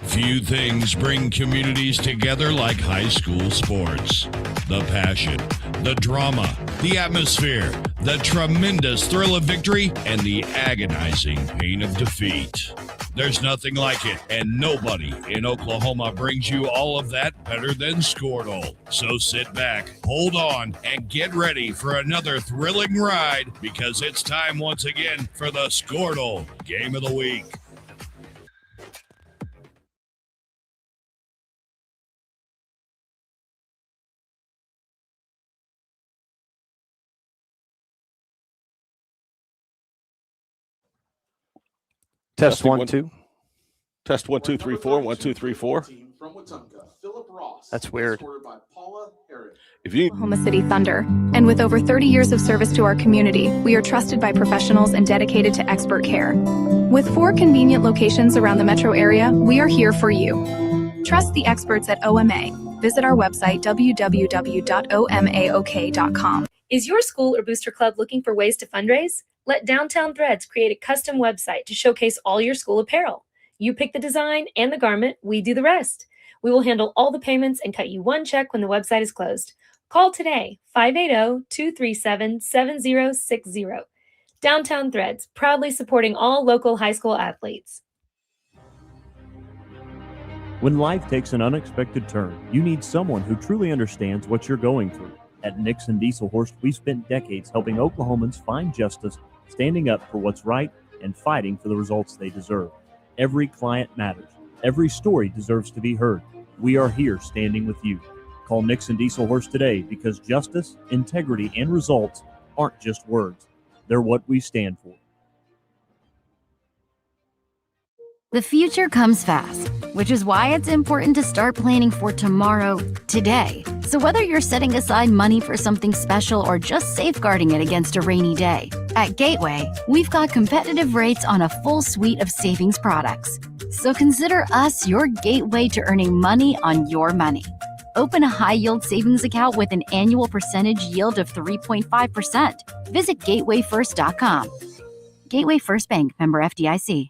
Few things bring communities together like high school sports. The passion, the drama, the atmosphere, the tremendous thrill of victory, and the agonizing pain of defeat. There's nothing like it, and nobody in Oklahoma brings you all of that better than Squirtle. So sit back, hold on, and get ready for another thrilling ride, because it's time once again for the Squirtle Game of the Week. Test 1 2. Test 1 2 3 4 1 2 3 4. From Wetumpka, Philip Ross. That's weird. Escorted by Paula Herrick. If you Oklahoma City Thunder. And with over 30 years of service to our community, we are trusted by professionals and dedicated to expert care. With 4 convenient locations around the metro area, we are here for you. Trust the experts at OMA. Visit our website, www.omaok.com. Is your school or booster club looking for ways to fundraise? Let Downtown Threads create a custom website to showcase all your school apparel. You pick the design and the garment, we do the rest. We will handle all the payments and cut you one check when the website is closed. Call today, 580-237-7060. Downtown Threads, proudly supporting all local high school athletes. When life takes an unexpected turn, you need someone who truly understands what you're going through. At Nixon Dieselhorst, we've spent decades helping Oklahomans find justice, standing up for what's right, and fighting for the results they deserve. Every client matters. Every story deserves to be heard. We are here standing with you. Call Nixon Dieselhorst today, because justice, integrity, and results aren't just words. They're what we stand for. The future comes fast, which is why it's important to start planning for tomorrow, today. So whether you're setting aside money for something special or just safeguarding it against a rainy day, at Gateway, we've got competitive rates on a full suite of savings products. So consider us your gateway to earning money on your money. Open a high-yield savings account with an annual percentage yield of 3.5%. Visit gatewayfirst.com. Gateway First Bank, member FDIC.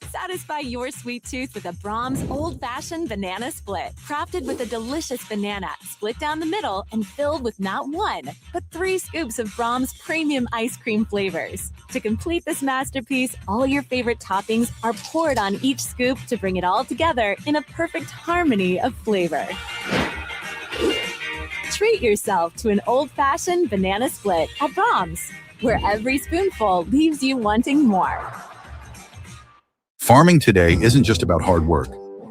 Satisfy your sweet tooth with a Brahms old-fashioned banana split. Crafted with a delicious banana, split down the middle and filled with not 1, but 3 scoops of Brahms premium ice cream flavors. To complete this masterpiece, all your favorite toppings are poured on each scoop to bring it all together in a perfect harmony of flavor. Treat yourself to an old-fashioned banana split at Brahms, where every spoonful leaves you wanting more. Farming today isn't just about hard work.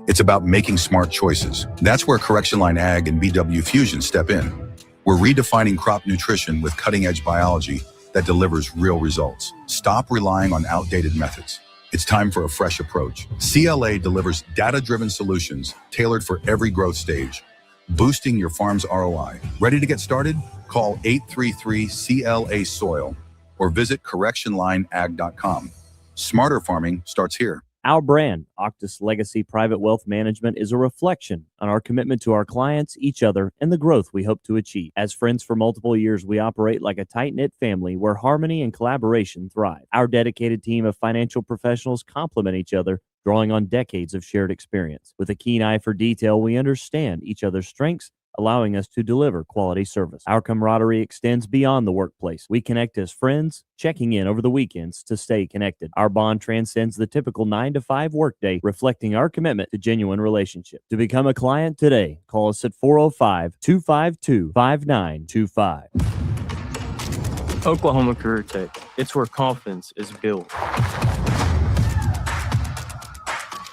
It's about making smart choices. That's where Correction Line Ag and BW Fusion step in. We're redefining crop nutrition with cutting-edge biology that delivers real results. Stop relying on outdated methods. It's time for a fresh approach. CLA delivers data-driven solutions tailored for every growth stage, boosting your farm's ROI. Ready to get started? Call 833-CLA-SOIL or visit correctionlineag.com. Smarter farming starts here. Our brand, Octus Legacy Private Wealth Management, is a reflection on our commitment to our clients, each other, and the growth we hope to achieve. As friends for multiple years, we operate like a tight-knit family where harmony and collaboration thrive. Our dedicated team of financial professionals complement each other, drawing on decades of shared experience. With a keen eye for detail, we understand each other's strengths, allowing us to deliver quality service. Our camaraderie extends beyond the workplace. We connect as friends, checking in over the weekends to stay connected. Our bond transcends the typical 9-to-5 workday, reflecting our commitment to genuine relationship. To become a client today, call us at 405-252-5925. Oklahoma Career Tech. It's where confidence is built.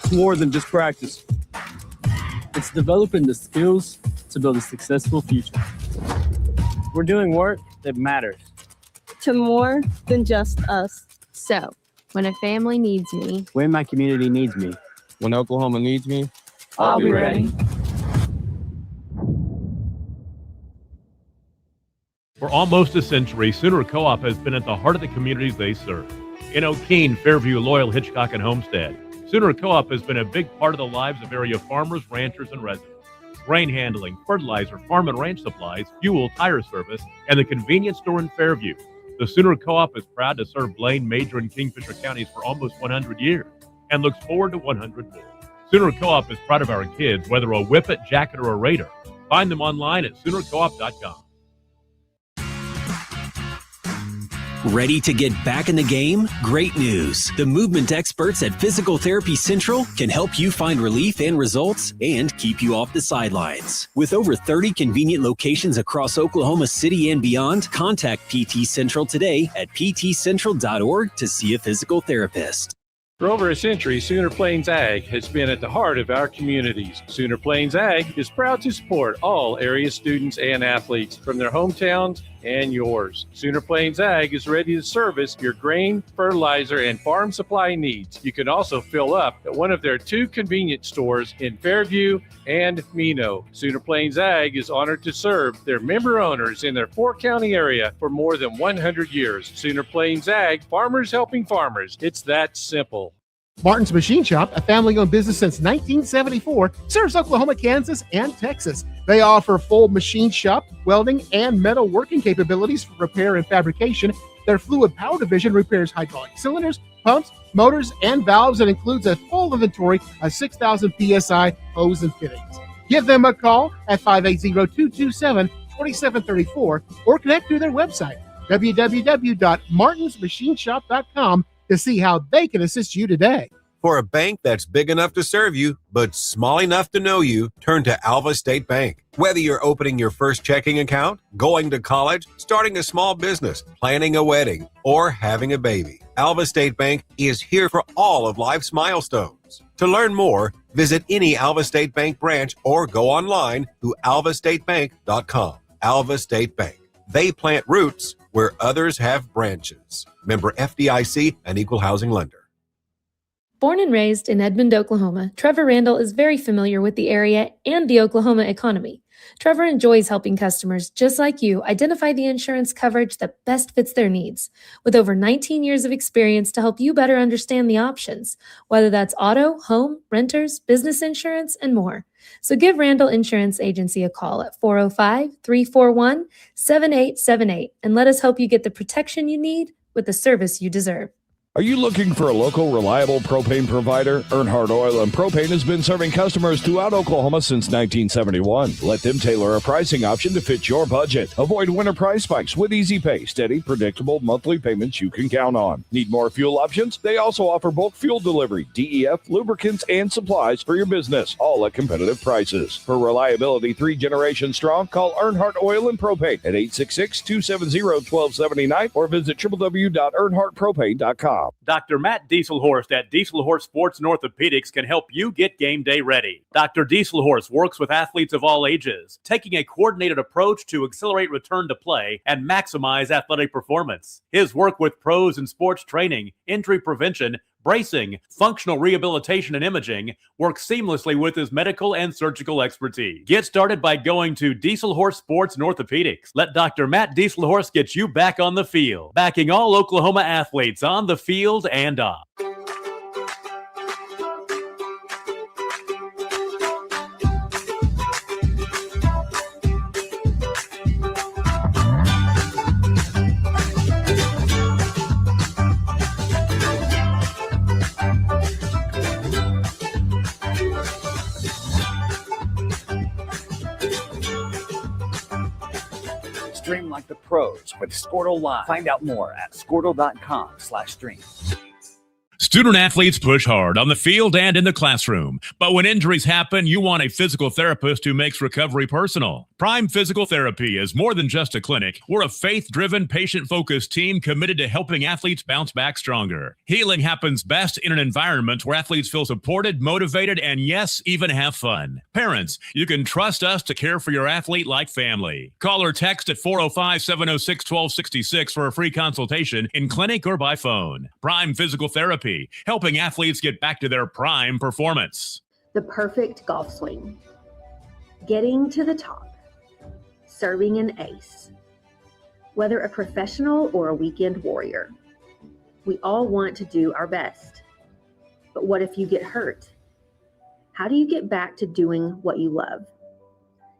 It's more than just practice. It's developing the skills to build a successful future. We're doing work that matters to more than just us. So, when a family needs me, when my community needs me, when Oklahoma needs me, I'll be ready. For almost a century, Sooner Co-op has been at the heart of the communities they serve. In O'Keene, Fairview, Loyal, Hitchcock, and Homestead, Sooner Co-op has been a big part of the lives of area farmers, ranchers, and residents. Grain handling, fertilizer, farm and ranch supplies, fuel, tire service, and the convenience store in Fairview. The Sooner Co-op is proud to serve Blaine, Major, and Kingfisher counties for almost 100 years and looks forward to 100 more. Sooner Co-op is proud of our kids, whether a Whippet, Jacket, or a Raider. Find them online at SoonerCoop.com. Ready to get back in the game? Great news. The movement experts at Physical Therapy Central can help you find relief and results and keep you off the sidelines. With over 30 convenient locations across Oklahoma City and beyond, contact PT Central today at ptcentral.org to see a physical therapist. For over a century, Sooner Plains Ag has been at the heart of our communities. Sooner Plains Ag is proud to support all area students and athletes from their hometowns and yours. Sooner Plains Ag is ready to service your grain, fertilizer, and farm supply needs. You can also fill up at one of their 2 convenience stores in Fairview and Mino. Sooner Plains Ag is honored to serve their member owners in their 4-county area for more than 100 years. Sooner Plains Ag, farmers helping farmers. It's that simple. Martin's Machine Shop, a family-owned business since 1974, serves Oklahoma, Kansas, and Texas. They offer full machine shop, welding, and metal working capabilities for repair and fabrication. Their fluid power division repairs hydraulic cylinders, pumps, motors, and valves, and includes a full inventory of 6,000 PSI hose and fittings. Give them a call at 580-227-2734 or connect through their website, www.martinsmachineshop.com, to see how they can assist you today. For a bank that's big enough to serve you, but small enough to know you, turn to Alva State Bank. Whether you're opening your first checking account, going to college, starting a small business, planning a wedding, or having a baby, Alva State Bank is here for all of life's milestones. To learn more, visit any Alva State Bank branch or go online to alvastatebank.com. Alva State Bank. They plant roots where others have branches. Member FDIC, an equal housing lender. Born and raised in Edmond, Oklahoma, Trevor Randall is very familiar with the area and the Oklahoma economy. Trevor enjoys helping customers just like you identify the insurance coverage that best fits their needs, with over 19 years of experience to help you better understand the options, whether that's auto, home, renters, business insurance, and more. So give Randall Insurance Agency a call at 405-341-7878 and let us help you get the protection you need with the service you deserve. Are you looking for a local, reliable propane provider? Earnhardt Oil and Propane has been serving customers throughout Oklahoma since 1971. Let them tailor a pricing option to fit your budget. Avoid winter price spikes with easy pay, steady, predictable monthly payments you can count on. Need more fuel options? They also offer bulk fuel delivery, DEF, lubricants, and supplies for your business, all at competitive prices. For reliability 3 generations strong, call Earnhardt Oil and Propane at 866-270-1279 or visit www.earnhardtpropane.com. Dr. Matt Dieselhorst at Dieselhorst Sports and Orthopedics can help you get game day ready. Dr. Dieselhorst works with athletes of all ages, taking a coordinated approach to accelerate return to play and maximize athletic performance. His work with pros in sports training, injury prevention, bracing, functional rehabilitation, and imaging works seamlessly with his medical and surgical expertise. Get started by going to Dieselhorst Sports and Orthopedics. Let Dr. Matt Dieselhorst get you back on the field, backing all Oklahoma athletes on the field and off. Stream like the pros with Squirtle Live. Find out more at squirtle.com/stream. Student athletes push hard on the field and in the classroom. But when injuries happen, you want a physical therapist who makes recovery personal. Prime Physical Therapy is more than just a clinic. We're a faith-driven, patient-focused team committed to helping athletes bounce back stronger. Healing happens best in an environment where athletes feel supported, motivated, and yes, even have fun. Parents, you can trust us to care for your athlete like family. Call or text at 405-706-1266 for a free consultation in clinic or by phone. Prime Physical Therapy, helping athletes get back to their prime performance. The perfect golf swing. Getting to the top. Serving an ace. Whether a professional or a weekend warrior, we all want to do our best. But what if you get hurt? How do you get back to doing what you love?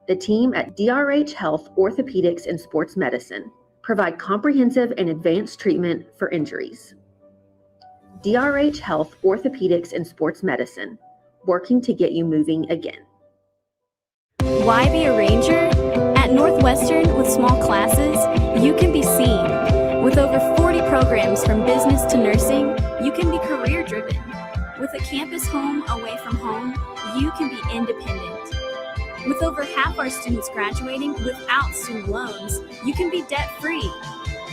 The team at DRH Health Orthopedics and Sports Medicine provide comprehensive and advanced treatment for injuries. DRH Health Orthopedics and Sports Medicine, working to get you moving again. Why be a ranger? At Northwestern, with small classes, you can be seen. With over 40 programs from business to nursing, you can be career driven. With a campus home away from home, you can be independent. With over half our students graduating without student loans, you can be debt free.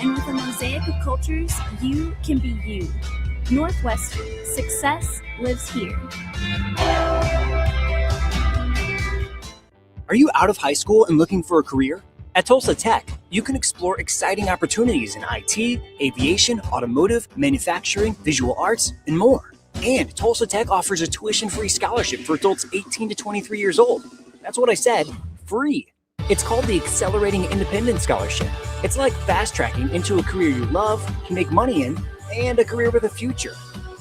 And with a mosaic of cultures, you can be you. Northwestern, success lives here. Are you out of high school and looking for a career? At Tulsa Tech, you can explore exciting opportunities in IT, aviation, automotive, manufacturing, visual arts, and more. And Tulsa Tech offers a tuition-free scholarship for adults 18 to 23 years old. That's what I said, free. It's called the Accelerating Independence Scholarship. It's like fast-tracking into a career you love, can make money in, and a career with a future.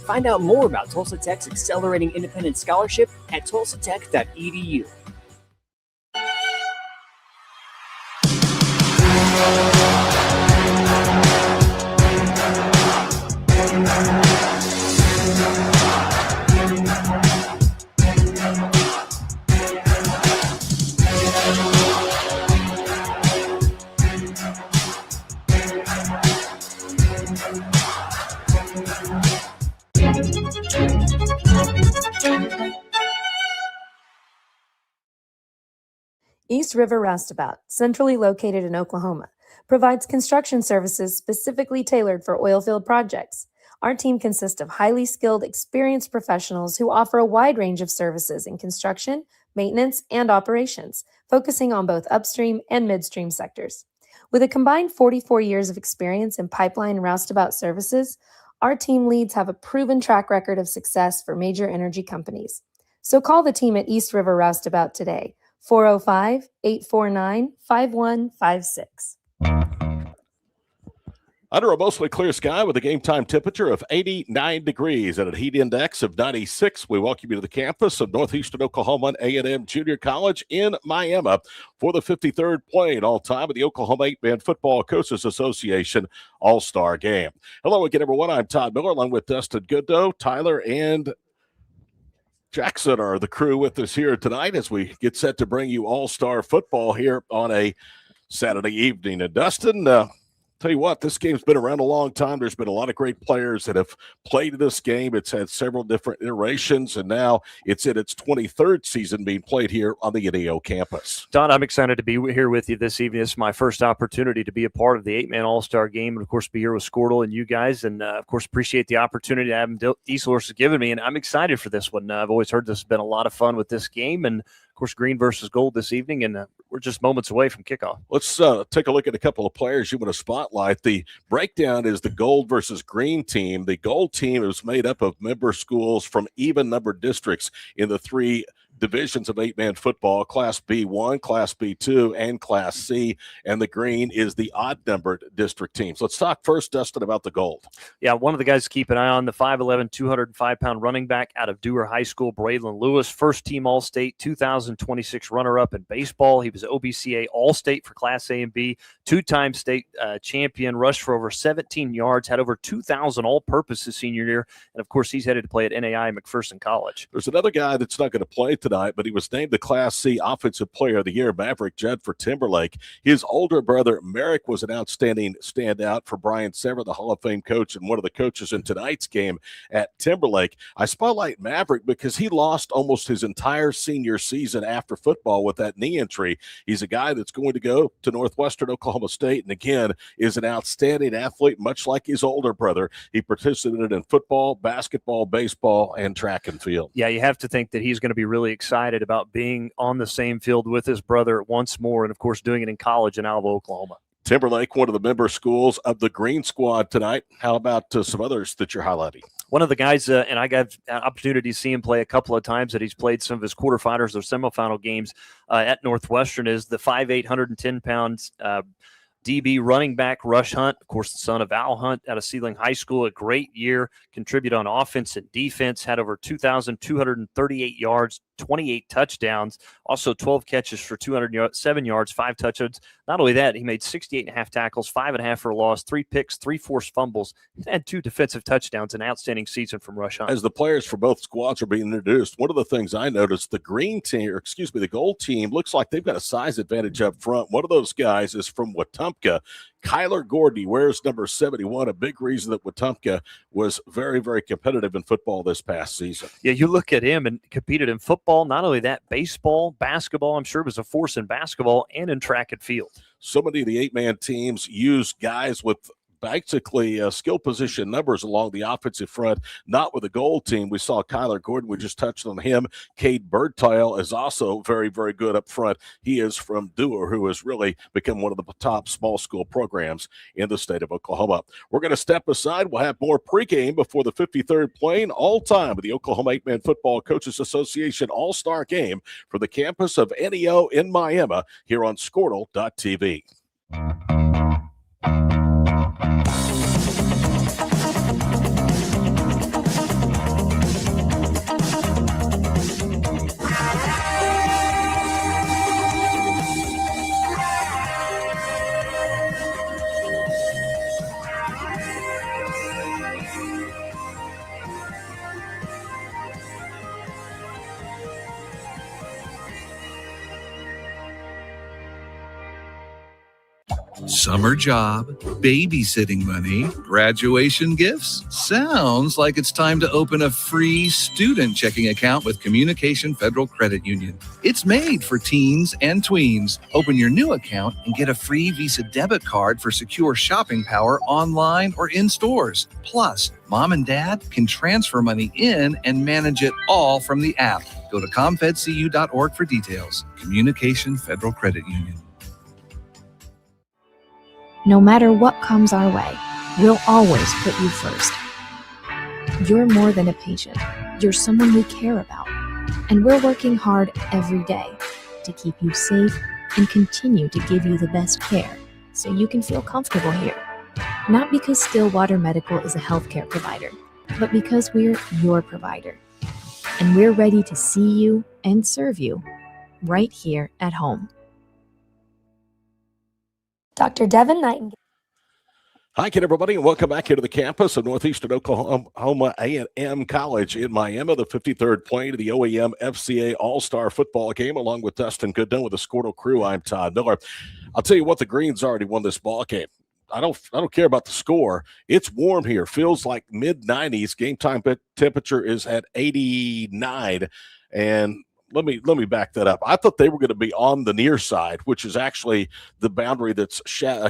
Find out more about Tulsa Tech's Accelerating Independence Scholarship at tulsatech.edu. East River Roustabout, centrally located in Oklahoma, provides construction services specifically tailored for oilfield projects. Our team consists of highly skilled, experienced professionals who offer a wide range of services in construction, maintenance, and operations, focusing on both upstream and midstream sectors. With a combined 44 years of experience in pipeline and roustabout services, our team leads have a proven track record of success for major energy companies. So call the team at East River Roustabout today, 405-849-5156. Under a mostly clear sky with a game time temperature of 89 degrees and a heat index of 96, we welcome you to the campus of Northeastern Oklahoma A&M Junior College in Miami for the 53rd playing all-time of the Oklahoma 8-Man Football Coaches Association All-Star Game. Hello again, everyone. I'm Todd Miller along with Dustin Gooddoe, Tyler, and Jackson are the crew with us here tonight as we get set to bring you all-star football here on a Saturday evening. And Dustin, tell you what, this game's been around a long time. There's been a lot of great players that have played this game. It's had several different iterations, and now it's in its 23rd season being played here on the NAO campus. Don, I'm excited to be here with you this evening. This is my first opportunity to be a part of the 8-Man All-Star Game, and, of course, be here with Squirtle and you guys, and, of course, appreciate the opportunity that Adam Dieselhorst has given me, and I'm excited for this one. I've always heard this has been a lot of fun with this game, and, of course, green versus gold this evening, and we're just moments away from kickoff. Let's take a look at a couple of players you want to spotlight. The breakdown is the gold versus green team. The gold team is made up of member schools from even-numbered districts in the three divisions of 8-man football, Class B1, Class B2, and Class C, and the green is the odd-numbered district teams. Let's talk first, Dustin, about the gold. Yeah, one of the guys to keep an eye on, the 5'11", 205-pound running back out of Dewar High School, Braylon Lewis, first-team All-State, 2026 runner-up in baseball. He was OBCA All-State for Class A and B, two-time state champion, rushed for over 17 yards, had over 2,000 all-purpose his senior year, and, of course, he's headed to play at NAI McPherson College. There's another guy that's not going to play tonight, but he was named the Class C Offensive Player of the Year, Maverick Judd for Timberlake. His older brother, Merrick, was an outstanding standout for Brian Sever, the Hall of Fame coach and one of the coaches in tonight's game at Timberlake. I spotlight Maverick because he lost almost his entire senior season after football with that knee injury. He's a guy that's going to go to Northwestern Oklahoma State, and again, is an outstanding athlete, much like his older brother. He participated in football, basketball, baseball, and track and field. Yeah, you have to think that he's going to be really excited about being on the same field with his brother once more, and of course doing it in college in Alva, Oklahoma. Timberlake, one of the member schools of the Green Squad tonight. How about some others that you're highlighting? One of the guys, and I got an opportunity to see him play a couple of times that he's played some of his quarterfinals or semifinal games at Northwestern, is the 5'8", 110-pound DB running back Rush Hunt, of course, the son of Al Hunt out of Sealing High School. A great year, contributed on offense and defense, had over 2,238 yards, 28 touchdowns, also 12 catches for 207 yards, 5 touchdowns. Not only that, he made 68.5 tackles, 5.5 for a loss, 3 picks, 3 forced fumbles, and 2 defensive touchdowns. An outstanding season from Rush Hunt. As the players for both squads are being introduced, one of the things I noticed, the gold team looks like they've got a size advantage up front. One of those guys is from Wetumpka. Kyler Gordon wears number 71, a big reason that Wetumpka was very, very competitive in football this past season. Yeah, you look at him and competed in football. Not only that, baseball, basketball, I'm sure was a force in basketball and in track and field. So many of the 8-man teams use guys with basically skill position numbers along the offensive front, not with the gold team. We saw Kyler Gordon. We just touched on him. Cade Birdtile is also very, very good up front. He is from Dewar, who has really become one of the top small school programs in the state of Oklahoma. We're going to step aside. We'll have more pregame before the 53rd playing all-time with the Oklahoma 8-Man Football Coaches Association All-Star Game for the campus of NEO in Miami here on Squirtle.tv. Summer job, babysitting money, graduation gifts. Sounds like it's time to open a free student checking account with Communication Federal Credit Union. It's made for teens and tweens. Open your new account and get a free Visa debit card for secure shopping power online or in stores. Plus, mom and dad can transfer money in and manage it all from the app. Go to comfedcu.org for details. Communication Federal Credit Union. No matter what comes our way, we'll always put you first. You're more than a patient. You're someone we care about. And we're working hard every day to keep you safe and continue to give you the best care so you can feel comfortable here. Not because Stillwater Medical is a healthcare provider, but because we're your provider. And we're ready to see you and serve you right here at home. Dr. Devin Nightingale. Hi again, everybody, and welcome back here to the campus of Northeastern Oklahoma A&M College in Miami, the 53rd playing of the OEM FCA All-Star Football Game, along with Dustin Goodden with the Squirtle crew. I'm Todd Miller. I'll tell you what, the Greens already won this ball game. I don't care about the score. It's warm here. Feels like mid-90s. Game time temperature is at 89, and Let me back that up. I thought they were going to be on the near side, which is actually the boundary that's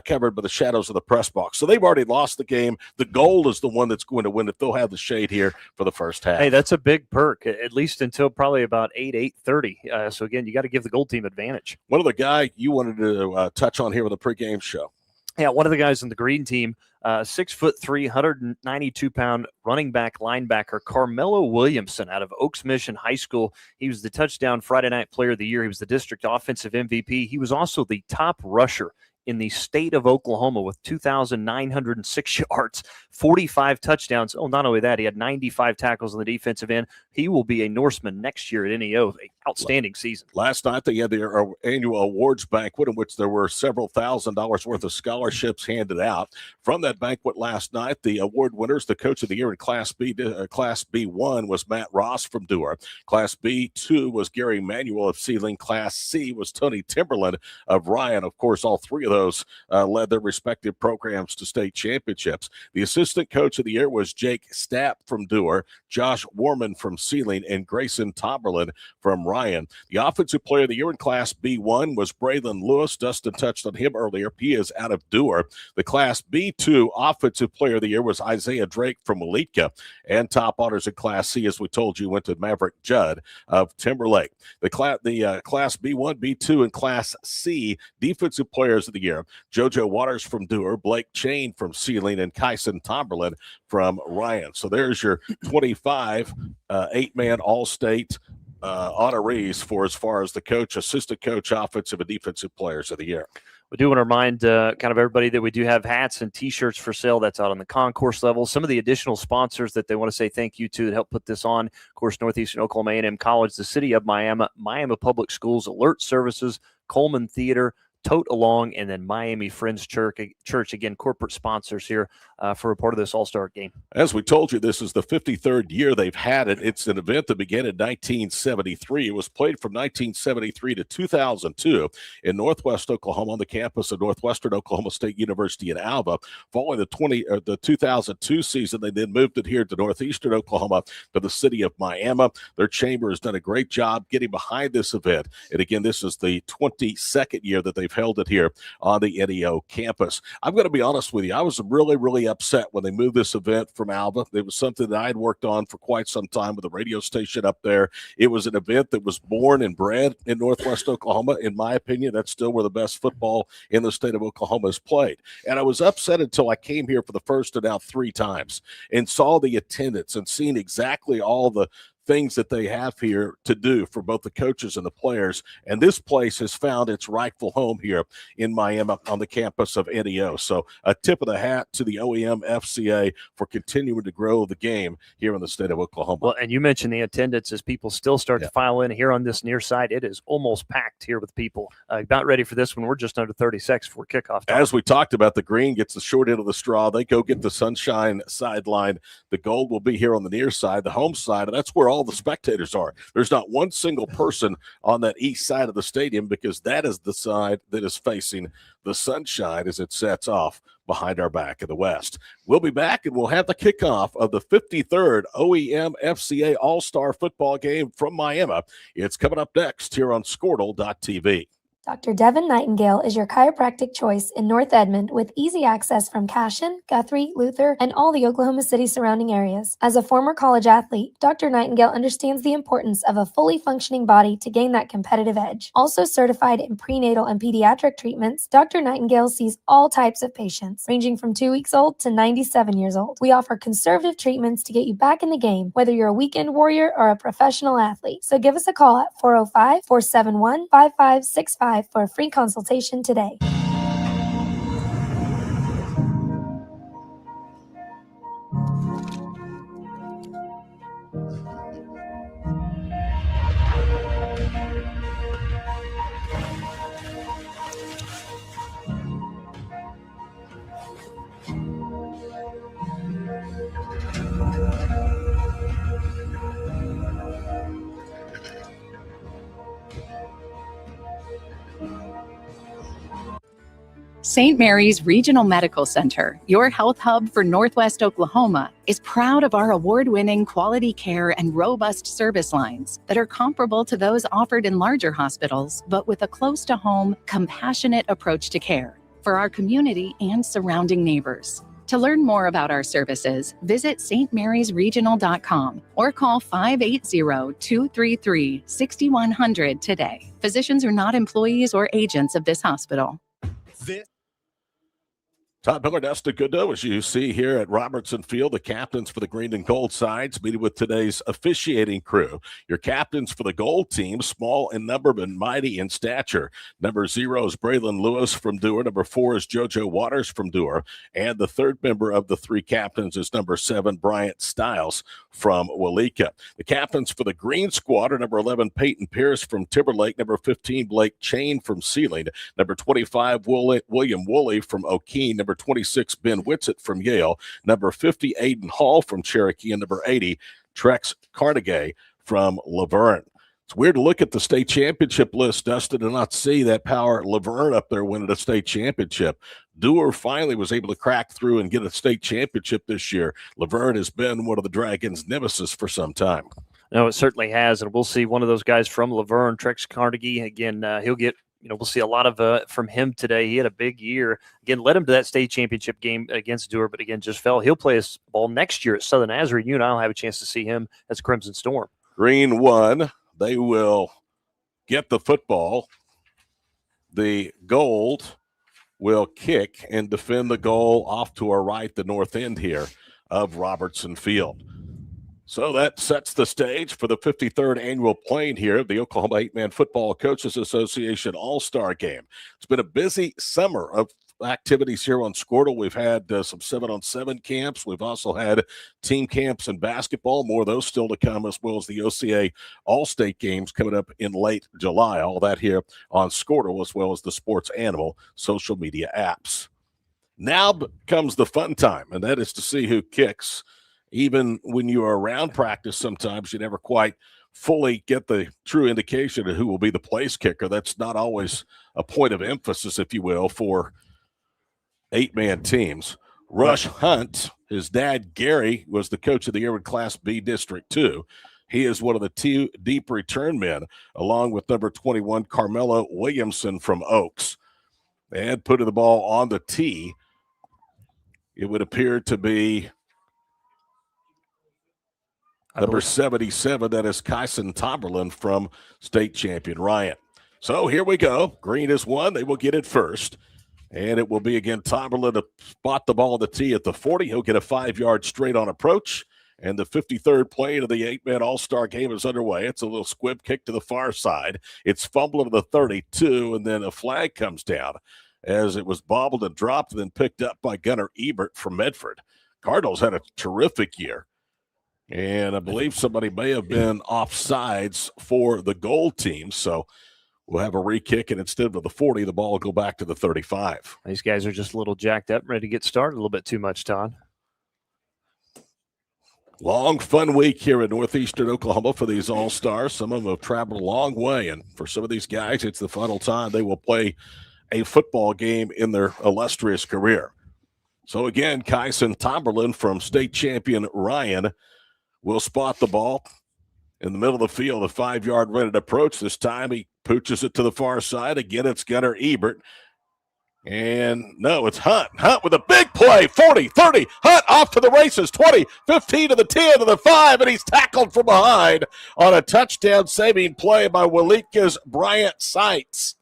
covered by the shadows of the press box. So they've already lost the game. The gold is the one that's going to win if they'll have the shade here for the first half. Hey, that's a big perk, at least until probably about 8:30. So, again, you got to give the gold team advantage. One other guy you wanted to touch on here with the pregame show. Yeah, one of the guys in the green team, 6'3", 192-pound running back linebacker Carmelo Williamson out of Oaks Mission High School. He was the touchdown Friday night player of the year. He was the district offensive MVP. He was also the top rusher in the state of Oklahoma with 2,906 yards, 45 touchdowns. Oh, not only that, he had 95 tackles on the defensive end. He will be a Norseman next year at NEO. An outstanding season. Last night, they had their annual awards banquet in which there were several $1,000s worth of scholarships handed out. From that banquet last night, the award winners, the coach of the year in Class B1 was Matt Ross from Dewar. Class B2 was Gary Manuel of Sealing. Class C was Tony Timberland of Ryan. Of course, all three of those led their respective programs to state championships. The assistant coach of the year was Jake Stapp from Dewar, Josh Warman from Sealing, and Grayson Tomberlin from Ryan. The offensive player of the year in Class B1 was Braylon Lewis. Dustin touched on him earlier. He is out of Dewar. The Class B2 offensive player of the year was Isaiah Drake from Waleetka. And top honors in Class C, as we told you, went to Maverick Judd of Timberlake. The Class B1, B2, and Class C defensive players of the year, JoJo Waters from Dewar, Blake Chain from Sealing, and Kyson Tomberlin from Ryan. So there's your 25 8-man all-state honorees for as far as the coach, assistant coach, offensive and defensive players of the year. We do want to remind kind of everybody that we do have hats and T-shirts for sale. That's out on the concourse level. Some of the additional sponsors that they want to say thank you to that help put this on, of course, Northeastern Oklahoma A&M College, the City of Miami, Miami Public Schools, Alert Services, Coleman Theater, Tote Along, and then Miami Friends Church, again, corporate sponsors here for a part of this All-Star game. As we told you, this is the 53rd year they've had it. It's an event that began in 1973. It was played from 1973 to 2002 in Northwest Oklahoma on the campus of Northwestern Oklahoma State University in Alva. Following the 2002 season, they then moved it here to Northeastern Oklahoma to the City of Miami. Their chamber has done a great job getting behind this event. And again, this is the 22nd year that they've held it here on the NEO campus. I'm going to be honest with you. I was really, really upset when they moved this event from Alva. It was something that I had worked on for quite some time with a radio station up there. It was an event that was born and bred in Northwest Oklahoma. In my opinion, that's still where the best football in the state of Oklahoma is played. And I was upset until I came here for the first and now 3 times and saw the attendance and seen exactly all the things that they have here to do for both the coaches and the players. And this place has found its rightful home here in Miami on the campus of NEO. So a tip of the hat to the OEM FCA for continuing to grow the game here in the state of Oklahoma. Well, and you mentioned the attendance as people still start to file in here on this near side. It is almost packed here with people. About ready for this one. We're just under 30 seconds before kickoff time. As we talked about, the green gets the short end of the straw. They go get the sunshine sideline. The gold will be here on the near side, the home side, and that's where all the spectators are. There's not one single person on that east side of the stadium because that is the side that is facing the sunshine as it sets off behind our back in the west. We'll be back and we'll have the kickoff of the 53rd OEM FCA All-Star football game from Miami. It's coming up next here on Squirtle.tv. Dr. Devin Nightingale is your chiropractic choice in North Edmond with easy access from Cashion, Guthrie, Luther, and all the Oklahoma City surrounding areas. As a former college athlete, Dr. Nightingale understands the importance of a fully functioning body to gain that competitive edge. Also certified in prenatal and pediatric treatments, Dr. Nightingale sees all types of patients, ranging from 2 weeks old to 97 years old. We offer conservative treatments to get you back in the game, whether you're a weekend warrior or a professional athlete. So give us a call at 405-471-5565 for a free consultation today. St. Mary's Regional Medical Center, your health hub for Northwest Oklahoma, is proud of our award-winning quality care and robust service lines that are comparable to those offered in larger hospitals, but with a close-to-home, compassionate approach to care for our community and surrounding neighbors. To learn more about our services, visit stmarysregional.com or call 580-233-6100 today. Physicians are not employees or agents of this hospital. Todd Miller, Dustin Goodo, as you see here at Robertson Field, the captains for the green and gold sides meeting with today's officiating crew. Your captains for the gold team, small in number but mighty in stature. Number 0 is Braylon Lewis from Dewar. Number 4 is JoJo Waters from Dewar. And the third member of the 3 captains is number 7, Bryant Stiles from Walika. The captains for the green squad are number 11, Peyton Pierce from Timberlake. Number 15, Blake Chain from Sealing. Number 25, William Woolley from O'Keene. Number 26, Ben Whitsett from Yale. Number 50, Aiden Hall from Cherokee. And number 80, Trex Carnegie from Laverne. It's weird to look at the state championship list, Dustin, and not see that Power Laverne up there winning a state championship. Dewar finally was able to crack through and get a state championship this year. Laverne has been one of the Dragons' nemesis for some time. No, it certainly has, and we'll see one of those guys from Laverne, Trex Carnegie. Again, he'll get we'll see a lot of from him today. He had a big year. Again, led him to that state championship game against Dewar, but again, just fell. He'll play his ball next year at Southern Nazarene. You and I will have a chance to see him as Crimson Storm. Green 1. They will get the football. The gold will kick and defend the goal off to our right, the north end here of Robertson Field. So that sets the stage for the 53rd annual playing here of the Oklahoma 8-Man Football Coaches Association All-Star Game. It's been a busy summer of activities here on Squirtle. We've had some 7-on-7 camps. We've also had team camps in basketball. More of those still to come, as well as the OCA All-State Games coming up in late July. All that here on Squirtle, as well as the Sports Animal social media apps. Now comes the fun time, and that is to see who kicks. Even when you are around practice, sometimes you never quite fully get the true indication of who will be the place kicker. That's not always a point of emphasis, if you will, for 8-man teams. Rush Hunt, his dad, Gary, was the coach of the year in Class B District 2. He is one of the 2 deep return men, along with number 21, Carmelo Williamson from Oaks. And putting the ball on the tee, it would appear to be number 77, that is Kyson Tomberlin from state champion Ryan. So here we go. Green is one. They will get it first. And it will be, again, Tomberlin to spot the ball on the tee at the 40. He'll get a 5-yard straight on approach. And the 53rd play of the 8-man All-Star Game is underway. It's a little squib kick to the far side. It's fumbled to the 32, and then a flag comes down as it was bobbled and dropped and then picked up by Gunnar Ebert from Medford. Cardinals had a terrific year. And I believe somebody may have been offsides for the goal team. So we'll have a re-kick, and instead of the 40, the ball will go back to the 35. These guys are just a little jacked up, ready to get started a little bit too much, Todd. Long, fun week here in northeastern Oklahoma for these All-Stars. Some of them have traveled a long way, and for some of these guys, it's the final time they will play a football game in their illustrious career. So again, Kyson Tomberlin from state champion Ryan will spot the ball in the middle of the field, a 5-yard rented approach. This time he pooches it to the far side. Again, it's Gunnar Ebert. And no, it's Hunt. Hunt with a big play, 40, 30. Hunt off to the races, 20, 15 to the 10 to the 5, and he's tackled from behind on a touchdown-saving play by Walika's Bryant Seitz.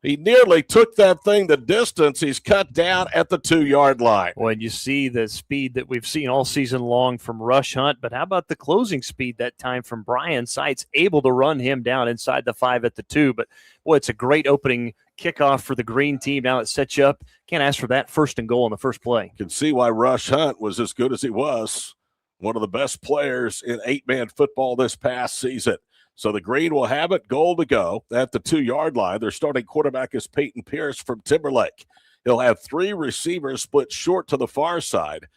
He nearly took that thing the distance. He's cut down at the 2-yard line. When you see the speed that we've seen all season long from Rush Hunt, but how about the closing speed that time from Brian Seitz, able to run him down inside the 5 at the 2. But, boy, it's a great opening kickoff for the green team. Now it sets you up. Can't ask for that 1st and goal in the first play. You can see why Rush Hunt was as good as he was. One of the best players in 8-man football this past season. So the green will have it, goal to go at the 2-yard line. Their starting quarterback is Peyton Pierce from Timberlake. He'll have 3 receivers split short to the far side.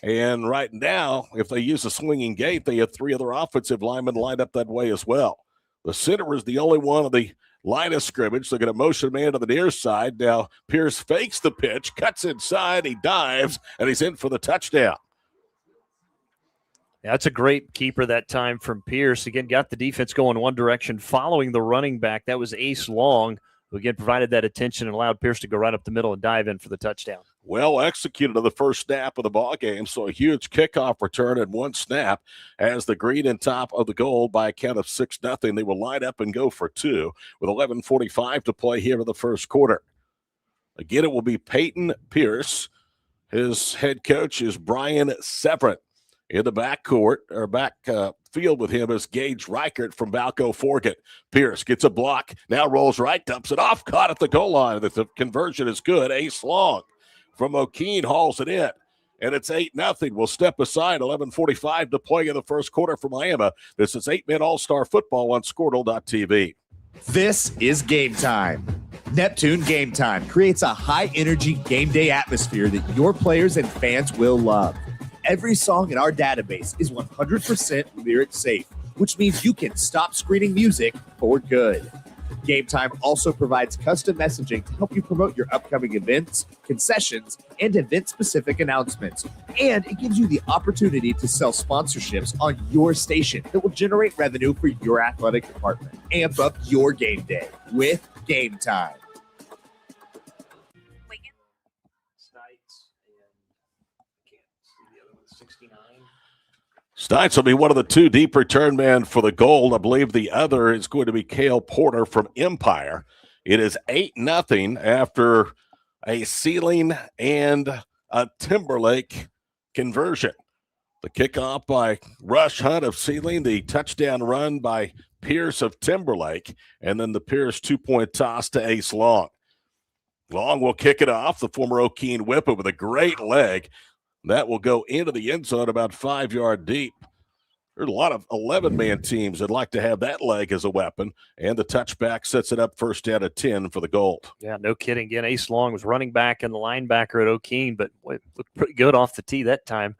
And right now, if they use a swinging gate, they have 3 other offensive linemen lined up that way as well. The center is the only one of the line of scrimmage. They're going to motion man to the near side. Now Pierce fakes the pitch, cuts inside, he dives, and he's in for the touchdown. That's a great keeper that time from Pierce. Again, got the defense going one direction, following the running back. That was Ace Long, who again provided that attention and allowed Pierce to go right up the middle and dive in for the touchdown. Well executed on the first snap of the ball game. So a huge kickoff return in one snap as the green in top of the goal by a count of 6-0. They will line up and go for 2 with 11:45 to play here in the first quarter. Again, it will be Peyton Pierce. His head coach is Brian Severett. In the backcourt, or back field with him is Gage Reichert from Balco Forget. Pierce gets a block, now rolls right, dumps it off, caught at the goal line. The conversion is good. Ace Long from O'Keene hauls it in. And it's 8-0. We'll step aside. 11:45 to play in the first quarter for Miami. This is 8-Man All-Star Football on Squirtle.tv. This is Game Time. Neptune Game Time creates a high-energy game day atmosphere that your players and fans will love. Every song in our database is 100% lyric safe, which means you can stop screening music for good. Game Time also provides custom messaging to help you promote your upcoming events, concessions, and event-specific announcements. And it gives you the opportunity to sell sponsorships on your station that will generate revenue for your athletic department. Amp up your game day with Game Time. Stites will be one of the 2 deep return men for the gold. I believe the other is going to be Cale Porter from Empire. It is 8-0 after a Ceiling and a Timberlake conversion. The kickoff by Rush Hunt of Sealing, the touchdown run by Pierce of Timberlake, and then the Pierce 2-point toss to Ace Long. Long will kick it off. The former O'Keene Whipper with a great leg. That will go into the end zone about 5 yards deep. There's a lot of 11-man teams that like to have that leg as a weapon, and the touchback sets it up first down at 10 for the Gold. Yeah, no kidding. Again, Ace Long was running back and the linebacker at O'Keene, but it looked pretty good off the tee that time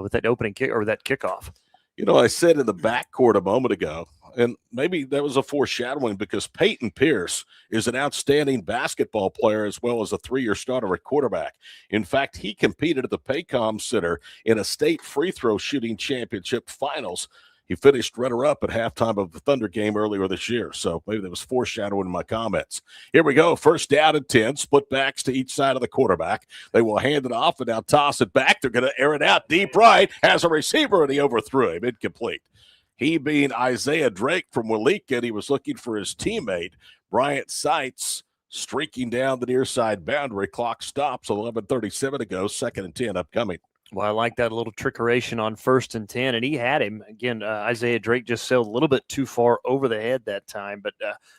with that opening kick or that kickoff. You know, I said in the backcourt a moment ago, and maybe that was a foreshadowing because Peyton Pierce is an outstanding basketball player as well as a 3-year starter at quarterback. In fact, he competed at the Paycom Center in a state free throw shooting championship finals. He finished runner-up at halftime of the Thunder game earlier this year. So maybe that was foreshadowing in my comments. Here we go. First down and 10. Split backs to each side of the quarterback. They will hand it off and now toss it back. They're going to air it out deep right. Has a receiver, and he overthrew him. Incomplete. He being Isaiah Drake from Waleeka, he was looking for his teammate, Bryant Seitz, streaking down the near side boundary. Clock stops, 11:37 to go, 2nd and 10 upcoming. Well, I like that little trickeration on 1st and 10, and he had him. Again, Isaiah Drake just sailed a little bit too far over the head that time. But,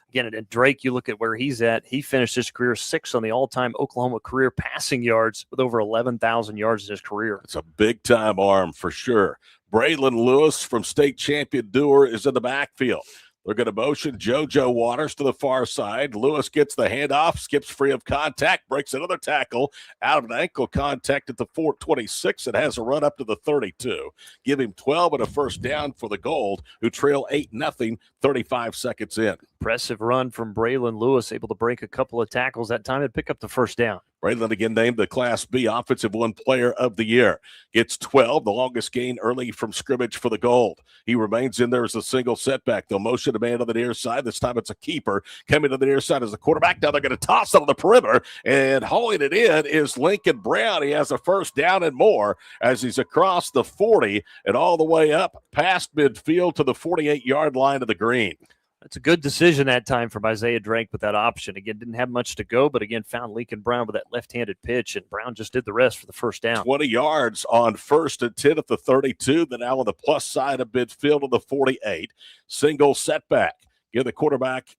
again, at Drake, you look at where he's at. He finished his career 6th on the all-time Oklahoma career passing yards with over 11,000 yards in his career. It's a big-time arm for sure. Braylon Lewis from state champion Dewar is in the backfield. They're going to motion JoJo Waters to the far side. Lewis gets the handoff, skips free of contact, breaks another tackle out of an ankle contact at the 426 and has a run up to the 32. Give him 12 and a first down for the Gold, who trail 8-0, 35 seconds in. Impressive run from Braylon Lewis, able to break a couple of tackles that time and pick up the first down. Braylon again named the Class B Offensive One Player of the Year. Gets 12, the longest gain early from scrimmage for the Gold. He remains in there as a single setback. They'll motion a man on the near side. This time it's a keeper. Coming to the near side as a quarterback. Now they're going to toss it on the perimeter, and hauling it in is Lincoln Brown. He has a first down and more as he's across the 40 and all the way up past midfield to the 48-yard line of the green. That's a good decision that time from Isaiah Drake with that option. Again, didn't have much to go, but again, found Lincoln Brown with that left-handed pitch, and Brown just did the rest for the first down. 20 yards on 1st and 10 at the 32. Then now on the plus side of midfield of the 48. Single setback. Give the quarterback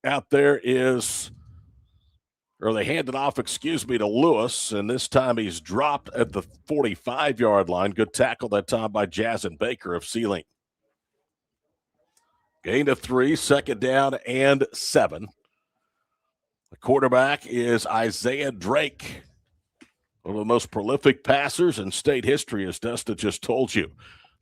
out there is, or they hand it off, to Lewis, and this time he's dropped at the 45-yard line. Good tackle that time by Jason Baker of Sealing. Gain of 3, 2nd down and 7. The quarterback is Isaiah Drake, one of the most prolific passers in state history, as Dustin just told you.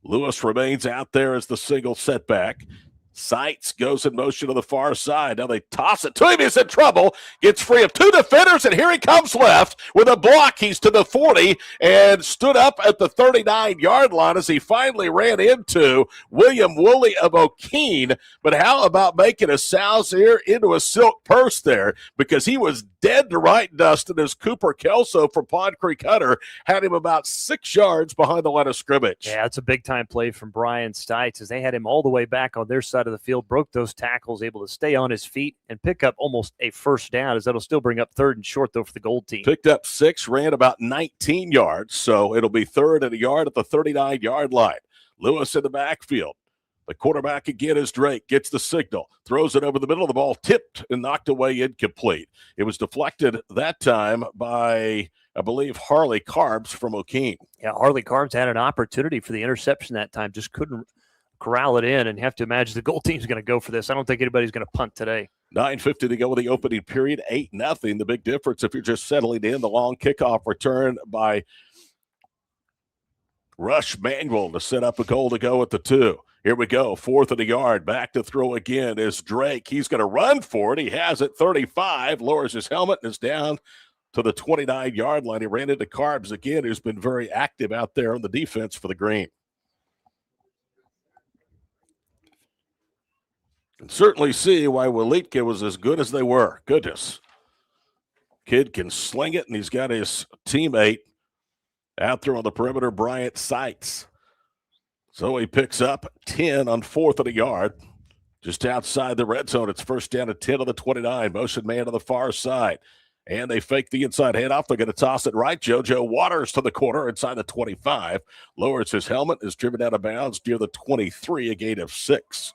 Lewis remains out there as the single setback. Seitz goes in motion to the far side. Now they toss it to him. He's in trouble. Gets free of 2 defenders, and here he comes left with a block. He's to the 40 and stood up at the 39-yard line as he finally ran into William Woolley of O'Keene. But how about making a sow's ear into a silk purse there? Because he was dead to right, Dustin, as Cooper Kelso from Pond Creek Hunter had him about 6 yards behind the line of scrimmage. Yeah, it's a big-time play from Brian Stites as they had him all the way back on their side of the field, broke those tackles, able to stay on his feet and pick up almost a first down, as that'll still bring up 3rd and short, though, for the Gold team. Picked up 6, ran about 19 yards, so it'll be 3rd and a yard at the 39-yard line. Lewis in the backfield. The quarterback again is Drake, gets the signal, throws it over the middle of the ball, tipped and knocked away incomplete. It was deflected that time by, I believe, Harley Carbs from O'Keene. Yeah, Harley Carbs had an opportunity for the interception that time, just couldn't corral it in, and you have to imagine the Gold team's going to go for this. I don't think anybody's going to punt today. 9:50 to go with the opening period, 8-0. The big difference, if you're just settling in, the long kickoff return by Rush Manuel to set up a goal to go at the 2. Here we go, 4th and a yard. Back to throw again is Drake. He's going to run for it. He has it 35, lowers his helmet, and is down to the 29-yard line. He ran into Carbs again, who's been very active out there on the defense for the Green. Can certainly see why Waleeka was as good as they were. Goodness. Kid can sling it, and he's got his teammate out there on the perimeter, Bryant Seitz. So he picks up 10 on 4th and a yard. Just outside the red zone, it's first down at 10 on the 29. Motion man on the far side. And they fake the inside handoff. They're going to toss it right. JoJo Waters to the corner inside the 25. Lowers his helmet, is driven out of bounds near the 23, a gain of 6.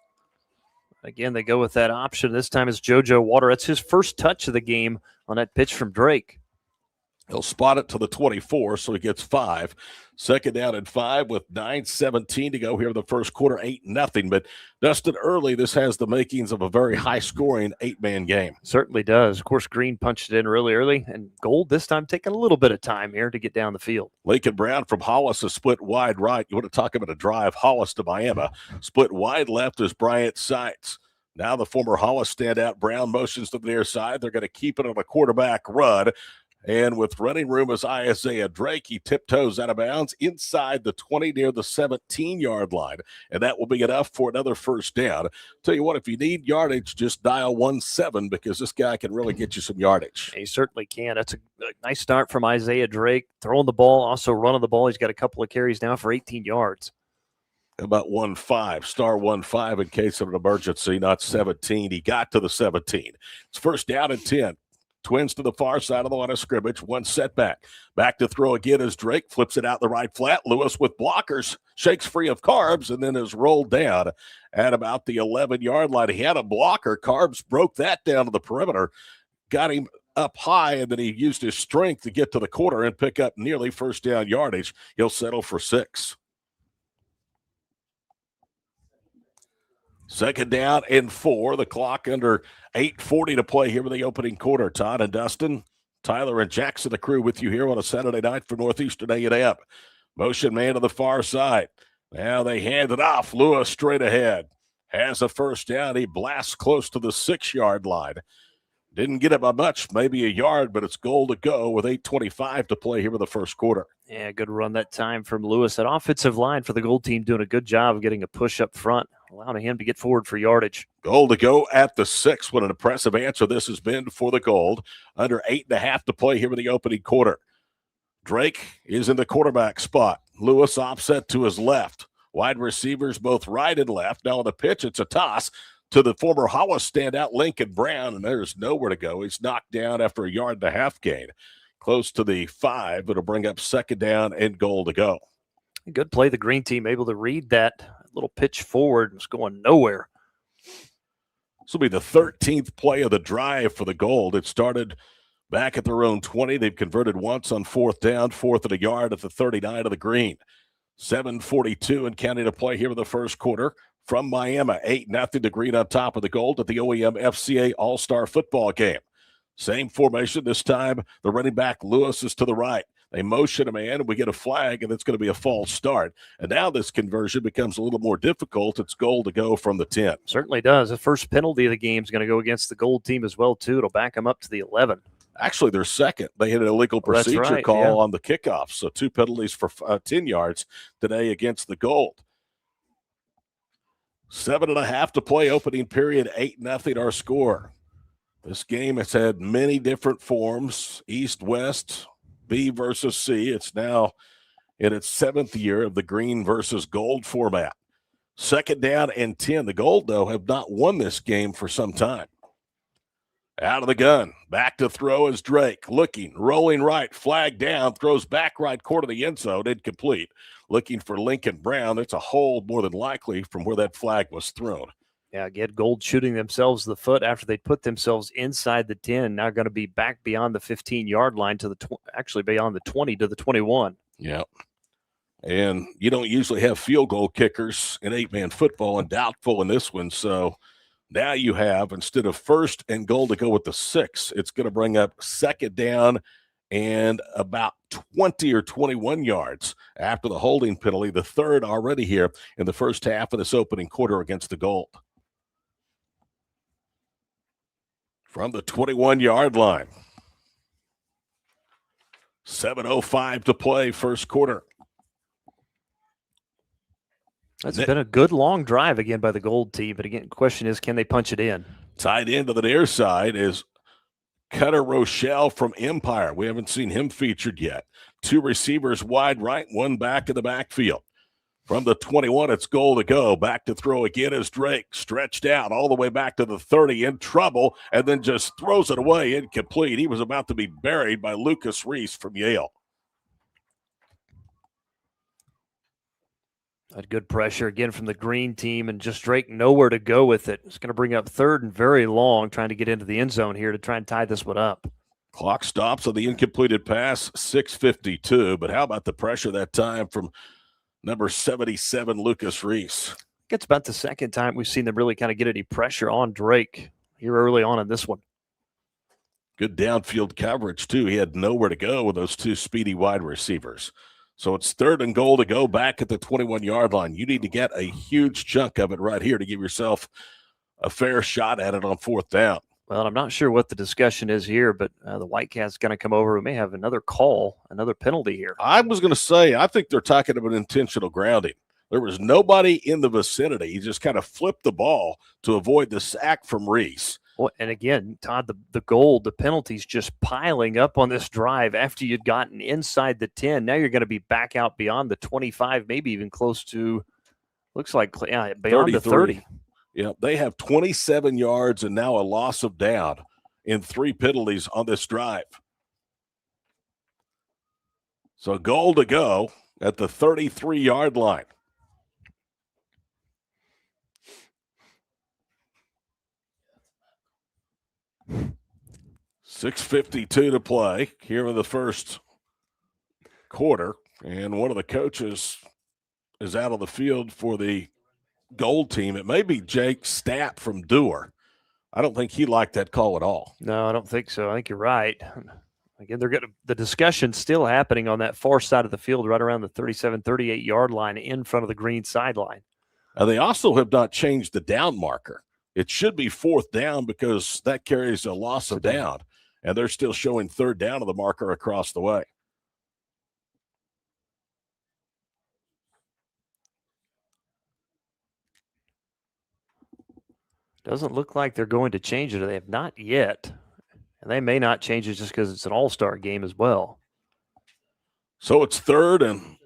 Again, they go with that option. This time it's JoJo Water. That's his first touch of the game on that pitch from Drake. He'll spot it to the 24, so he gets 5. Second down and 5 with 9:17 to go here in the first quarter, 8-0. But Dustin, early, this has the makings of a very high-scoring 8-man game. Certainly does. Of course, Green punched it in really early, and Gold this time taking a little bit of time here to get down the field. Lincoln Brown from Hollis is split wide right. You want to talk about a drive, Hollis to Miami. Split wide left is Bryant Seitz. Now the former Hollis standout, Brown motions to the near side. They're going to keep it on a quarterback run. And with running room as Isaiah Drake, he tiptoes out of bounds inside the 20 near the 17-yard line. And that will be enough for another first down. Tell you what, if you need yardage, just dial 1-7 because this guy can really get you some yardage. He certainly can. That's a nice start from Isaiah Drake. Throwing the ball, also running the ball. He's got a couple of carries now for 18 yards. About 1-5, star 1-5 in case of an emergency, not 17. He got to the 17. It's first down and 10. Twins to the far side of the line of scrimmage. One setback. Back to throw again as Drake flips it out the right flat. Lewis with blockers, shakes free of Carbs, and then is rolled down at about the 11-yard line. He had a blocker. Carbs broke that down to the perimeter, got him up high, and then he used his strength to get to the corner and pick up nearly first down yardage. He'll settle for 6. Second down and 4. The clock under 8:40 to play here in the opening quarter. Todd and Dustin, Tyler and Jackson, the crew with you here on a Saturday night for Northeastern A&M. Motion man to the far side. Now they hand it off. Lewis straight ahead. Has a first down. He blasts close to the 6-yard line. Didn't get it by much, maybe a yard, but it's goal to go with 8:25 to play here in the first quarter. Yeah, good run that time from Lewis. That offensive line for the Gold team doing a good job of getting a push up front, allowing him to get forward for yardage. Goal to go at the 6. What an impressive answer this has been for the Gold. Under 8.5 to play here in the opening quarter. Drake is in the quarterback spot. Lewis offset to his left. Wide receivers both right and left. Now on the pitch, it's a toss to the former Hollis standout, Lincoln Brown, and there's nowhere to go. He's knocked down after a 1.5-yard gain. Close to the 5. It'll bring up second down and goal to go. Good play. The Green team able to read that little pitch forward. It's going nowhere. This will be the 13th play of the drive for the Gold. It started back at their own 20. They've converted once on 4th down, 4th and a yard at the 39 of the Green. 7:42 and counting to play here in the first quarter. From Miami, 8-0 to Green on top of the Gold at the OEM FCA All-Star football game. Same formation this time. The running back Lewis is to the right. They motion a man, and we get a flag, and it's going to be a false start. And now this conversion becomes a little more difficult. It's goal to go from the 10. Certainly does. The first penalty of the game is going to go against the Gold team as well, too. It'll back them up to the 11. Actually, their second. They had an illegal procedure call on the kickoff. So 2 penalties for 10 yards today against the Gold. 7.5 to play, opening period, 8-0 our score. This game has had many different forms, East, West, B versus C. It's now in its 7th year of the Green versus Gold format. Second down and 10. The Gold, though, have not won this game for some time. Out of the gun, back to throw is Drake, looking, rolling right, flag down, throws back right corner of the end zone, incomplete. Looking for Lincoln Brown. It's a hold more than likely from where that flag was thrown. Yeah, again, Gold shooting themselves the foot after they put themselves inside the 10. Now going to be back beyond the 15-yard line to the actually beyond the 20 to the 21. Yeah. And you don't usually have field goal kickers in 8-man football, and doubtful in this one. So now you have, instead of first and goal to go with the 6, it's going to bring up second down and about 20 or 21 yards after the holding penalty, the third already here in the first half of this opening quarter against the Gold. From the 21-yard line. 7:05 to play, first quarter. That's been a good long drive again by the Gold team. But again, the question is, can they punch it in? Tied into the near side is Cutter Rochelle from Empire. We haven't seen him featured yet. 2 receivers wide right, 1 back in the backfield. From the 21, it's goal to go. Back to throw again is Drake. Stretched out all the way back to the 30, in trouble, and then just throws it away, incomplete. He was about to be buried by Lucas Reese from Yale. Had good pressure again from the green team, and just Drake nowhere to go with it. It's going to bring up third and very long, trying to get into the end zone here to try and tie this one up. Clock stops on the incompleted pass, 6:52. But how about the pressure that time from number 77, Lucas Reese? It's about the second time we've seen them really kind of get any pressure on Drake here early on in this one. Good downfield coverage, too. He had nowhere to go with those two speedy wide receivers. So it's third and goal to go back at the 21-yard line. You need to get a huge chunk of it right here to give yourself a fair shot at it on fourth down. Well, I'm not sure what the discussion is here, but the Whitecaps going to come over. We may have another call, another penalty here. I was going to say, I think they're talking about intentional grounding. There was nobody in the vicinity. He just kind of flipped the ball to avoid the sack from Reese. Well, and again, Todd, the penalties just piling up on this drive after you'd gotten inside the 10. Now you're going to be back out beyond the 25, maybe even close to, looks like beyond 33. The 30. Yeah, they have 27 yards and now a loss of down in 3 penalties on this drive. So goal to go at the 33-yard line. .652 to play here in the first quarter, and one of the coaches is out on the field for the Gold team. It may be Jake Stapp from Dewar. I don't think he liked that call at all. No, I don't think so. I think you're right. Again, the discussion's still happening on that far side of the field, right around the 37, 38-yard line in front of the green sideline. They also have not changed the down marker. It should be fourth down because that carries a loss of down, and they're still showing third down of the marker across the way. Doesn't look like they're going to change it. They have not yet. And they may not change it just because it's an all-star game as well. So it's third and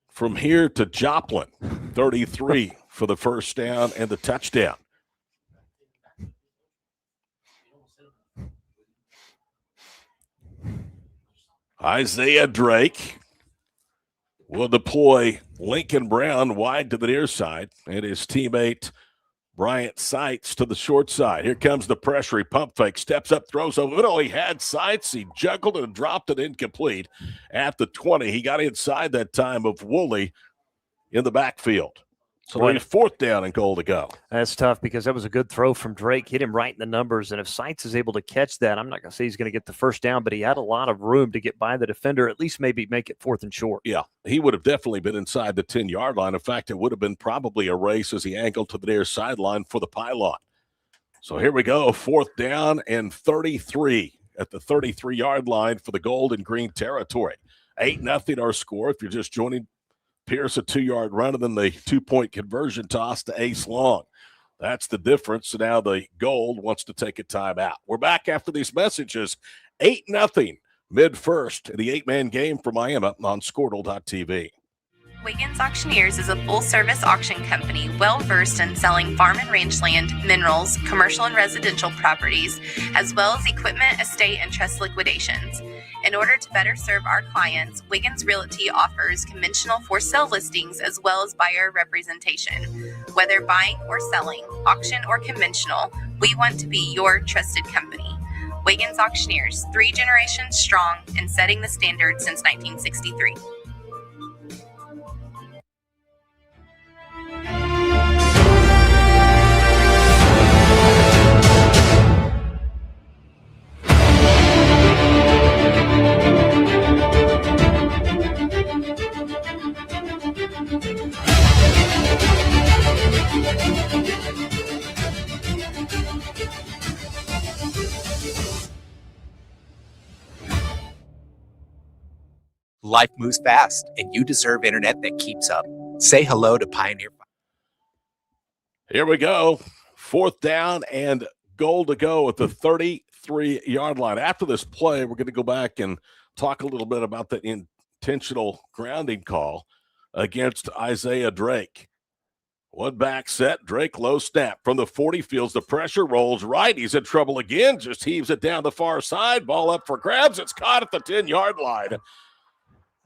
from here to Joplin, 33 for the first down and the touchdown. Isaiah Drake will deploy Lincoln Brown wide to the near side and his teammate Bryant Seitz to the short side. Here comes the pressure. He pump fake, steps up, throws a little. He had Seitz. He juggled it and dropped it incomplete at the 20. He got inside that time of Woolley in the backfield. So it's fourth down and goal to go. That's tough because that was a good throw from Drake. Hit him right in the numbers. And if Seitz is able to catch that, I'm not going to say he's going to get the first down, but he had a lot of room to get by the defender, at least maybe make it fourth and short. Yeah, he would have definitely been inside the 10-yard line. In fact, it would have been probably a race as he angled to the near sideline for the pylon. So here we go, fourth down and 33 at the 33-yard line for the gold and green territory. 8-0 our score. If you're just joining, Pierce a 2-yard run and then the 2-point conversion toss to Ace Long. That's the difference. So now the gold wants to take a timeout. We're back after these messages. 8-0 mid-first in the 8-man game for Miami on Squirtle.tv. Wiggins Auctioneers is a full-service auction company well-versed in selling farm and range land, minerals, commercial and residential properties, as well as equipment, estate, and trust liquidations. In order to better serve our clients, Wiggins Realty offers conventional for-sale listings as well as buyer representation. Whether buying or selling, auction or conventional, we want to be your trusted company. Wiggins Auctioneers, 3 generations strong and setting the standard since 1963. Life moves fast, and you deserve internet that keeps up. Say hello to Pioneer. Here we go. Fourth down and goal to go at the 33-yard line. After this play, we're going to go back and talk a little bit about the intentional grounding call. against Isaiah Drake. One back set, Drake low snap from the 40, feels the pressure, rolls right. He's in trouble again, just heaves it down the far side. Ball up for grabs. It's caught at the 10-yard line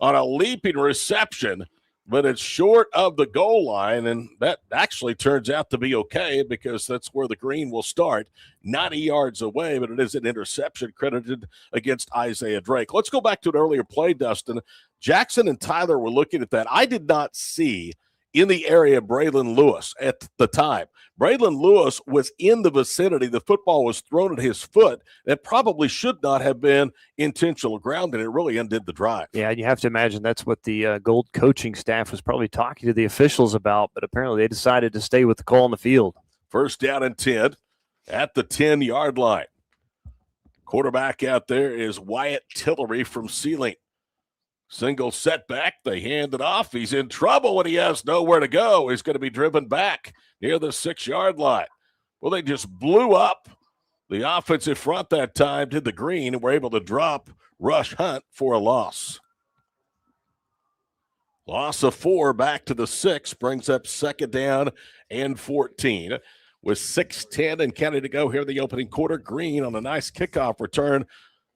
on a leaping reception, but it's short of the goal line, and that actually turns out to be okay because that's where the green will start, 90 yards away, but it is an interception credited against Isaiah Drake. Let's go back to an earlier play, Dustin. Jackson and Tyler were looking at that. I did not see in the area Braylon Lewis at the time. Braylon Lewis was in the vicinity. The football was thrown at his foot. That probably should not have been intentional ground, and it really undid the drive. Yeah, and you have to imagine that's what the Gold coaching staff was probably talking to the officials about, but apparently they decided to stay with the call on the field. First down and 10 at the 10-yard line. Quarterback out there is Wyatt Tillery from Sealing. Single setback, they hand it off. He's in trouble and he has nowhere to go. He's going to be driven back near the 6-yard line. Well, they just blew up the offensive front that time, did the green, and were able to drop Rush Hunt for a loss. Loss of 4 back to the 6 brings up second down and 14. With 6:10 and counting to go here in the opening quarter, Green on a nice kickoff return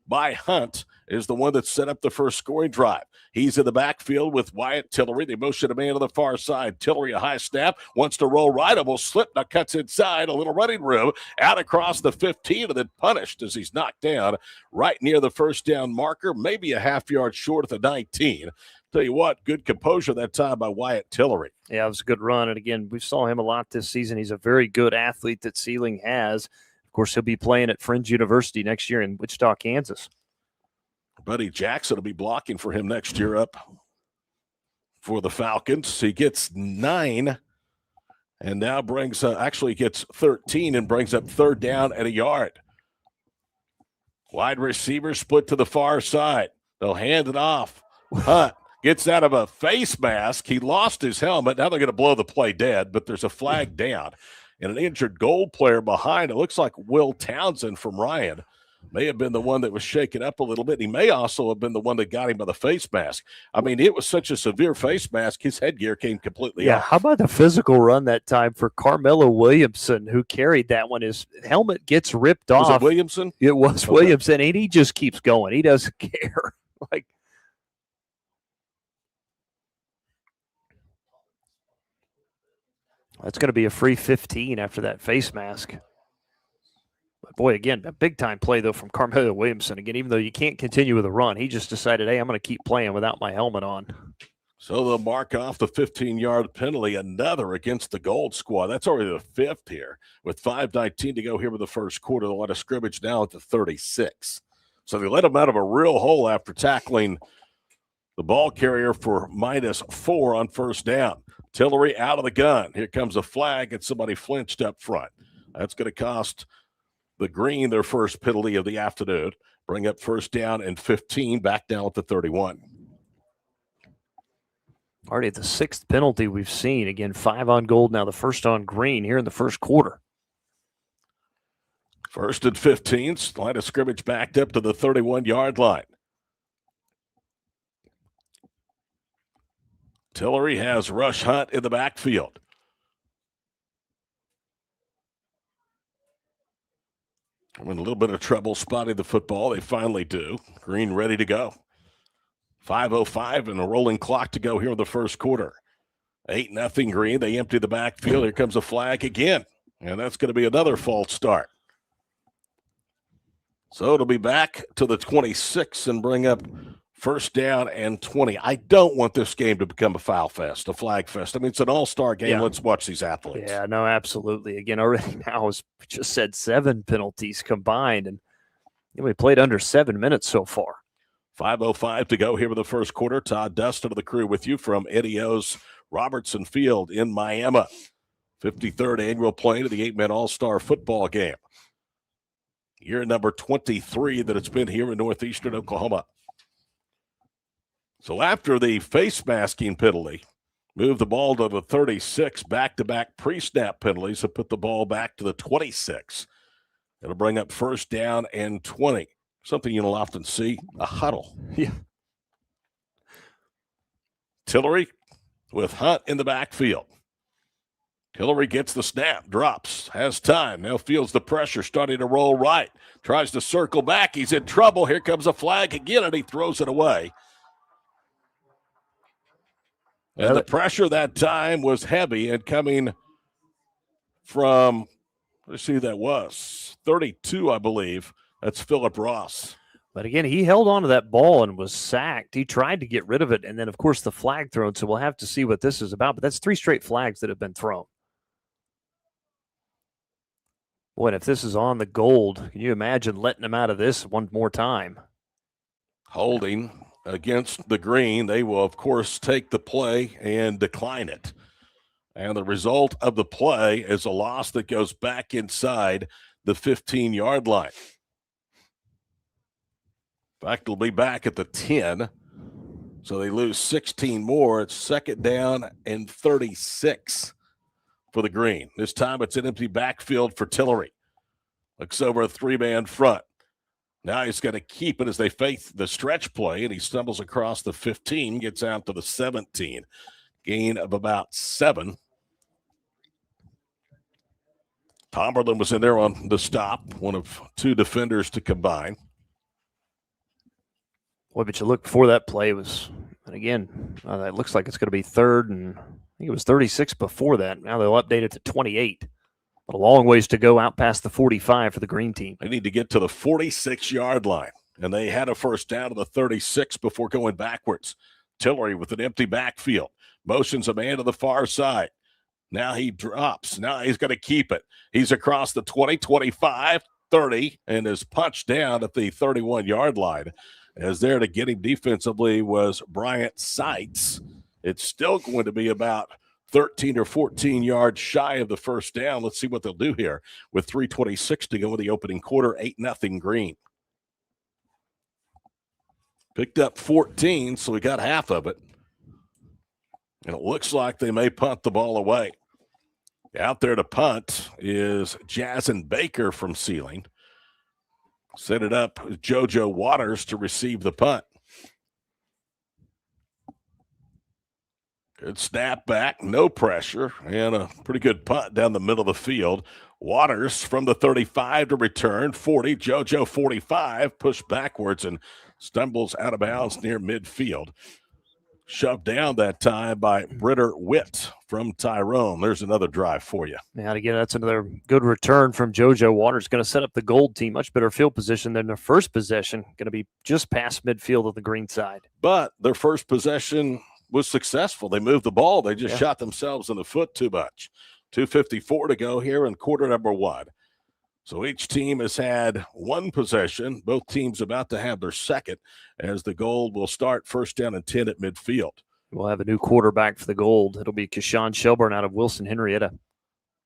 by Hunt is the one that set up the first scoring drive. He's in the backfield with Wyatt Tillery. They motion a man on the far side. Tillery, a high snap, wants to roll right. Almost slipped. Now cuts inside. A little running room out across the 15 and then punished as he's knocked down right near the first down marker, maybe a half yard short of the 19. Tell you what, good composure that time by Wyatt Tillery. Yeah, it was a good run. And again, we saw him a lot this season. He's a very good athlete that Sealing has. Of course, he'll be playing at Friends University next year in Wichita, Kansas. Buddy Jackson will be blocking for him next year up for the Falcons. He gets 9 and now brings actually gets 13 and brings up third down and a yard. Wide receiver split to the far side. They'll hand it off. Hunt gets out of a face mask. He lost his helmet. Now they're going to blow the play dead, but there's a flag down. And an injured Gold player behind. It looks like Will Townsend from Ryan may have been the one that was shaken up a little bit. He may also have been the one that got him by the face mask. I mean, it was such a severe face mask, his headgear came completely off. How about the physical run that time for Carmelo Williamson, who carried that one? His helmet gets ripped off. Was it Williamson? It was Williamson, and he just keeps going. He doesn't care. That's going to be a free 15 after that face mask. But boy, again, a big-time play, though, from Carmelo Williamson. Again, even though you can't continue with a run, he just decided, hey, I'm going to keep playing without my helmet on. So they'll mark off the 15-yard penalty, another against the Gold squad. That's already the 5th here. With 5:19 to go here with the first quarter, they'll let a scrimmage now at the 36. So they let him out of a real hole after tackling the ball carrier for -4 on first down. Tillery out of the gun. Here comes a flag, and somebody flinched up front. That's going to cost the Green their first penalty of the afternoon. Bring up first down and 15, back down at the 31. Already at the 6th penalty we've seen. Again, 5 on Gold, now the first on Green here in the first quarter. First and 15, line of scrimmage backed up to the 31-yard line. Tillery has Rush Hunt in the backfield. I'm in a little bit of trouble spotting the football. They finally do. Green ready to go. 5:05 and a rolling clock to go here in the first quarter. 8-0 Green. They empty the backfield. Here comes a flag again. And that's going to be another false start. So it'll be back to the 26 and bring up first down and 20. I don't want this game to become a foul fest, a flag fest. I mean, it's an all-star game. Yeah. Let's watch these athletes. Yeah, no, absolutely. Again, already now, as we just said, 7 penalties combined, and we played under 7 minutes so far. 5:05 to go here with the first quarter. Todd Dustin of the crew with you from Eddie O's Robertson Field in Miami. 53rd annual playing of the 8-man all-star football game. Year number 23 that it's been here in northeastern Oklahoma. So after the face masking penalty, move the ball to the 36, back-to-back pre-snap penalties and put the ball back to the 26. It'll bring up first down and 20. Something you'll often see, a huddle. Yeah. Tillery with Hunt in the backfield. Tillery gets the snap, drops, has time. Now feels the pressure starting to roll right. Tries to circle back. He's in trouble. Here comes a flag again, and he throws it away. And the pressure that time was heavy and coming from, let's see who that was, 32, I believe. That's Philip Ross. But again, he held on to that ball and was sacked. He tried to get rid of it, and then, of course, the flag thrown. So we'll have to see what this is about. But that's 3 straight flags that have been thrown. Boy, if this is on the gold, can you imagine letting him out of this one more time? Holding against the green. They will, of course, take the play and decline it. And the result of the play is a loss that goes back inside the 15-yard line. In fact, it'll be back at the 10. So they lose 16 more. It's second down and 36 for the green. This time it's an empty backfield for Tillery. Looks over a 3-man front. Now he's going to keep it as they face the stretch play, and he stumbles across the 15, gets out to the 17. Gain of about 7. Tomberlin was in there on the stop, one of 2 defenders to combine. Boy, but you look before that play was, and again, it looks like it's going to be 3rd, and I think it was 36 before that. Now they'll update it to 28. But a long ways to go out past the 45 for the green team. They need to get to the 46-yard line, and they had a first down to the 36 before going backwards. Tillery with an empty backfield. Motions a man to the far side. Now he drops. Now he's going to keep it. He's across the 20, 25, 30, and is punched down at the 31-yard line. As there to get him defensively was Bryant Seitz. It's still going to be about 13 or 14 yards shy of the first down. Let's see what they'll do here with 3:26 to go in the opening quarter. 8-0 green. Picked up 14, so we got half of it. And it looks like they may punt the ball away. Out there to punt is Jason Baker from Sealing. Set it up JoJo Waters to receive the punt. Good snap back, no pressure, and a pretty good punt down the middle of the field. Waters from the 35 to return, 40, JoJo 45, pushed backwards and stumbles out of bounds near midfield. Shoved down that time by Britter Witt from Tyrone. There's another drive for you. Yeah, and again, that's another good return from JoJo Waters. Going to set up the gold team. Much better field position than their first possession. Going to be just past midfield of the green side. But their first possession was successful. They moved the ball. They just shot themselves in the foot too much. 2:54 to go here in quarter number 1. So each team has had one possession. Both teams about to have their second as the Gold will start first down and 10 at midfield. We'll have a new quarterback for the Gold. It'll be Keshawn Shelburne out of Wilson Henrietta.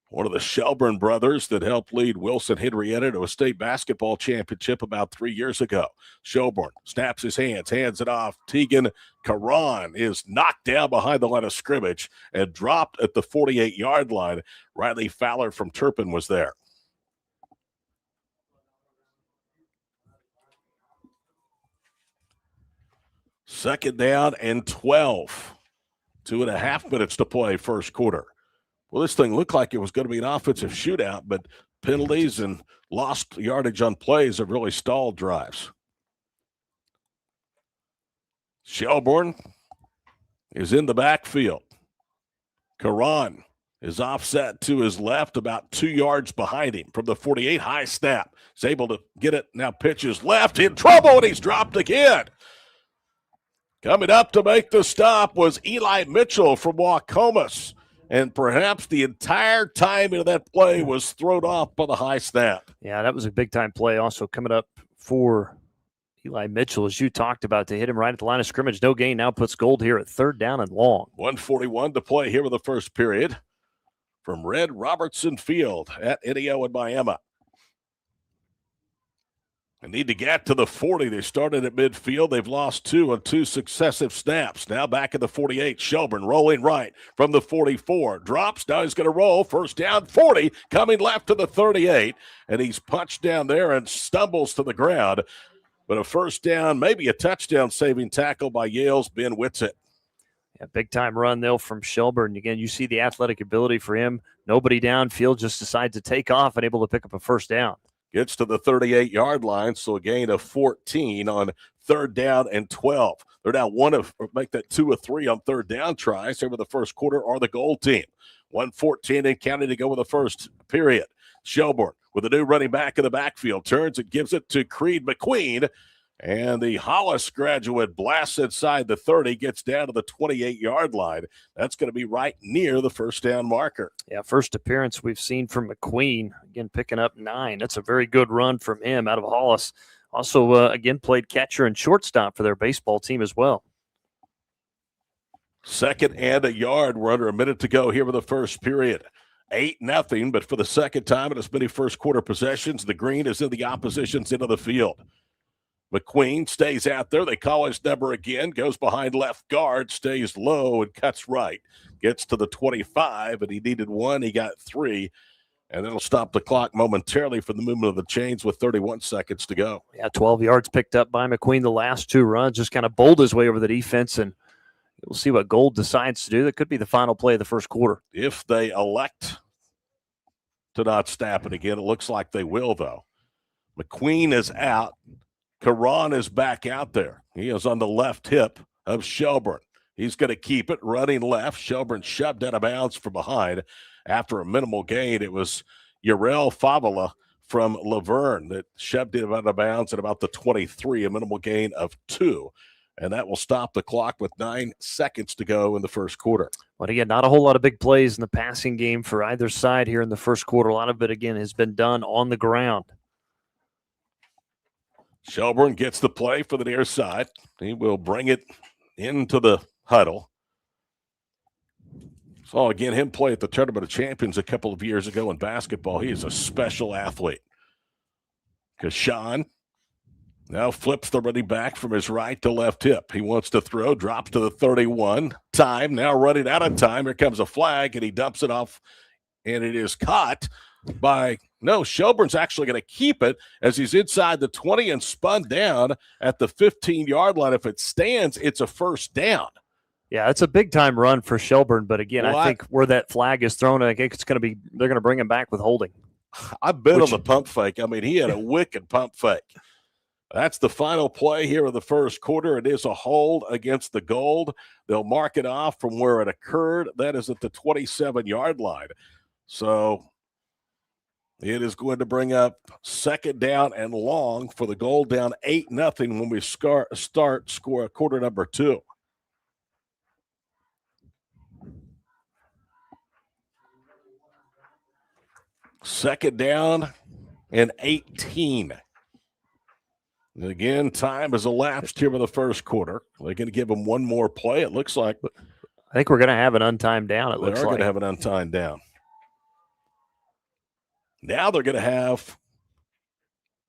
One of the Shelburne brothers that helped lead Wilson Henrietta to a state basketball championship about 3 years ago. Shelburne snaps his hands it off. Tegan Karan is knocked down behind the line of scrimmage and dropped at the 48-yard line. Riley Fowler from Turpin was there. Second down and 12. 2.5 minutes to play first quarter. Well, this thing looked like it was going to be an offensive shootout, but penalties and lost yardage on plays have really stalled drives. Shelburne is in the backfield. Karan is offset to his left, about 2 yards behind him from the 48. High snap. He's able to get it. Now pitches left, in trouble, and he's dropped again. Coming up to make the stop was Eli Mitchell from Waukomis. And perhaps the entire timing of that play was thrown off by the high snap. Yeah, that was a big-time play also coming up for Eli Mitchell, as you talked about, to hit him right at the line of scrimmage. No gain now puts Gold here at third down and long. 1:41 to play here in the first period from Red Robertson Field at Idio in Miami. They need to get to the 40. They started at midfield. They've lost 2 on 2 successive snaps. Now back at the 48. Shelburne rolling right from the 44. Drops. Now he's going to roll. First down, 40. Coming left to the 38. And he's punched down there and stumbles to the ground. But a first down, maybe a touchdown saving tackle by Yale's Ben Whitsitt. A big-time run, though, from Shelburne. Again, you see the athletic ability for him. Nobody downfield, just decides to take off and able to pick up a first down. Gets to the 38-yard line, so a gain of 14 on 3rd down and 12. They're now make that 2 of 3 on 3rd down tries over the first quarter are the Gold team. 1:14 and counting to go in the first period. Shelburne with a new running back in the backfield. Turns and gives it to Creed McQueen. And the Hollis graduate blasts inside the 30, gets down to the 28-yard line. That's going to be right near the first down marker. Yeah, first appearance we've seen from McQueen. Again, picking up 9. That's a very good run from him out of Hollis. Also, again, played catcher and shortstop for their baseball team as well. 2nd and a yard. We're under a minute to go here in the first period. 8-0, but for the second time in as many first quarter possessions, the green is in the opposition's end of the field. McQueen stays out there. They call his number again, goes behind left guard, stays low and cuts right. Gets to the 25, and he needed 1. He got 3, and that'll stop the clock momentarily for the movement of the chains with 31 seconds to go. Yeah, 12 yards picked up by McQueen the last 2 runs, just kind of bowled his way over the defense, and we'll see what Gold decides to do. That could be the final play of the first quarter. If they elect to not snap it again, it looks like they will, though. McQueen is out. Karan is back out there. He is on the left hip of Shelburne. He's going to keep it running left. Shelburne shoved out of bounds from behind after a minimal gain. It was Yarel Favela from Laverne that shoved it out of bounds at about the 23, a minimal gain of 2. And that will stop the clock with 9 seconds to go in the first quarter. But again, not a whole lot of big plays in the passing game for either side here in the first quarter. A lot of it, again, has been done on the ground. Shelburne gets the play for the near side. He will bring it into the huddle. Saw again him play at the Tournament of Champions a couple of years ago in basketball. He is a special athlete. Kashan now flips the running back from his right to left hip. He wants to throw, drops to the 31. Time now running out of time. Here comes a flag, and he dumps it off, and it is caught by Shelburne's actually going to keep it as he's inside the 20 and spun down at the 15-yard line. If it stands, it's a first down. Yeah, it's a big-time run for Shelburne, but again, I think where that flag is thrown, I think they're going to bring him back with holding. I've been on the pump fake. I mean, he had a wicked pump fake. That's the final play here of the first quarter. It is a hold against the Gold. They'll mark it off from where it occurred. That is at the 27-yard line. So it is going to bring up 2nd down and long for the Gold, down 8-0 when we score quarter number 2. Second down and 18. And again, time has elapsed here in the first quarter. They're going to give them one more play, it looks like. I think we're going to have an untimed down, it looks like. They are going to have an untimed down. Now they're going to have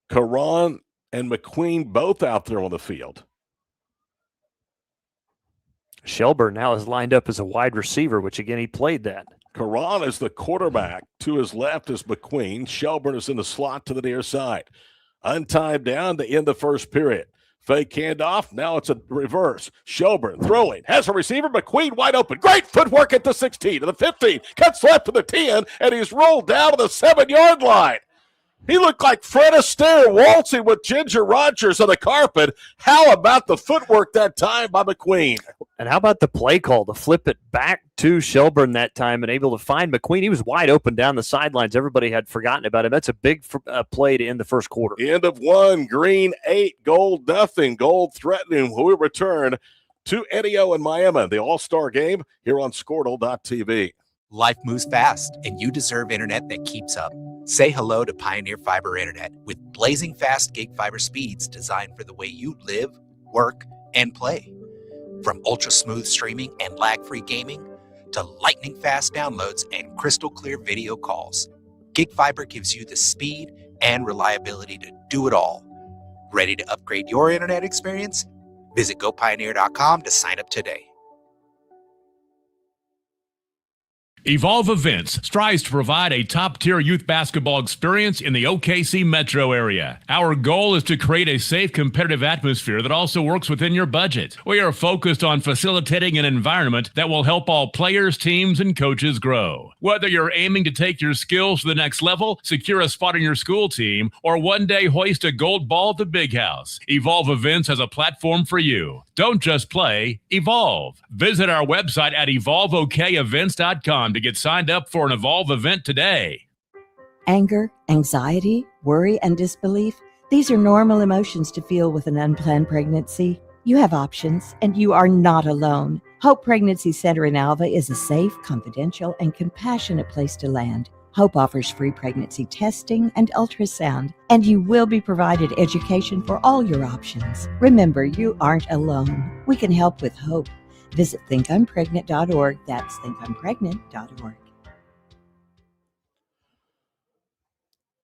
Karan and McQueen both out there on the field. Shelburne now is lined up as a wide receiver, which, again, he played that. Karan is the quarterback. To his left is McQueen. Shelburne is in the slot to the near side. Untimed down to end the first period. Fake handoff. Now it's a reverse. Shelburne throwing. Has a receiver. McQueen wide open. Great footwork at the 16 to the 15. Cuts left to the 10, and he's rolled down to the 7-yard line. He looked like Fred Astaire waltzing with Ginger Rogers on the carpet. How about the footwork that time by McQueen? And how about the play call to flip it back to Shelburne that time and able to find McQueen? He was wide open down the sidelines. Everybody had forgotten about him. That's a big play to end the first quarter. End of 1, Green 8, Gold nothing. Gold threatening. We return to Eddie O and Miami, the All-Star game here on Squirtle.tv. Life moves fast, and you deserve internet that keeps up. Say hello to Pioneer Fiber Internet with blazing fast gig fiber speeds designed for the way you live, work, and play. From ultra-smooth streaming and lag-free gaming to lightning-fast downloads and crystal-clear video calls, Gig Fiber gives you the speed and reliability to do it all. Ready to upgrade your internet experience? Visit GoPioneer.com to sign up today. Evolve Events strives to provide a top-tier youth basketball experience in the OKC metro area. Our goal is to create a safe, competitive atmosphere that also works within your budget. We are focused on facilitating an environment that will help all players, teams, and coaches grow. Whether you're aiming to take your skills to the next level, secure a spot on your school team, or one day hoist a gold ball at the big house, Evolve Events has a platform for you. Don't just play, evolve. Visit our website at evolveokevents.com to get signed up for an Evolve event today. Anger, anxiety, worry, and disbelief. These are normal emotions to feel with an unplanned pregnancy. You have options, and you are not alone. Hope Pregnancy Center in Alva is a safe, confidential, and compassionate place to land. Hope offers free pregnancy testing and ultrasound, and you will be provided education for all your options. Remember, you aren't alone. We can help with hope. Visit thinkimpregnant.org. That's thinkimpregnant.org.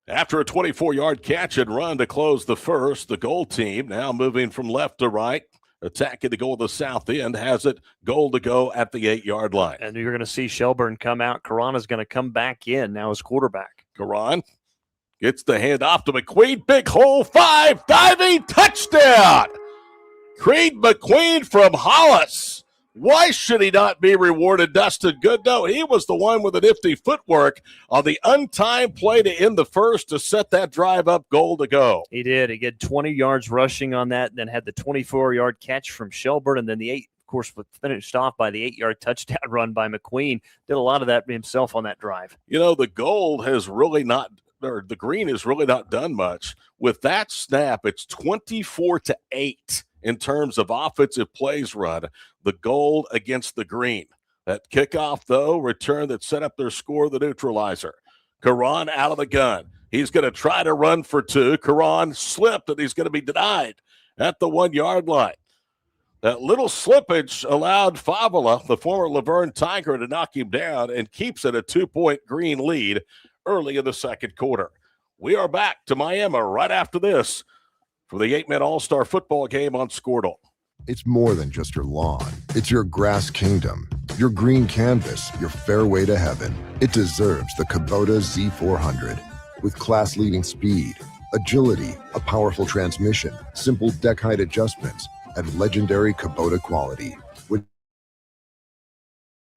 After a 24-yard catch and run to close the first, the goal team now moving from left to right, attacking the goal of the south end, has it goal to go at the 8-yard line. And you're going to see Shelburne come out. Karan is going to come back in now as quarterback. Karan gets the hand off to McQueen. Big hole, 5, diving, touchdown! Creed McQueen from Hollis. Why should he not be rewarded, Dustin Goodnow? He was the one with the nifty footwork on the untimed play to end the first to set that drive up, goal to go. He did. He get 20 yards rushing on that, then had the 24-yard catch from Shelburne, and then the 8, of course, was finished off by the 8-yard touchdown run by McQueen. Did a lot of that himself on that drive. You know, the gold has really not, or the green has really not done much. With that snap, it's 24-8. In terms of offensive plays run, the gold against the green. That kickoff, though, return that set up their score, the neutralizer. Karan out of the gun. He's going to try to run for 2. Karan slipped, and he's going to be denied at the 1-yard line. That little slippage allowed Favela, the former Laverne Tiger, to knock him down and keeps it a 2-point green lead early in the second quarter. We are back to Miami right after this for the 8-man All-Star football game on Squirtle. It's more than just your lawn. It's your grass kingdom, your green canvas, your fairway to heaven. It deserves the Kubota Z400. With class-leading speed, agility, a powerful transmission, simple deck height adjustments, and legendary Kubota quality. With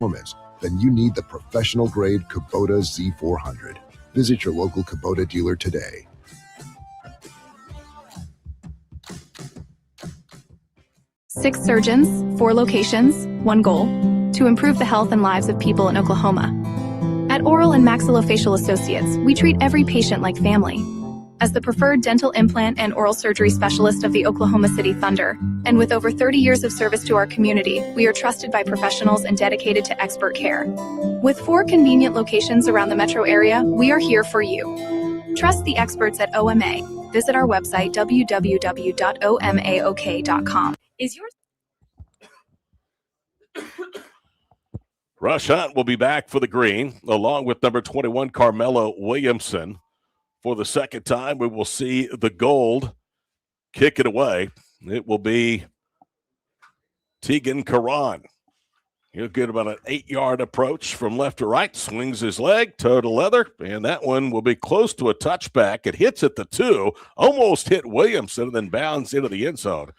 performance, then you need the professional-grade Kubota Z400. Visit your local Kubota dealer today. 6 surgeons, 4 locations, 1 goal: to improve the health and lives of people in Oklahoma. At Oral and Maxillofacial Associates, we treat every patient like family. As the preferred dental implant and oral surgery specialist of the Oklahoma City Thunder, and with over 30 years of service to our community, we are trusted by professionals and dedicated to expert care. With 4 convenient locations around the metro area, we are here for you. Trust the experts at OMA. Visit our website, www.omaok.com. Is yours? Rush Hunt will be back for the green, along with number 21, Carmelo Williamson. For the second time, we will see the gold kick it away. It will be Tegan Karan. He'll get about an 8-yard approach from left to right, swings his leg, toe to leather, and that one will be close to a touchback. It hits at the 2, almost hit Williamson, and then bounds into the end zone.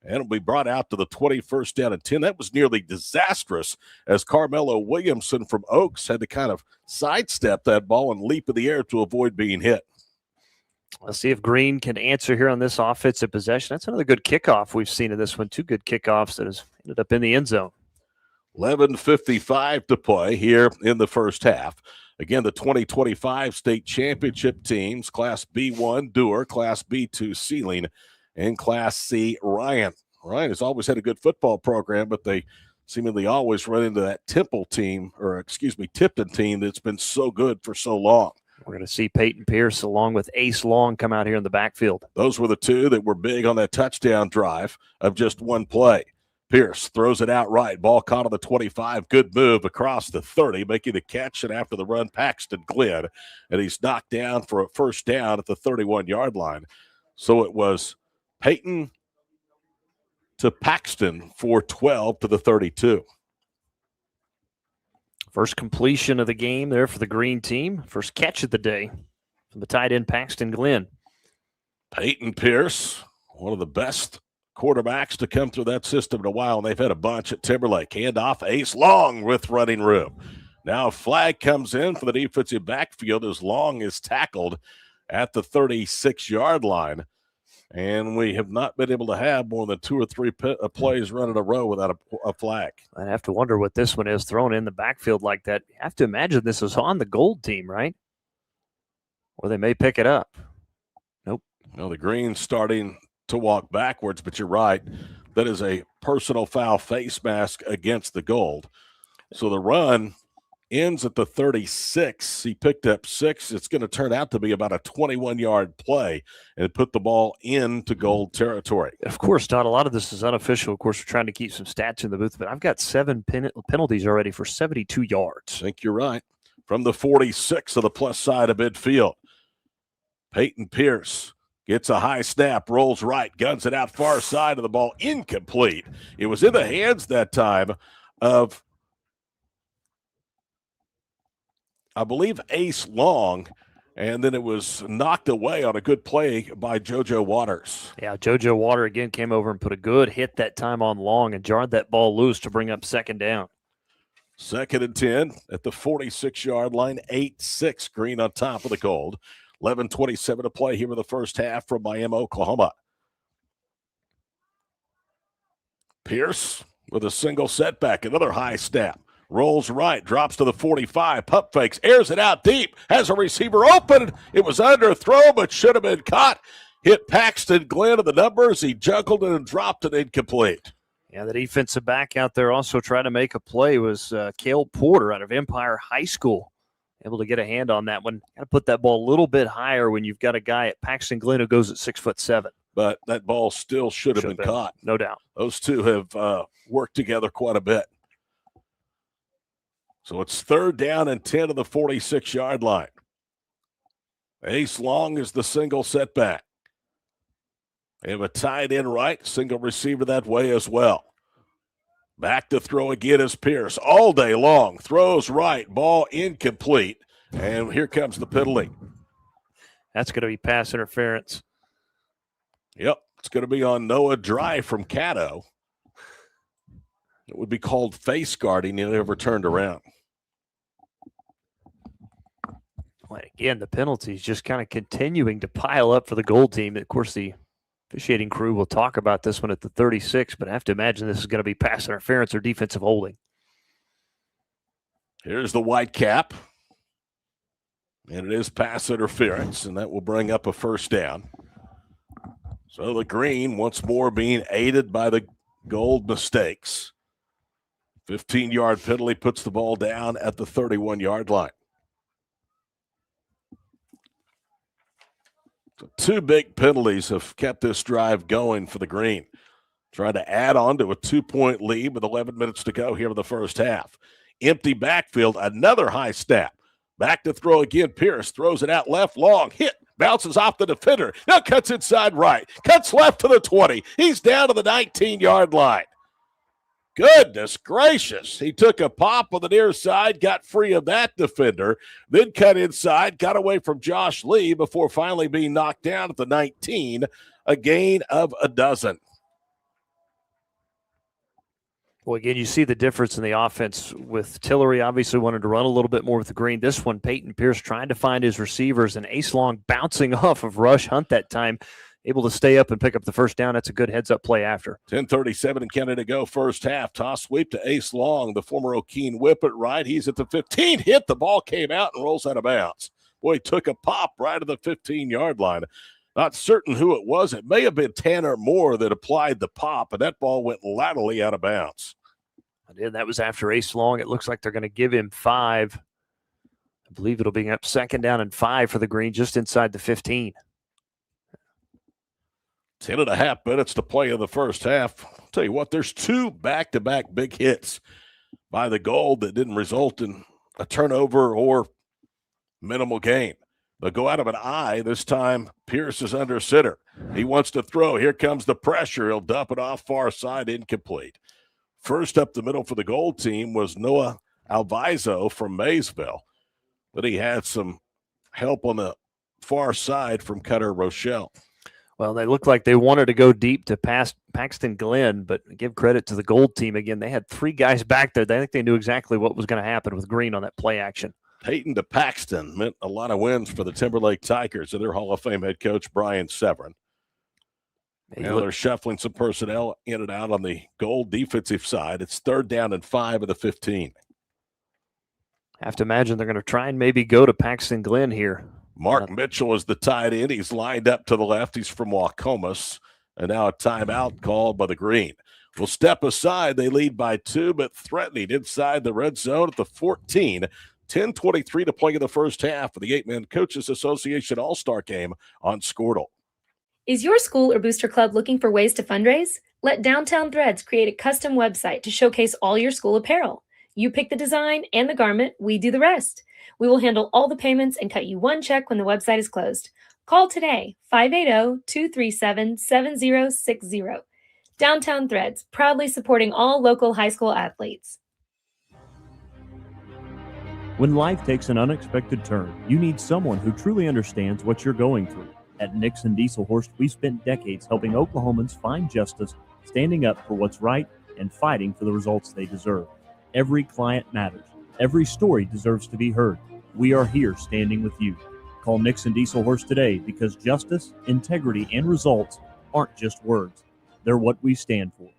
And it'll be brought out to the 21st down and 10. That was nearly disastrous as Carmelo Williamson from Oaks had to kind of sidestep that ball and leap in the air to avoid being hit. Let's see if Green can answer here on this offensive possession. That's another good kickoff we've seen in this one. 2 good kickoffs that has ended up in the end zone. 11:55 to play here in the first half. Again, the 2025 state championship teams, Class B1 Dewar, Class B2 Sealing, and Class C Ryan. Ryan has always had a good football program, but they seemingly always run into that Tipton team that's been so good for so long. We're going to see Peyton Pierce along with Ace Long come out here in the backfield. Those were the 2 that were big on that touchdown drive of just one play. Pierce throws it out right. Ball caught on the 25. Good move across the 30, making the catch. And after the run, Paxton Glenn. And he's knocked down for a first down at the 31-yard line. So it was Peyton to Paxton for 12 to the 32. First completion of the game there for the green team. First catch of the day from the tight end Paxton Glenn. Peyton Pierce, one of the best quarterbacks to come through that system in a while, and they've had a bunch at Timberlake. Handoff, Ace Long with running room. Now a flag comes in for the defensive backfield as Long is tackled at the 36-yard line. And we have not been able to have more than 2 or 3 plays run in a row without a flag. I'd have to wonder what this one is thrown in the backfield like that. You have to imagine this is on the gold team, right? Or they may pick it up. Nope. No, the green's starting to walk backwards, but you're right. That is a personal foul face mask against the gold. So the run ends at the 36. He picked up 6. It's going to turn out to be about a 21-yard play and put the ball into gold territory. Of course, Todd, a lot of this is unofficial. Of course, we're trying to keep some stats in the booth, but I've got 7 penalties already for 72 yards. I think you're right. From the 46 of the plus side of midfield, Peyton Pierce gets a high snap, rolls right, guns it out far side of the ball, incomplete. It was in the hands that time of, I believe, Ace Long, and then it was knocked away on a good play by JoJo Waters. Yeah, JoJo Water again came over and put a good hit that time on Long and jarred that ball loose to bring up second down. 2nd and 10 at the 46-yard line, 8-6 green on top of the gold. 11:27 to play here in the first half from Miami, Oklahoma. Pierce with a single setback, another high snap. Rolls right, drops to the 45, pump fakes, airs it out deep, has a receiver open. It was under throw, but should have been caught. Hit Paxton Glenn of the numbers. He juggled it and dropped it incomplete. Yeah, the defensive back out there also trying to make a play was Cale Porter out of Empire High School. Able to get a hand on that one. Got to put that ball a little bit higher when you've got a guy at Paxton Glenn who goes at 6'7". But that ball still should have been caught. No doubt. Those two have worked together quite a bit. So it's 3rd down and 10 of the 46-yard line. Ace Long is the single setback. They have a tight end right, single receiver that way as well. Back to throw again is Pierce. All day long, throws right, ball incomplete. And here comes the penalty. That's going to be pass interference. Yep, it's going to be on Noah Dry from Caddo. It would be called face guarding and never turned around. Well, again, the penalties just kind of continuing to pile up for the gold team. Of course, the officiating crew will talk about this one at the 36, but I have to imagine this is going to be pass interference or defensive holding. Here's the white cap. And it is pass interference, and that will bring up a first down. So the green once more being aided by the gold mistakes. 15-yard penalty puts the ball down at the 31-yard line. So 2 big penalties have kept this drive going for the green. Trying to add on to a 2-point lead with 11 minutes to go here in the first half. Empty backfield, another high snap. Back to throw again. Pierce throws it out left, Long hit, bounces off the defender. Now cuts inside right, cuts left to the 20. He's down to the 19-yard line. Goodness gracious. He took a pop on the near side, got free of that defender, then cut inside, got away from Josh Lee before finally being knocked down at the 19, a gain of 12. Well, again, you see the difference in the offense with Tillery obviously wanted to run a little bit more with the green. This one, Peyton Pierce trying to find his receivers, and Ace Long bouncing off of Rush Hunt that time, able to stay up and pick up the first down. That's a good heads-up play after. 10:37 and counting to go first half. Toss sweep to Ace Long, the former O'Keene whip it right. He's at the 15, hit, the ball came out and rolls out of bounds. Boy, he took a pop right at the 15-yard line. Not certain who it was. It may have been Tanner Moore that applied the pop, and that ball went laterally out of bounds. And that was after Ace Long. It looks like they're going to give him 5. I believe it'll be up 2nd down and 5 for the green, just inside the 15. 10.5 minutes to play in the first half. I'll tell you what, there's 2 back-to-back big hits by the gold that didn't result in a turnover or minimal gain. They'll go out of an I. This time, Pierce is under center. He wants to throw. Here comes the pressure. He'll dump it off far side, incomplete. First up the middle for the gold team was Noah Alviso from Maysville, but he had some help on the far side from Cutter Rochelle. Well, they looked like they wanted to go deep to pass Paxton Glenn, but give credit to the Gold team again. They had 3 guys back there. I think they knew exactly what was going to happen with Green on that play action. Peyton to Paxton meant a lot of wins for the Timberlake Tigers and their Hall of Fame head coach, Brian Severin. Now they're shuffling some personnel in and out on the Gold defensive side. It's 3rd down and 5 of the 15. Have to imagine they're going to try and maybe go to Paxton Glenn here. Mark Mitchell is the tight end. He's lined up to the left. He's from Waukomis. And now a timeout called by the Green. Will step aside. They lead by 2, but threatening inside the red zone at the 14. 10:23 to play in the first half of the 8-Man Coaches Association All-Star Game on Squirtle. Is your school or booster club looking for ways to fundraise? Let Downtown Threads create a custom website to showcase all your school apparel. You pick the design and the garment, we do the rest. We will handle all the payments and cut you one check when the website is closed. Call today, 580-237-7060. Downtown Threads, proudly supporting all local high school athletes. When life takes an unexpected turn, you need someone who truly understands what you're going through. At Nixon Dieselhorst, we've spent decades helping Oklahomans find justice, standing up for what's right, and fighting for the results they deserve. Every client matters. Every story deserves to be heard. We are here standing with you. Call Nixon Dieselhorst today because justice, integrity, and results aren't just words. They're what we stand for.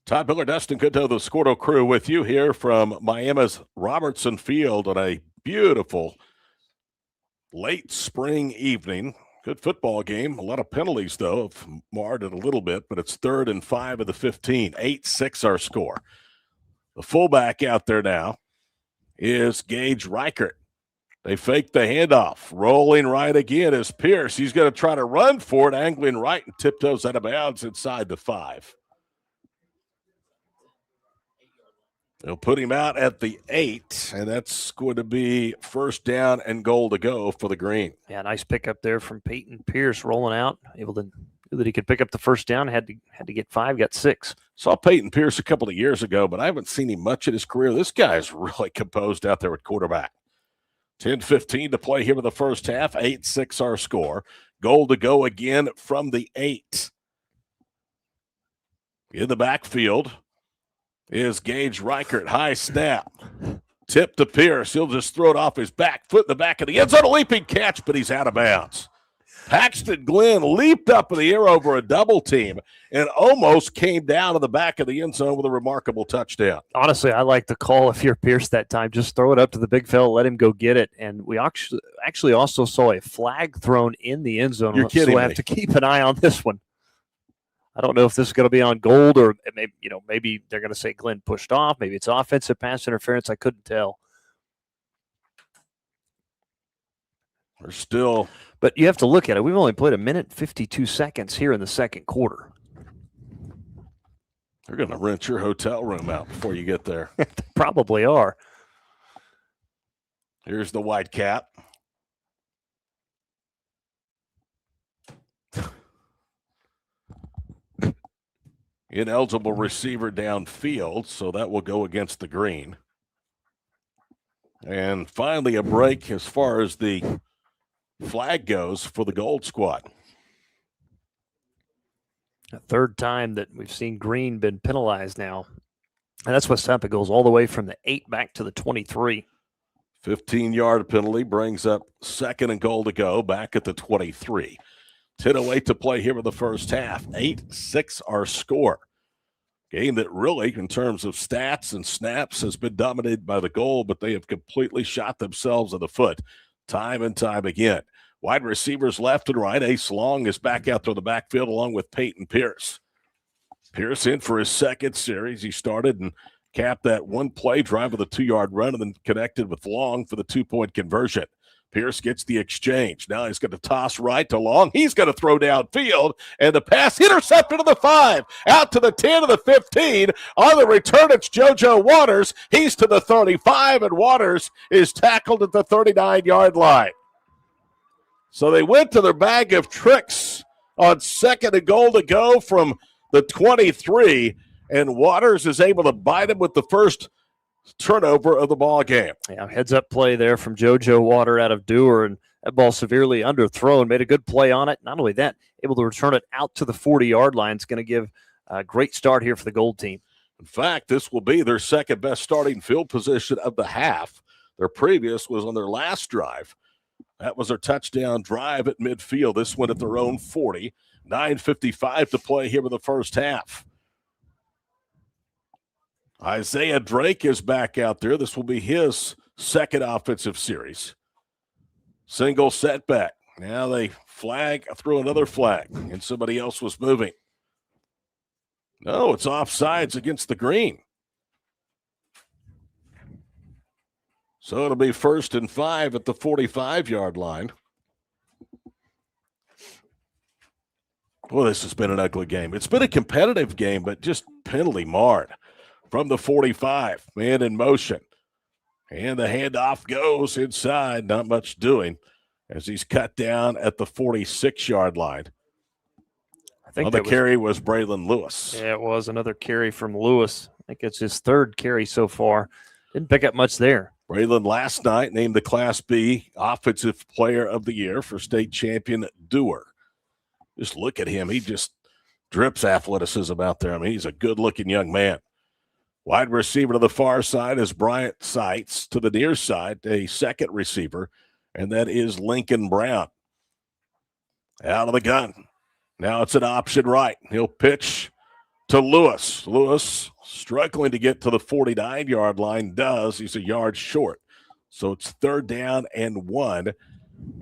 Todd Miller, Dustin Goodnow, the Squirtle crew with you here from Miami's Robertson Field on a beautiful late spring evening. Good football game. A lot of penalties, though, have marred it a little bit, but it's 3rd and 5 of the 15. 8-6 our score. The fullback out there now is Gage Reichert. They fake the handoff. Rolling right again is Pierce. He's going to try to run for it, angling right and tiptoes out of bounds inside the 5. They'll put him out at the 8, and that's going to be 1st down and goal to go for the Green. Yeah, nice pickup there from Peyton Pierce rolling out, able to knew that he could pick up the 1st down, had to get 5, got 6. Saw Peyton Pierce a couple of years ago, but I haven't seen him much in his career. This guy's really composed out there at quarterback. 10:15 to play here in the first half, 8-6 our score. Goal to go again from the 8. In the backfield is Gage Reichert. High snap. Tip to Pierce. He'll just throw it off his back foot in the back of the end zone. A leaping catch, but he's out of bounds. Paxton Glenn leaped up in the air over a double team and almost came down to the back of the end zone with a remarkable touchdown. Honestly, I like the call if you're Pierce that time. Just throw it up to the big fella, let him go get it. And we actually also saw a flag thrown in the end zone. You're kidding so me. I have to keep an eye on this one. I don't know if this is going to be on gold or maybe they're going to say Glenn pushed off. Maybe it's offensive pass interference. I couldn't tell. We're still. But you have to look at it. We've only played 1:52 seconds here in the second quarter. They're going to rent your hotel room out before you get there. They probably are. Here's the white cap. Ineligible receiver downfield, so that will go against the green. And finally, a break as far as the flag goes for the Gold squad. A third time that we've seen Green been penalized now. And that's what Sampa goes all the way from the 8 back to the 23. 15-yard penalty brings up 2nd and goal to go back at the 23. 10:08 to play here in the first half. 8-6 our score. Game that really, in terms of stats and snaps, has been dominated by the Gold, but they have completely shot themselves in the foot time and time again. Wide receivers left and right. Ace Long is back out to the backfield along with Peyton Pierce. Pierce in for his second series. He started and capped that one-play drive with a 2-yard run and then connected with Long for the 2-point conversion. Pierce gets the exchange. Now he's going to toss right to Long. He's going to throw downfield, and the pass intercepted to the 5, out to the 10 to the 15. On the return, it's JoJo Waters. He's to the 35, and Waters is tackled at the 39-yard line. So they went to their bag of tricks on 2nd and goal to go from the 23, and Waters is able to bite him with the first turnover of the ball game. Yeah, heads-up play there from JoJo Water out of Dewar, and that ball severely underthrown. Made a good play on it. Not only that, able to return it out to the 40-yard line. It's going to give a great start here for the Gold team. In fact, this will be their second-best starting field position of the half. Their previous was on their last drive. That was their touchdown drive at midfield. This one at their own 40. 9:55 to play here in the first half. Isaiah Drake is back out there. This will be his second offensive series. Single setback. Now they threw another flag, and somebody else was moving. No, it's offsides against the green. So it'll be 1st and 5 at the 45-yard line. Well, this has been an ugly game. It's been a competitive game, but just penalty marred from the 45. Man in motion. And the handoff goes inside. Not much doing as he's cut down at the 46-yard line. I think the carry was Braylon Lewis. Yeah, it was another carry from Lewis. I think it's his third carry so far. Didn't pick up much there. Braylon last night named the Class B Offensive Player of the Year for state champion Dewar. Just look at him. He just drips athleticism out there. I mean, he's a good-looking young man. Wide receiver to the far side is Bryant Seitz. To the near side, a second receiver, and that is Lincoln Brown. Out of the gun. Now it's an option right. He'll pitch to Lewis. Lewis struggling to get to the 49-yard line. He's a yard short. So it's 3rd down and 1.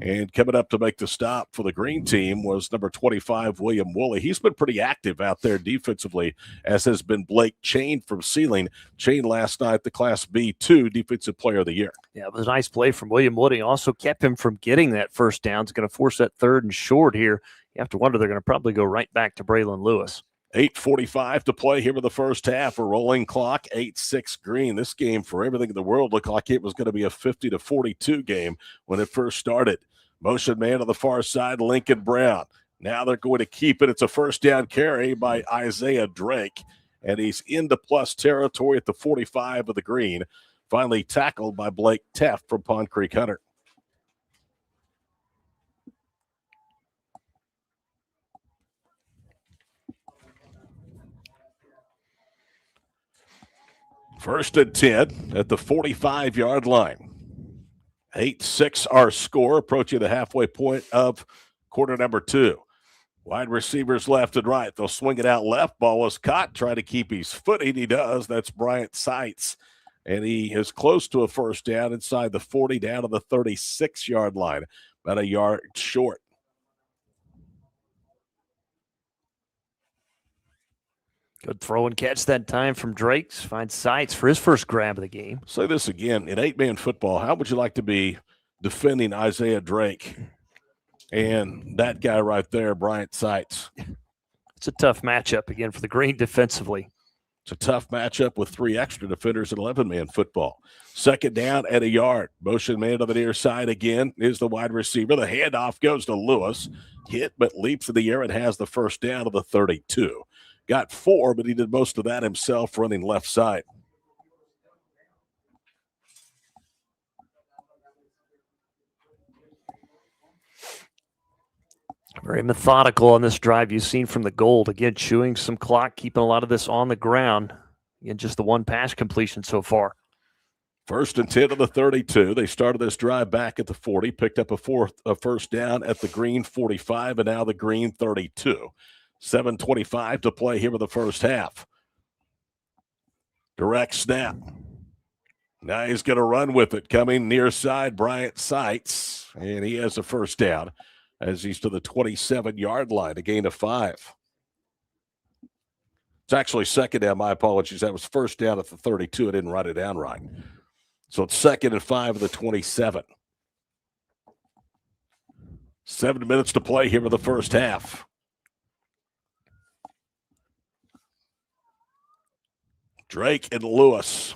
And coming up to make the stop for the green team was number 25, William Woolley. He's been pretty active out there defensively, as has been Blake Chain from Sealing. Chain last night, the Class B2 Defensive Player of the Year. Yeah, it was a nice play from William Woolley. Also kept him from getting that first down. It's going to force that 3rd and short here. You have to wonder they're going to probably go right back to Braylon Lewis. 8:45 to play here in the first half. A rolling clock, 8-6 green. This game, for everything in the world, looked like it was going to be a 50-42 game when it first started. Motion man on the far side, Lincoln Brown. Now they're going to keep it. It's a first down carry by Isaiah Drake, and he's into plus territory at the 45 of the green. Finally tackled by Blake Teff from Pond Creek Hunter. First and 10 at the 45-yard line. 8-6 our score, approaching the halfway point of quarter number 2. Wide receivers left and right. They'll swing it out left. Ball was caught. Try to keep his footing. He does. That's Bryant Seitz. And he is close to a first down inside the 40, down to the 36-yard line, about a yard short. Good throw and catch that time from Drake. Finds Seitz for his first grab of the game. Say this again. In 8-man football, how would you like to be defending Isaiah Drake and that guy right there, Bryant Seitz? It's a tough matchup again for the green defensively. It's a tough matchup with 3 extra defenders in 11-man football. Second down at a yard. Motion man to the near side again is the wide receiver. The handoff goes to Lewis. Hit, but leaps in the air and has the first down of the 32. Got 4, but he did most of that himself running left side. Very methodical on this drive you've seen from the Gold. Again, chewing some clock, keeping a lot of this on the ground. Again, just the one pass completion so far. First and 10 to the 32. They started this drive back at the 40, picked up a first down at the green 45, and now the green 32. 7:25 to play here in the first half. Direct snap. Now he's going to run with it. Coming near side, Bryant Seitz, and he has a first down as he's to the 27-yard line, a gain of 5. It's actually second down. My apologies. That was first down at the 32. I didn't write it down right. So it's 2nd and 5 of the 27. 7 minutes to play here in the first half. Drake and Lewis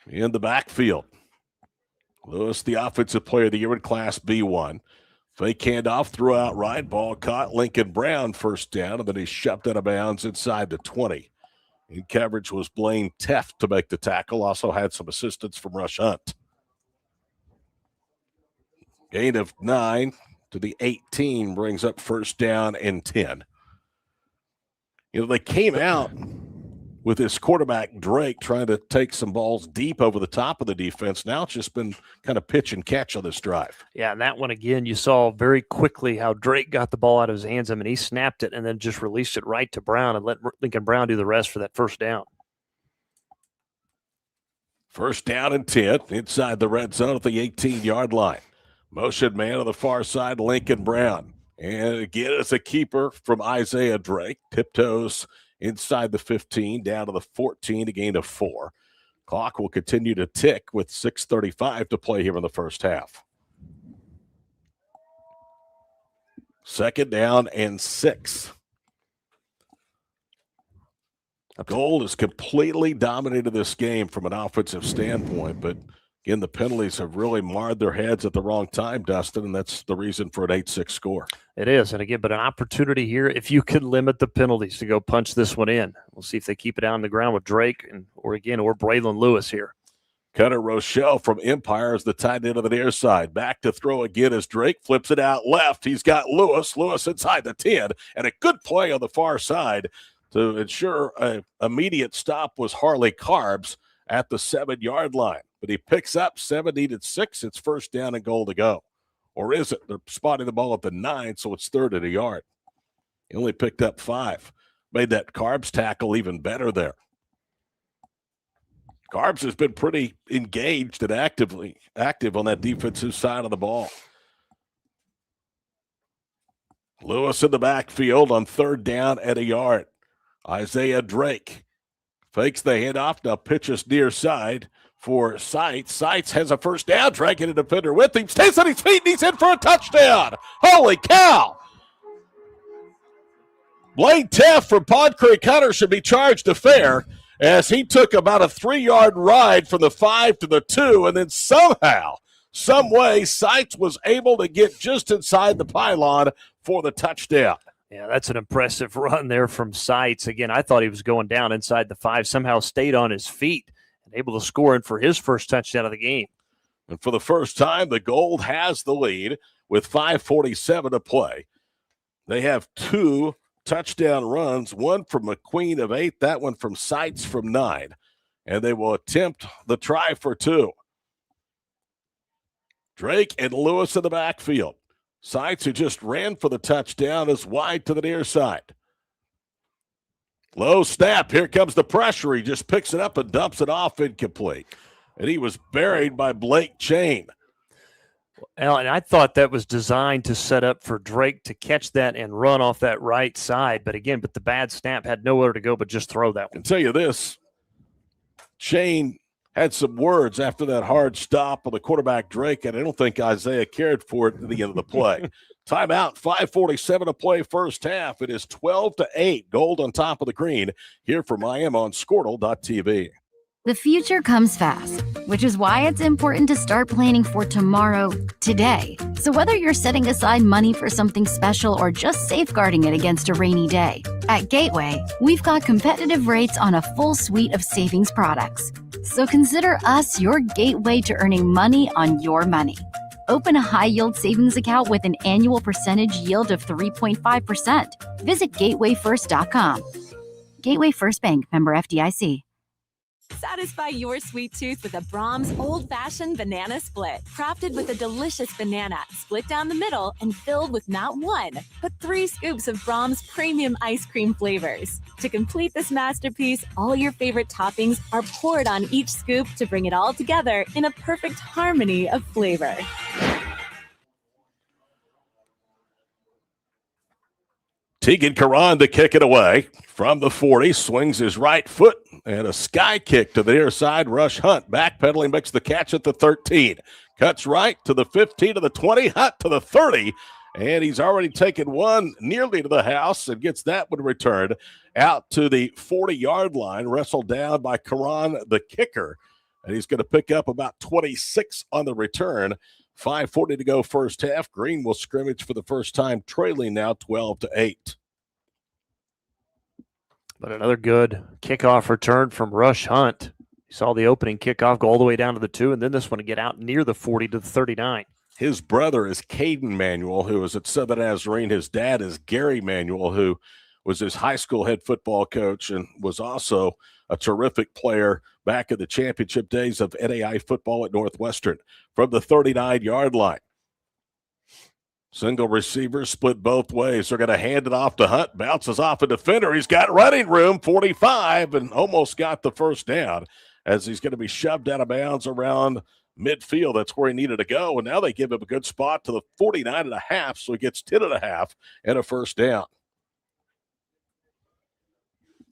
in the backfield. Lewis, the offensive player of the year in Class B1. Fake handoff, threw out right, ball caught. Lincoln Brown first down, and then he shoved out of bounds inside the 20. In coverage was Blaine Teff to make the tackle. Also had some assistance from Rush Hunt. Gain of 9 to the 18 brings up first down and 10. You know, they came out with this quarterback, Drake, trying to take some balls deep over the top of the defense. Now it's just been kind of pitch and catch on this drive. Yeah, and that one, again, you saw very quickly how Drake got the ball out of his hands. I mean, he snapped it and then just released it right to Brown and let Lincoln Brown do the rest for that first down. First down and 10 inside the red zone at the 18-yard line. Motion man on the far side, Lincoln Brown. And again, it's a keeper from Isaiah Drake. Tiptoes inside the 15, down to the 14, a gain of 4. Clock will continue to tick with 6:35 to play here in the first half. Second down and 6. Gold has completely dominated this game from an offensive standpoint, but again, the penalties have really marred their heads at the wrong time, Dustin, and that's the reason for an 8-6 score. It is, and again, but an opportunity here if you could limit the penalties to go punch this one in. We'll see if they keep it on the ground with Drake or Braylon Lewis here. Cutter Rochelle from Empire is the tight end of the near side. Back to throw again as Drake flips it out left. He's got Lewis. Lewis inside the 10, and a good play on the far side to ensure an immediate stop was Harley Carbs at the 7-yard line. But he picks up 7-6. It's first down and goal to go. Or is it? They're spotting the ball at the 9, so it's third and a yard. He only picked up 5. Made that Carbs tackle even better there. Carbs has been pretty engaged and active on that defensive side of the ball. Lewis in the backfield on third down at a yard. Isaiah Drake fakes the handoff, now pitches near side for Seitz. Seitz has a first down, dragging a defender with him, stays on his feet, and he's in for a touchdown. Holy cow! Blaine Teff from Pond Creek Hunter should be charged to fair as he took about a 3-yard ride from the 5 to the 2, and then somehow, some way, Seitz was able to get just inside the pylon for the touchdown. Yeah, that's an impressive run there from Seitz. Again, I thought he was going down inside the 5, somehow stayed on his feet and able to score in for his first touchdown of the game. And for the first time, the Gold has the lead with 5:47 to play. They have 2 touchdown runs, one from McQueen of 8, that one from Seitz from 9. And they will attempt the try for 2. Drake and Lewis in the backfield. Seitz, who just ran for the touchdown, is wide to the near side. Low snap. Here comes the pressure. He just picks it up and dumps it off incomplete. And he was buried by Blake Chain. Well, and I thought that was designed to set up for Drake to catch that and run off that right side. But the bad snap had nowhere to go but just throw that one. I can tell you this. Chain had some words after that hard stop on the quarterback, Drake, and I don't think Isaiah cared for it at the end of the play. Timeout, 5:47 to play first half. It is 12-8, Gold on top of the green here for Miami on Squirtle.tv. The future comes fast, which is why it's important to start planning for tomorrow, today. So whether you're setting aside money for something special or just safeguarding it against a rainy day, at Gateway, we've got competitive rates on a full suite of savings products. So consider us your gateway to earning money on your money. Open a high-yield savings account with an annual percentage yield of 3.5%. Visit gatewayfirst.com. Gateway First Bank, member FDIC. Satisfy your sweet tooth with a Brahms old-fashioned banana split. Crafted with a delicious banana, split down the middle and filled with not 1, but 3 scoops of Brahms premium ice cream flavors. To complete this masterpiece, all your favorite toppings are poured on each scoop to bring it all together in a perfect harmony of flavor. Tegan Karan to kick it away from the 40, swings his right foot, and a sky kick to the near side. Rush Hunt backpedaling, makes the catch at the 13. Cuts right to the 15 to the 20, Hunt to the 30, and he's already taken one nearly to the house and gets that one returned out to the 40-yard line, wrestled down by Karan, the kicker, and he's going to pick up about 26 on the return 5:40 to go first half. Green will scrimmage for the first time, trailing now 12-8. But another good kickoff return from Rush Hunt. You saw the opening kickoff go all the way down to the 2, and then this one to get out near the 40 to the 39. His brother is Caden Manuel, who was at Southern Nazarene. His dad is Gary Manuel, who was his high school head football coach and was also a terrific player back in the championship days of NAI football at Northwestern. From the 39-yard line, single receiver split both ways. They're going to hand it off to Hunt. Bounces off a defender. He's got running room, 45, and almost got the first down as he's going to be shoved out of bounds around midfield. That's where he needed to go. And now they give him a good spot to the 49.5, so he gets 10.5 and a first down.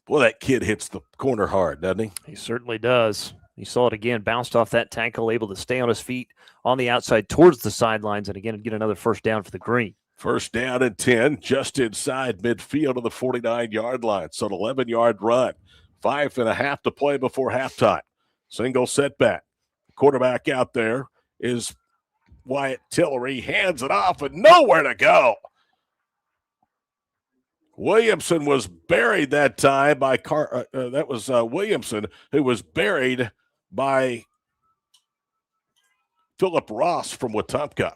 Boy, that kid hits the corner hard, doesn't he? He certainly does. You saw it again, bounced off that tackle, able to stay on his feet on the outside towards the sidelines, and again, get another first down for the Green. First down and 10, just inside midfield of the 49-yard line. So an 11-yard run. 5.5 to play before halftime. Single setback. Quarterback out there is Wyatt Tillery. Hands it off and nowhere to go. Williamson was buried that time by Williamson, who was buried by Philip Ross from Wetumpka.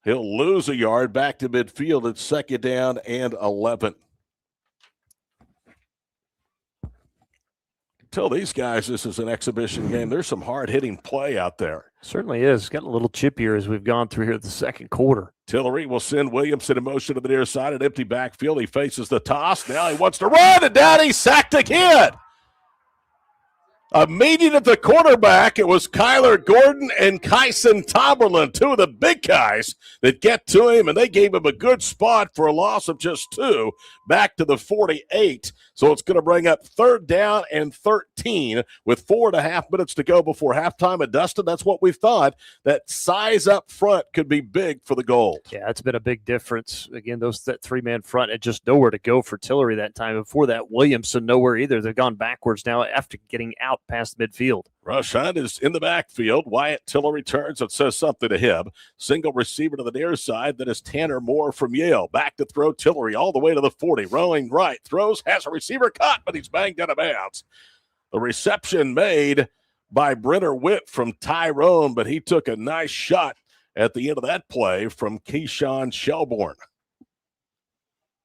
He'll lose a yard back to midfield. It's second down and 11. Tell these guys this is an exhibition game. There's some hard-hitting play out there. Certainly is. It's gotten a little chippier as we've gone through here the second quarter. Tillery will send Williamson in motion to the near side. An empty backfield. He faces the toss. Now he wants to run, and down he's sacked again. A meeting at the quarterback. It was Kyler Gordon and Kyson Tomberlin, two of the big guys that get to him, and they gave him a good spot for a loss of just 2 back to the 48. So it's going to bring up third down and 13 with 4.5 minutes to go before halftime. And Dustin, that's what we thought. That size up front could be big for the Gold. Yeah, it's been a big difference. Again, that three-man front had just nowhere to go for Tillery that time. Before that, Williamson nowhere either. They've gone backwards now after getting out past midfield. Rush Hunt is in the backfield. Wyatt Tillery turns and says something to him. Single receiver to the near side. That is Tanner Moore from Yale. Back to throw Tillery all the way to the 40. Rolling right. Throws, has a receiver caught, but he's banged out of bounds. The reception made by Brenner Witt from Tyrone, but he took a nice shot at the end of that play from Keyshawn Shelbourne.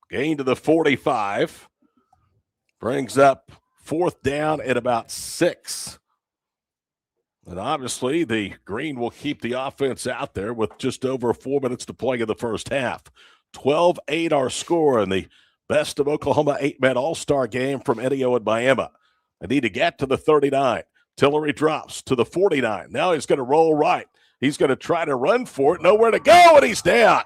Gain to the 45. Brings up fourth down at about 6. And obviously, the Green will keep the offense out there with just over 4 minutes to play in the first half. 12-8 our score in the Best of Oklahoma 8-man All-Star game from Edio and Miami. They need to get to the 39. Tillery drops to the 49. Now he's going to roll right. He's going to try to run for it. Nowhere to go, and he's down.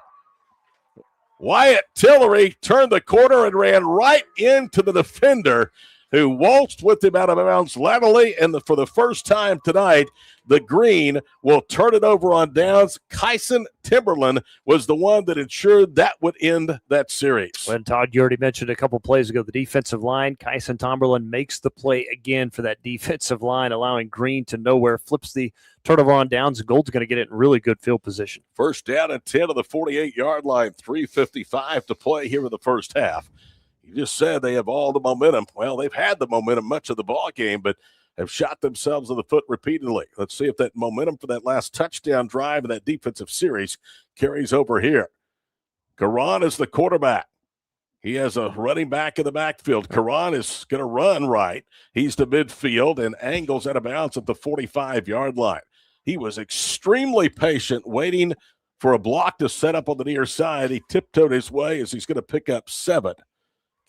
Wyatt Tillery turned the corner and ran right into the defender, who waltzed with him out of bounds laterally, and for the first time tonight, the Green will turn it over on downs. Kyson Timberland was the one that ensured that would end that series. And Todd, you already mentioned a couple plays ago, the defensive line. Kyson Timberland makes the play again for that defensive line, allowing Green to nowhere, flips the turnover on downs, and Gold's going to get it in really good field position. First down and 10 of the 48-yard line, 3:55 to play here in the first half. You just said they have all the momentum. Well, they've had the momentum much of the ball game, but have shot themselves in the foot repeatedly. Let's see if that momentum for that last touchdown drive of that defensive series carries over here. Karan is the quarterback. He has a running back in the backfield. Karan is going to run right. He's to midfield and angles out of bounds at the 45-yard line. He was extremely patient, waiting for a block to set up on the near side. He tiptoed his way as he's going to pick up 7.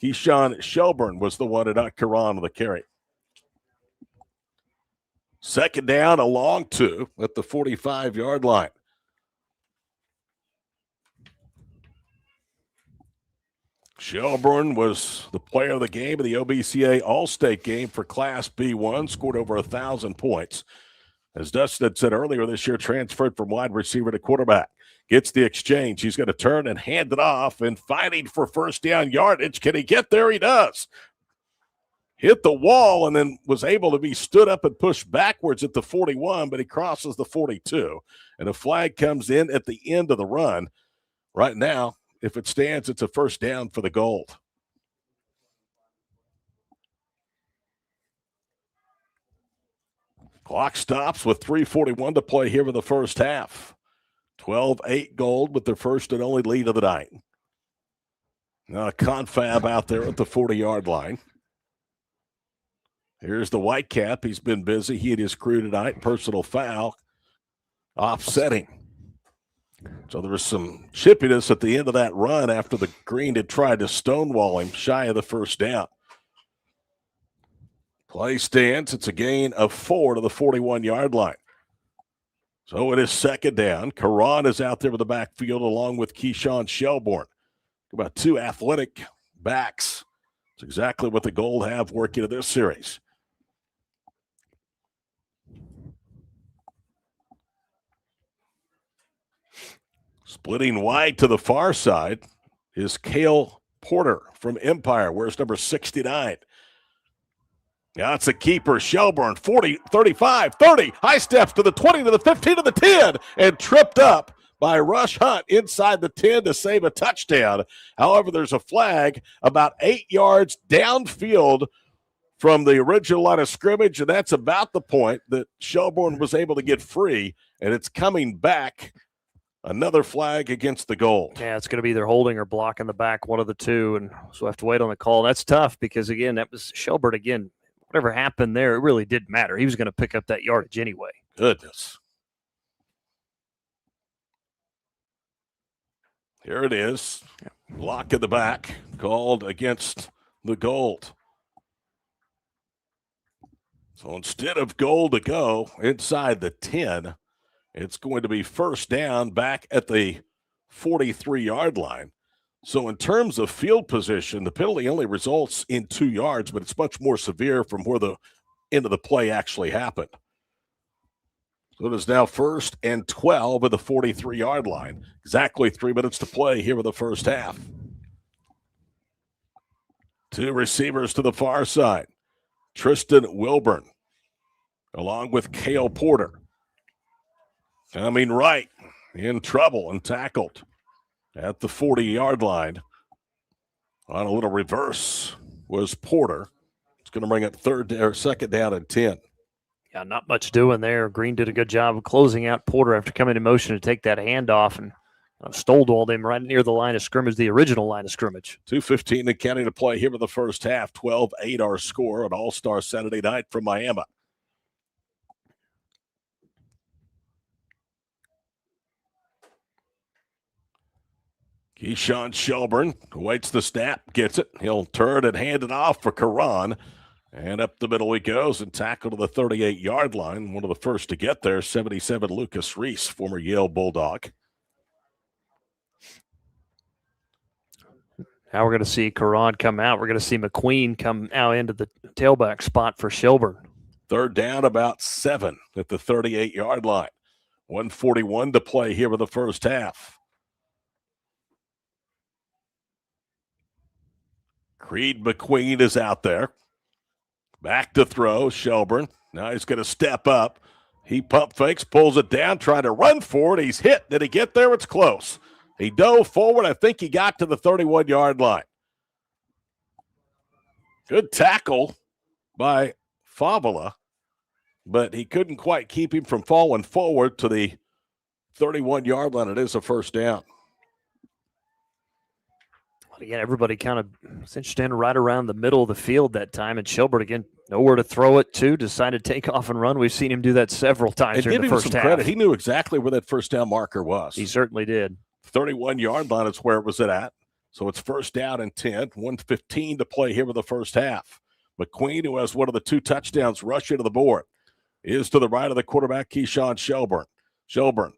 Keyshawn Shelburne was the one, and not Karan on the carry. Second down, a long 2 at the 45-yard line. Shelburne was the player of the game in the OBCA All-State game for Class B1, scored over 1,000 points. As Dustin had said earlier this year, transferred from wide receiver to quarterback. Gets the exchange. He's going to turn and hand it off and fighting for first down yardage. Can he get there? He does. hit the wall and then was able to be stood up and pushed backwards at the 41, but he crosses the 42. And a flag comes in at the end of the run. Right now, if it stands, it's a first down for the Gold. Clock stops with 3:41 to play here in the first half. 12-8 Gold with their first and only lead of the night. Now a confab out there at the 40-yard line. Here's the Whitecap. He's been busy. He and his crew tonight. Personal foul. Offsetting. So there was some chippiness at the end of that run after the Green had tried to stonewall him shy of the first down. Play stands. It's a gain of 4 to the 41-yard line. So it is second down. Karan is out there with the backfield along with Keyshawn Shelbourne. About two athletic backs. It's exactly what the Gold have working in this series. Splitting wide to the far side is Cale Porter from Empire. Where's number 69? Now it's a keeper. Shelbourne, 40, 35, 30. High steps to the 20, to the 15, to the 10, and tripped up by Rush Hunt inside the 10 to save a touchdown. However, there's a flag about 8 yards downfield from the original line of scrimmage, and that's about the point that Shelbourne was able to get free, and it's coming back. Another flag against the Gold. Yeah, it's going to be either holding or blocking the back, one of the two, and so I have to wait on the call. That's tough because, again, that was Shelbourne again. Whatever happened there, it really didn't matter. He was going to pick up that yardage anyway. Goodness. Here it is. Block in the back called against the Gold. So instead of Gold to go inside the 10, it's going to be first down back at the 43-yard line. So in terms of field position, the penalty only results in 2 yards, but it's much more severe from where the end of the play actually happened. So it is now first and 12 at the 43-yard line. Exactly 3 minutes to play here in the first half. Two receivers to the far side. Tristan Wilburn along with Cale Porter. Coming right, in trouble and tackled at the 40-yard line. On a little reverse was Porter. It's going to bring up second down and 10. Yeah, not much doing there. Green did a good job of closing out Porter after coming in motion to take that handoff and stonewalled him right near the line of scrimmage, the original line of scrimmage. 2:15 and counting to play here in the first half. 12-8 our score on All-Star Saturday night from Miami. Keyshawn Shelbourne waits the snap, gets it. He'll turn and hand it off for Karan. And up the middle he goes and tackle to the 38-yard line. One of the first to get there, 77 Lucas Reese, former Yale Bulldog. Now we're going to see Karan come out. We're going to see McQueen come out into the tailback spot for Shelbourne. Third down, about 7 at the 38-yard line. 1:41 to play here in the first half. Creed McQueen is out there. Back to throw, Shelbourne. Now he's going to step up. He pump fakes, pulls it down, trying to run for it. He's hit. Did he get there? It's close. He dove forward. I think he got to the 31-yard line. Good tackle by Favela, but he couldn't quite keep him from falling forward to the 31-yard line. It is a first down. Again, everybody kind of standing right around the middle of the field that time, and Shelbourne, again, nowhere to throw it to, decided to take off and run. We've seen him do that several times during the first half. Credit. He knew exactly where that first down marker was. He certainly did. 31-yard line is where it was at. So it's first down and 10. 1:15 to play here with the first half. McQueen, who has one of the 2 touchdowns, rushing to the board, is to the right of the quarterback, Keyshawn Shelbourne. Shelbourne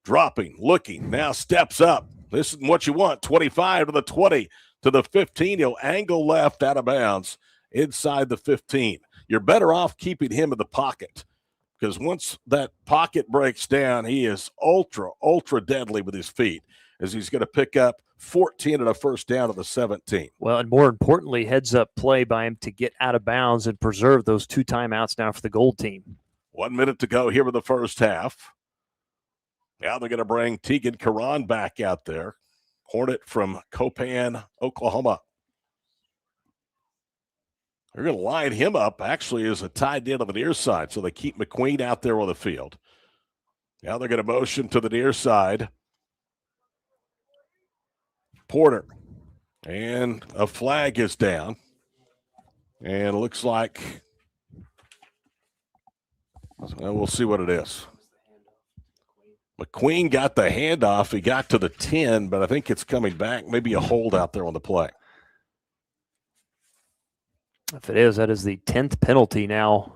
dropping, looking, now steps up. This is what you want. 25 to the 20 to the 15. He'll angle left out of bounds inside the 15. You're better off keeping him in the pocket because once that pocket breaks down, he is ultra deadly with his feet. as he's going to pick up 14 and a first down at the 17. Well, and more importantly, heads up play by him to get out of bounds and preserve those 2 timeouts now for the Gold team. 1 minute to go here in the first half. Now they're going to bring Tegan Karan back out there. Hornet from Copan, Oklahoma. They're going to line him up actually as a tight end on the near side, so they keep McQueen out there on the field. Now they're going to motion to the near side. Porter. And a flag is down. And it looks like, well, we'll see what it is. McQueen got the handoff. He got to the 10, but I think it's coming back. Maybe a hold out there on the play. If it is, that is the 10th penalty now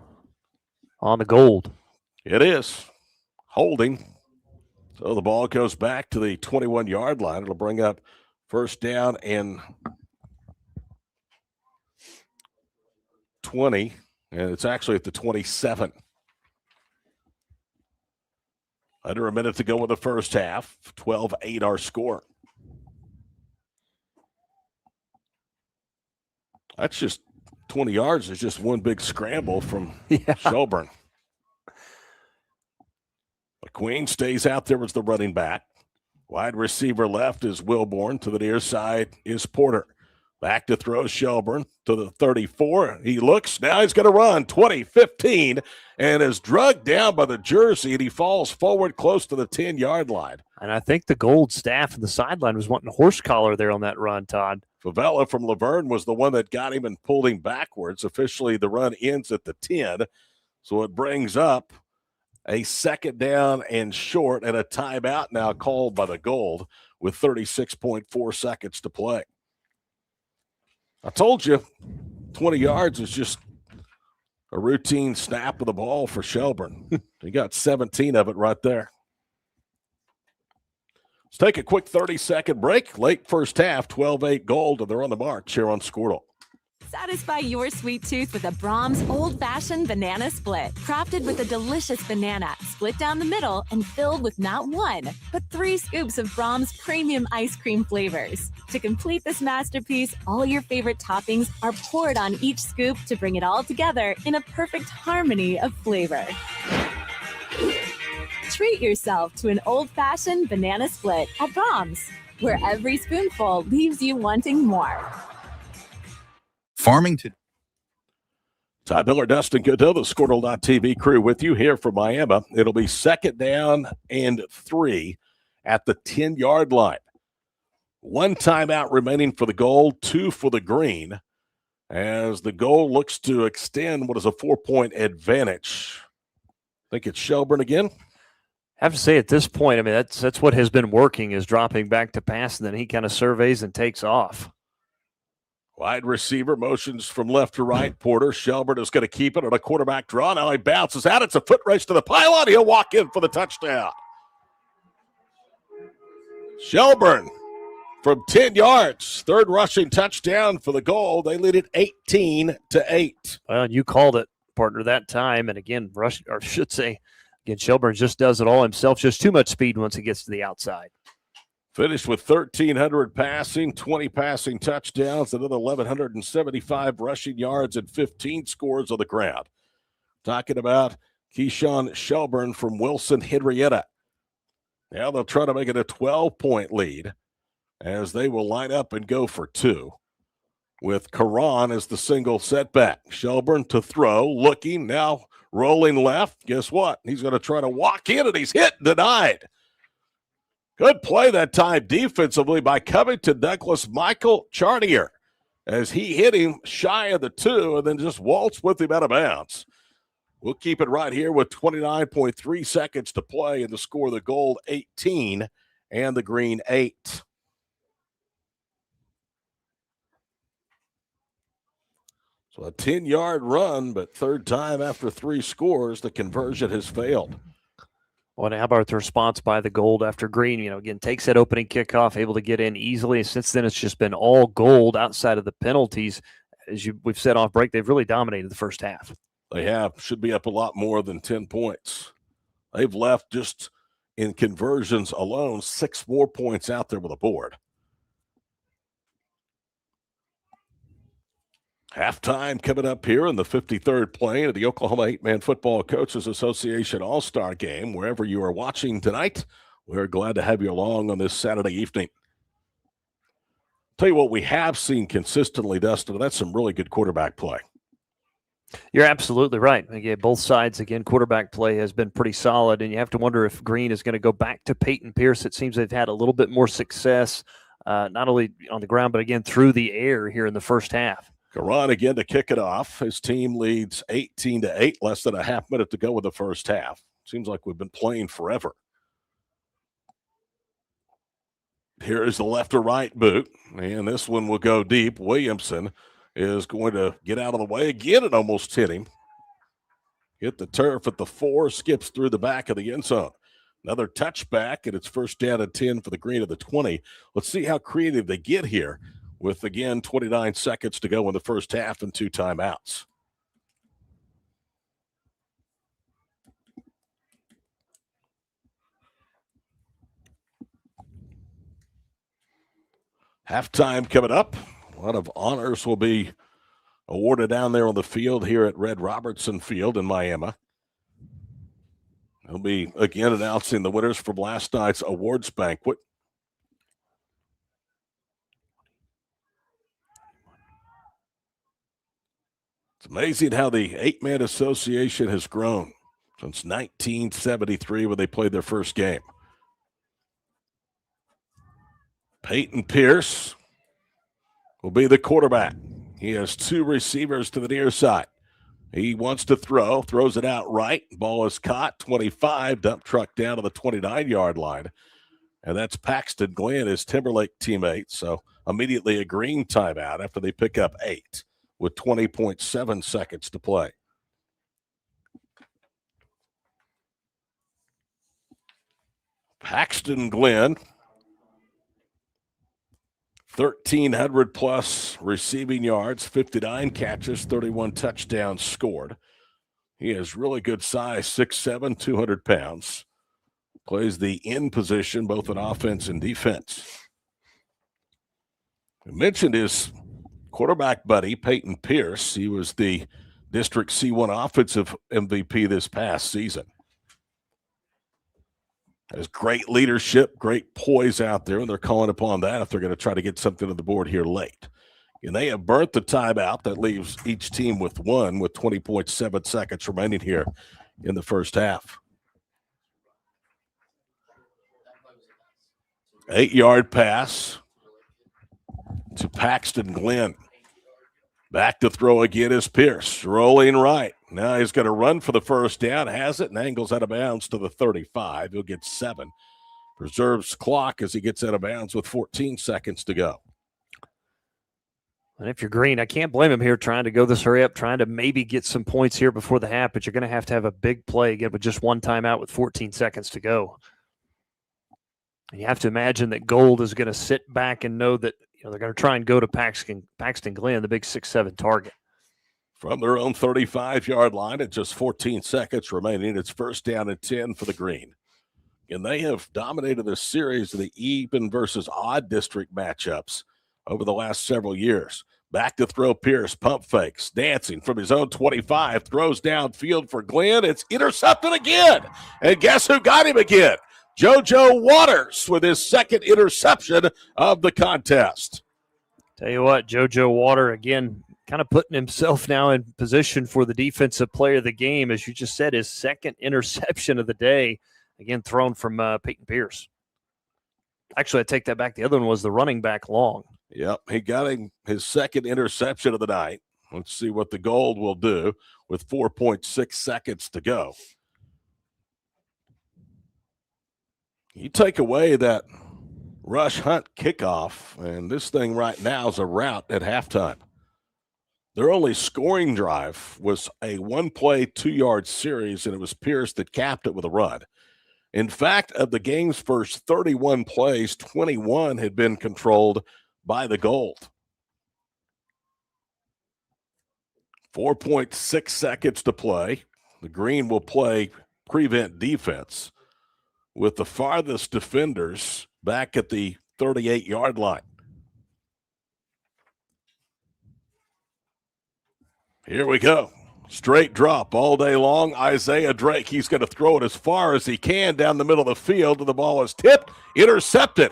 on the Gold. It is. Holding. So the ball goes back to the 21-yard line. It'll bring up first down and 20, and it's actually at the 27. Under a minute to go in the first half. 12-8 our score. That's just 20 yards is just one big scramble from Shelburne. McQueen stays out there as the running back. Wide receiver left is Wilborn. To the near side is Porter. Back to throw Shelburne to the 34. He looks. Now he's going to run 20, 15, and is drugged down by the jersey, and he falls forward close to the 10-yard line. And I think the Gold staff on the sideline was wanting a horse collar there on that run, Todd. Favela from Laverne was the one that got him and pulled him backwards. Officially, the run ends at the 10, so it brings up a second down and short and a timeout now called by the Gold with 36.4 seconds to play. I told you 20 yards is just a routine snap of the ball for Shelburne. He got 17 of it right there. Let's take a quick 30-second break. Late first half, 12-8 Gold, and they're on the march here on Squirtle. Satisfy your sweet tooth with a Brahms Old Fashioned Banana Split. Crafted with a delicious banana, split down the middle and filled with not 1, but 3 scoops of Brahms premium ice cream flavors. To complete this masterpiece, all your favorite toppings are poured on each scoop to bring it all together in a perfect harmony of flavor. Treat yourself to an old-fashioned banana split at Brahms, where every spoonful leaves you wanting more. Farming to Todd Miller, Dustin Goodell, the Squirtle.tv crew with you here from Miami. It'll be second down and 3 at the 10-yard line. 1 timeout remaining for the Gold, 2 for the Green, as the Gold looks to extend what is a 4-point advantage. I think it's Shelburne again. I have to say at this point, I mean, that's what has been working, is dropping back to pass, and then he kind of surveys and takes off. Wide receiver motions from left to right. Porter. Shelburne is going to keep it on a quarterback draw. Now he bounces out. It's a foot race to the pylon. He'll walk in for the touchdown. Shelburne from 10 yards. 3rd rushing touchdown for the Gold. They lead it 18-8. Well, you called it, partner, that time. And again, Shelburne just does it all himself. Just too much speed once he gets to the outside. Finished with 1,300 passing, 20 passing touchdowns, another 1,175 rushing yards, and 15 scores on the ground. Talking about Keyshawn Shelburne from Wilson Henrietta. Now they'll try to make it a 12-point lead as they will line up and go for 2. With Karan as the single setback. Shelburne to throw, looking, now rolling left. Guess what? He's going to try to walk in, and he's hit, denied. Good play that time defensively by Covington Douglas Michael Charnier as he hit him shy of the 2 and then just waltzed with him out of bounds. We'll keep it right here with 29.3 seconds to play, and the score of the Gold 18 and the Green 8. So a 10-yard run, but third time after 3 scores, the conversion has failed. Well, how about the response by the Gold after Green? Again, takes that opening kickoff, able to get in easily. Since then, it's just been all Gold outside of the penalties. As we've said off break, they've really dominated the first half. They have. Should be up a lot more than 10 points. They've left just in conversions alone, 6 more points out there with a board. Halftime coming up here in the 53rd play of the Oklahoma 8-Man Football Coaches Association All-Star Game. Wherever you are watching tonight, we're glad to have you along on this Saturday evening. Tell you what we have seen consistently, Dustin, that's some really good quarterback play. You're absolutely right. Again, both sides, again, quarterback play has been pretty solid, and you have to wonder if Green is going to go back to Peyton Pierce. It seems they've had a little bit more success, not only on the ground, but again, through the air here in the first half. Karan again to kick it off. His team leads 18-8, less than a half minute to go with the first half. Seems like we've been playing forever. Here is the left or right boot, and this one will go deep. Williamson is going to get out of the way again and almost hit him. Hit the turf at the 4, skips through the back of the end zone. Another touchback, and it's first down and 10 for the Green of the 20. Let's see how creative they get here with, again, 29 seconds to go in the first half and 2 timeouts. Halftime coming up. A lot of honors will be awarded down there on the field here at Red Robertson Field in Miami. They'll be again announcing the winners from last night's awards banquet. It's amazing how the 8-Man Association has grown since 1973 when they played their first game. Peyton Pierce will be the quarterback. He has 2 receivers to the near side. He wants to throw, throws it out right. Ball is caught, 25, dump truck down to the 29-yard line. And that's Paxton Glenn, his Timberlake teammate. So immediately a Green timeout after they pick up 8 with 20.7 seconds to play. Paxton Glenn, 1,300 plus receiving yards, 59 catches, 31 touchdowns scored. He has really good size, 6'7", 200 pounds. Plays the end position, both in offense and defense. I mentioned his quarterback buddy, Peyton Pierce. He was the District C1 offensive MVP this past season. Has great leadership, great poise out there, and they're calling upon that if they're going to try to get something to the board here late. And they have burnt the timeout. That leaves each team with 1 with 20.7 seconds remaining here in the first half. 8-yard pass to Paxton Glenn. Back to throw again is Pierce, rolling right. Now he's going to run for the first down, has it, and angles out of bounds to the 35. He'll get 7. Preserves clock as he gets out of bounds with 14 seconds to go. And if you're Green, I can't blame him here trying to go this hurry up, trying to maybe get some points here before the half, but you're going to have a big play again with just 1 timeout with 14 seconds to go. And you have to imagine that Gold is going to sit back and know that they're going to try and go to Paxton Glenn, the big 6'7" target. From their own 35-yard line at just 14 seconds remaining, it's first down and 10 for the Green. And they have dominated this series of the even versus odd district matchups over the last several years. Back to throw Pierce, pump fakes, dancing from his own 25, throws downfield for Glenn. It's intercepted again. And guess who got him again? JoJo Waters with his second interception of the contest. Tell you what, JoJo Water, again, kind of putting himself now in position for the defensive player of the game. As you just said, his second interception of the day, again, thrown from Peyton Pierce. Actually, I take that back. The other one was the running back Long. Yep, he got him his second interception of the night. Let's see what the Gold will do with 4.6 seconds to go. You take away that rush hunt kickoff, and this thing right now is a rout at halftime. Their only scoring drive was a 1-play, 2-yard series, and it was Pierce that capped it with a run. In fact, of the game's first 31 plays, 21 had been controlled by the Gold. 4.6 seconds to play. The Green will play prevent defense. with the farthest defenders back at the 38-yard line. Here we go. Straight drop all day long. Isaiah Drake, he's going to throw it as far as he can down the middle of the field, and the ball is tipped, intercepted.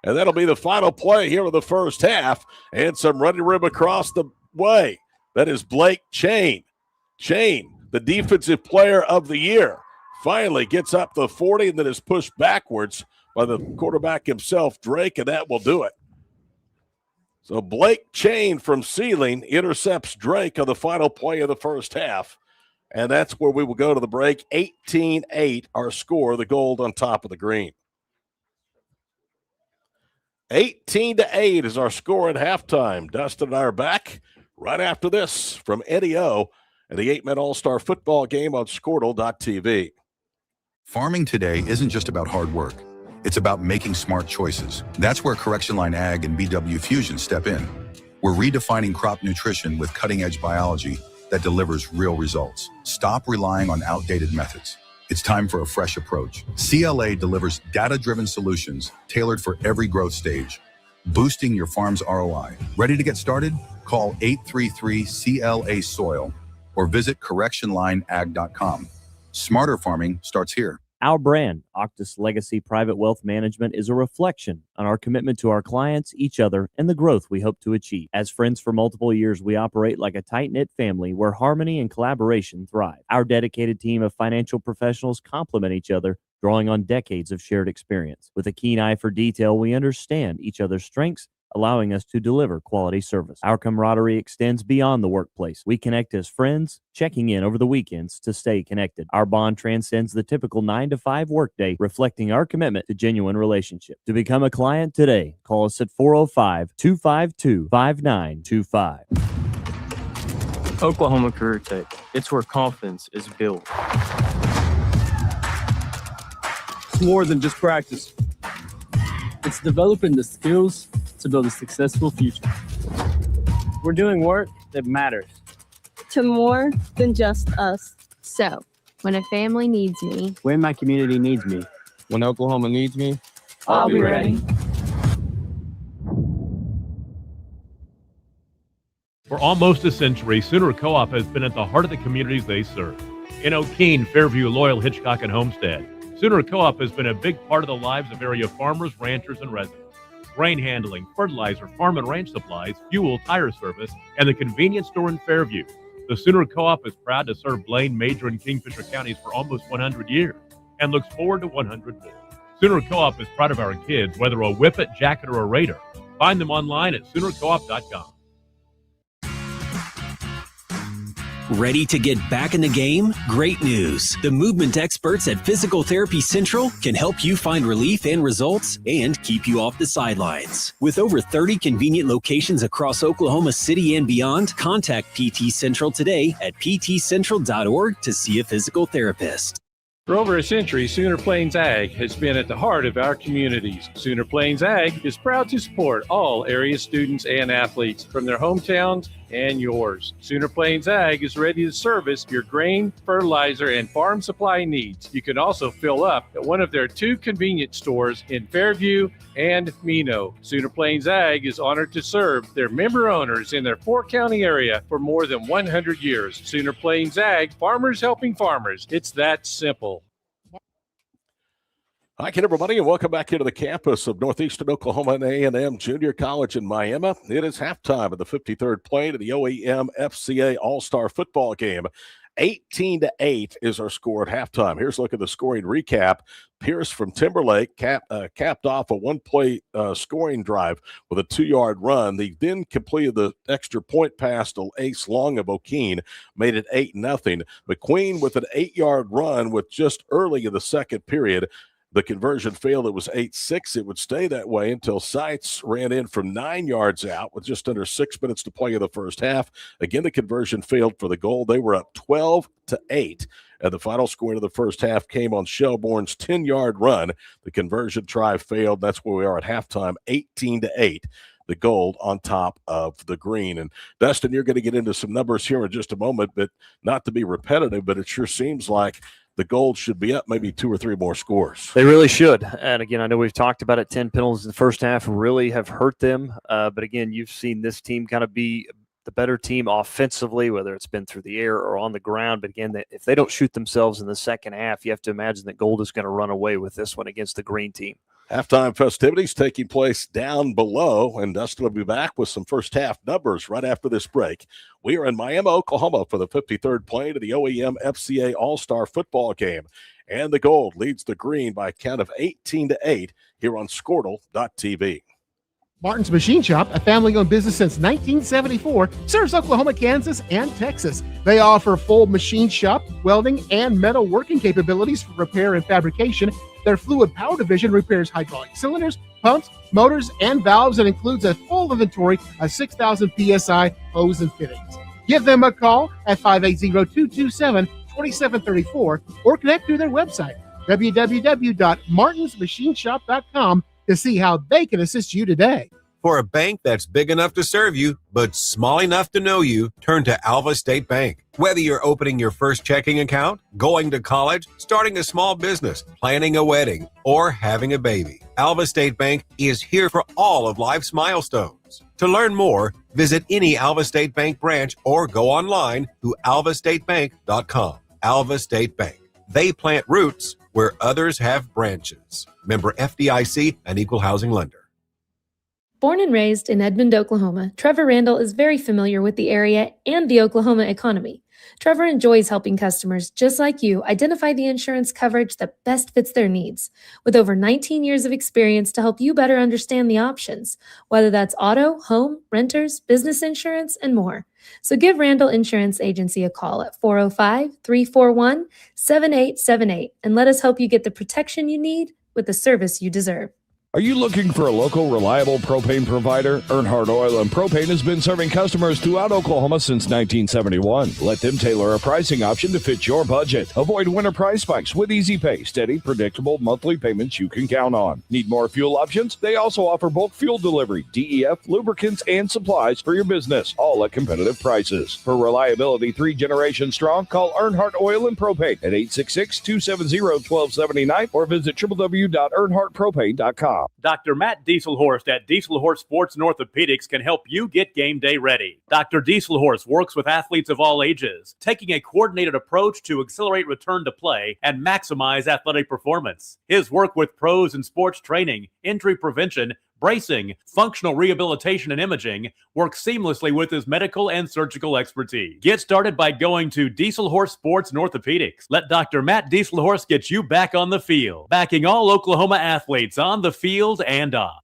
And that'll be the final play here of the first half. And some running room across the way. That is Blake Chain. Chain, the defensive player of the year, finally gets up the 40 and then is pushed backwards by the quarterback himself, Drake, and that will do it. So Blake Chain from Sealing intercepts Drake on the final play of the first half. And that's where we will go to the break. 18-8, our score, the gold on top of the green. 18-8 is our score at halftime. Dustin and I are back right after this from Eddie O and the 8-Man All-Star Football Game on Squirtle.tv. Farming today isn't just about hard work. It's about making smart choices. That's where Correction Line Ag and BW Fusion step in. We're redefining crop nutrition with cutting-edge biology that delivers real results. Stop relying on outdated methods. It's time for a fresh approach. CLA delivers data-driven solutions tailored for every growth stage, boosting your farm's ROI. Ready to get started? Call 833-CLA-SOIL or visit correctionlineag.com. Smarter farming starts here. Our brand, Octus Legacy Private Wealth Management, is a reflection on our commitment to our clients, each other, and the growth we hope to achieve. As friends for multiple years, we operate like a tight-knit family where harmony and collaboration thrive. Our dedicated team of financial professionals complement each other, drawing on decades of shared experience. With a keen eye for detail, we understand each other's strengths, allowing us to deliver quality service. Our camaraderie extends beyond the workplace. We connect as friends, checking in over the weekends to stay connected. Our bond transcends the typical 9-to-5 workday, reflecting our commitment to genuine relationship. To become a client today, call us at 405-252-5925. Oklahoma Career Tech. It's where confidence is built. It's more than just practice. It's developing the skills to build a successful future. We're doing work that matters. To more than just us. So, when a family needs me, When my community needs me. When Oklahoma needs me, I'll be ready. For almost a century, Sooner Co-op has been at the heart of the communities they serve. In O'Keene, Fairview, Loyal, Hitchcock, and Homestead, Sooner Co-op has been a big part of the lives of area farmers, ranchers, and residents. Grain handling, fertilizer, farm and ranch supplies, fuel, tire service, and the convenience store in Fairview. The Sooner Co-op is proud to serve Blaine, Major, and Kingfisher counties for almost 100 years and looks forward to 100 more. Sooner Co-op is proud of our kids, whether a Whippet, Jacket, or a Raider. Find them online at SoonerCoop.com. Ready to get back in the game? Great news. The movement experts at Physical Therapy Central can help you find relief and results and keep you off the sidelines. With over 30 convenient locations across Oklahoma City and beyond, contact PT Central today at ptcentral.org to see a physical therapist. For over a century, Sooner Plains Ag has been at the heart of our communities. Sooner Plains Ag is proud to support all area students and athletes from their hometowns and yours. Sooner Plains Ag is ready to service your grain, fertilizer, and farm supply needs. You can also fill up at one of their 2 convenience stores in Fairview and Mino. Sooner Plains Ag is honored to serve their member owners in their 4-county area for more than 100 years. Sooner Plains Ag, farmers helping farmers. It's that simple. Hi again, everybody, and welcome back into the campus of Northeastern Oklahoma and A&M Junior College in Miami. It is halftime of the 53rd play to the OEM FCA All-Star Football Game. 18-8 is our score at halftime. Here's a look at the scoring recap. Pierce from Timberlake capped off a one-play scoring drive with a 2-yard run. They then completed the extra point pass to Ace Long of O'Keene, made it 8-0. McQueen with an 8-yard run with just early in the second period. The conversion failed. It was 8-6. It would stay that way until Seitz ran in from 9 yards out with just under 6 minutes to play in the first half. Again, the conversion failed for the goal. They were up 12-8. And the final score of the first half came on Shelbourne's 10-yard run. The conversion try failed. That's where we are at halftime, 18-8. The gold on top of the green. And Dustin, you're going to get into some numbers here in just a moment, but not to be repetitive, but it sure seems like the Gold should be up maybe 2 or 3 more scores. They really should. And again, I know we've talked about it. 10 penalties in the first half really have hurt them. But again, you've seen this team kind of be the better team offensively, whether it's been through the air or on the ground. But again, if they don't shoot themselves in the second half, you have to imagine that Gold is going to run away with this one against the green team. Halftime festivities taking place down below, and Dustin will be back with some first half numbers right after this break. We are in Miami, Oklahoma for the 53rd play to the OEM FCA All-Star football game. And the Gold leads the green by a count of 18-8 here on Squirtle.tv. Martin's Machine Shop, a family-owned business since 1974, serves Oklahoma, Kansas, and Texas. They offer full machine shop, welding, and metal working capabilities for repair and fabrication. Their fluid power division repairs hydraulic cylinders, pumps, motors, and valves, and includes a full inventory of 6,000 PSI hose and fittings. Give them a call at 580-227-2734 or connect through their website, www.martinsmachineshop.com, to see how they can assist you today. For a bank that's big enough to serve you, but small enough to know you, turn to Alva State Bank. Whether you're opening your first checking account, going to college, starting a small business, planning a wedding, or having a baby, Alva State Bank is here for all of life's milestones. To learn more, visit any Alva State Bank branch or go online to alvastatebank.com. Alva State Bank. They plant roots where others have branches. Member FDIC, an equal housing lender. Born and raised in Edmond, Oklahoma, Trevor Randall is very familiar with the area and the Oklahoma economy. Trevor enjoys helping customers just like you identify the insurance coverage that best fits their needs, with over 19 years of experience to help you better understand the options, whether that's auto, home, renters, business insurance, and more. So give Randall Insurance Agency a call at 405-341-7878 and let us help you get the protection you need with the service you deserve. Are you looking for a local, reliable propane provider? Earnhardt Oil and Propane has been serving customers throughout Oklahoma since 1971. Let them tailor a pricing option to fit your budget. Avoid winter price spikes with easy pay, steady, predictable monthly payments you can count on. Need more fuel options? They also offer bulk fuel delivery, DEF, lubricants, and supplies for your business, all at competitive prices. For reliability 3 generations strong, call Earnhardt Oil and Propane at 866-270-1279 or visit www.earnhardtpropane.com. Dr. Matt Dieselhorst at Dieselhorst Sports and Orthopedics can help you get game day ready. Dr. Dieselhorst works with athletes of all ages, taking a coordinated approach to accelerate return to play and maximize athletic performance. His work with pros in sports training, injury prevention, bracing, functional rehabilitation, and imaging works seamlessly with his medical and surgical expertise. Get started by going to Dieselhorst Sports and Orthopedics. Let Dr. Matt Dieselhorst get you back on the field, backing all Oklahoma athletes on the field and off.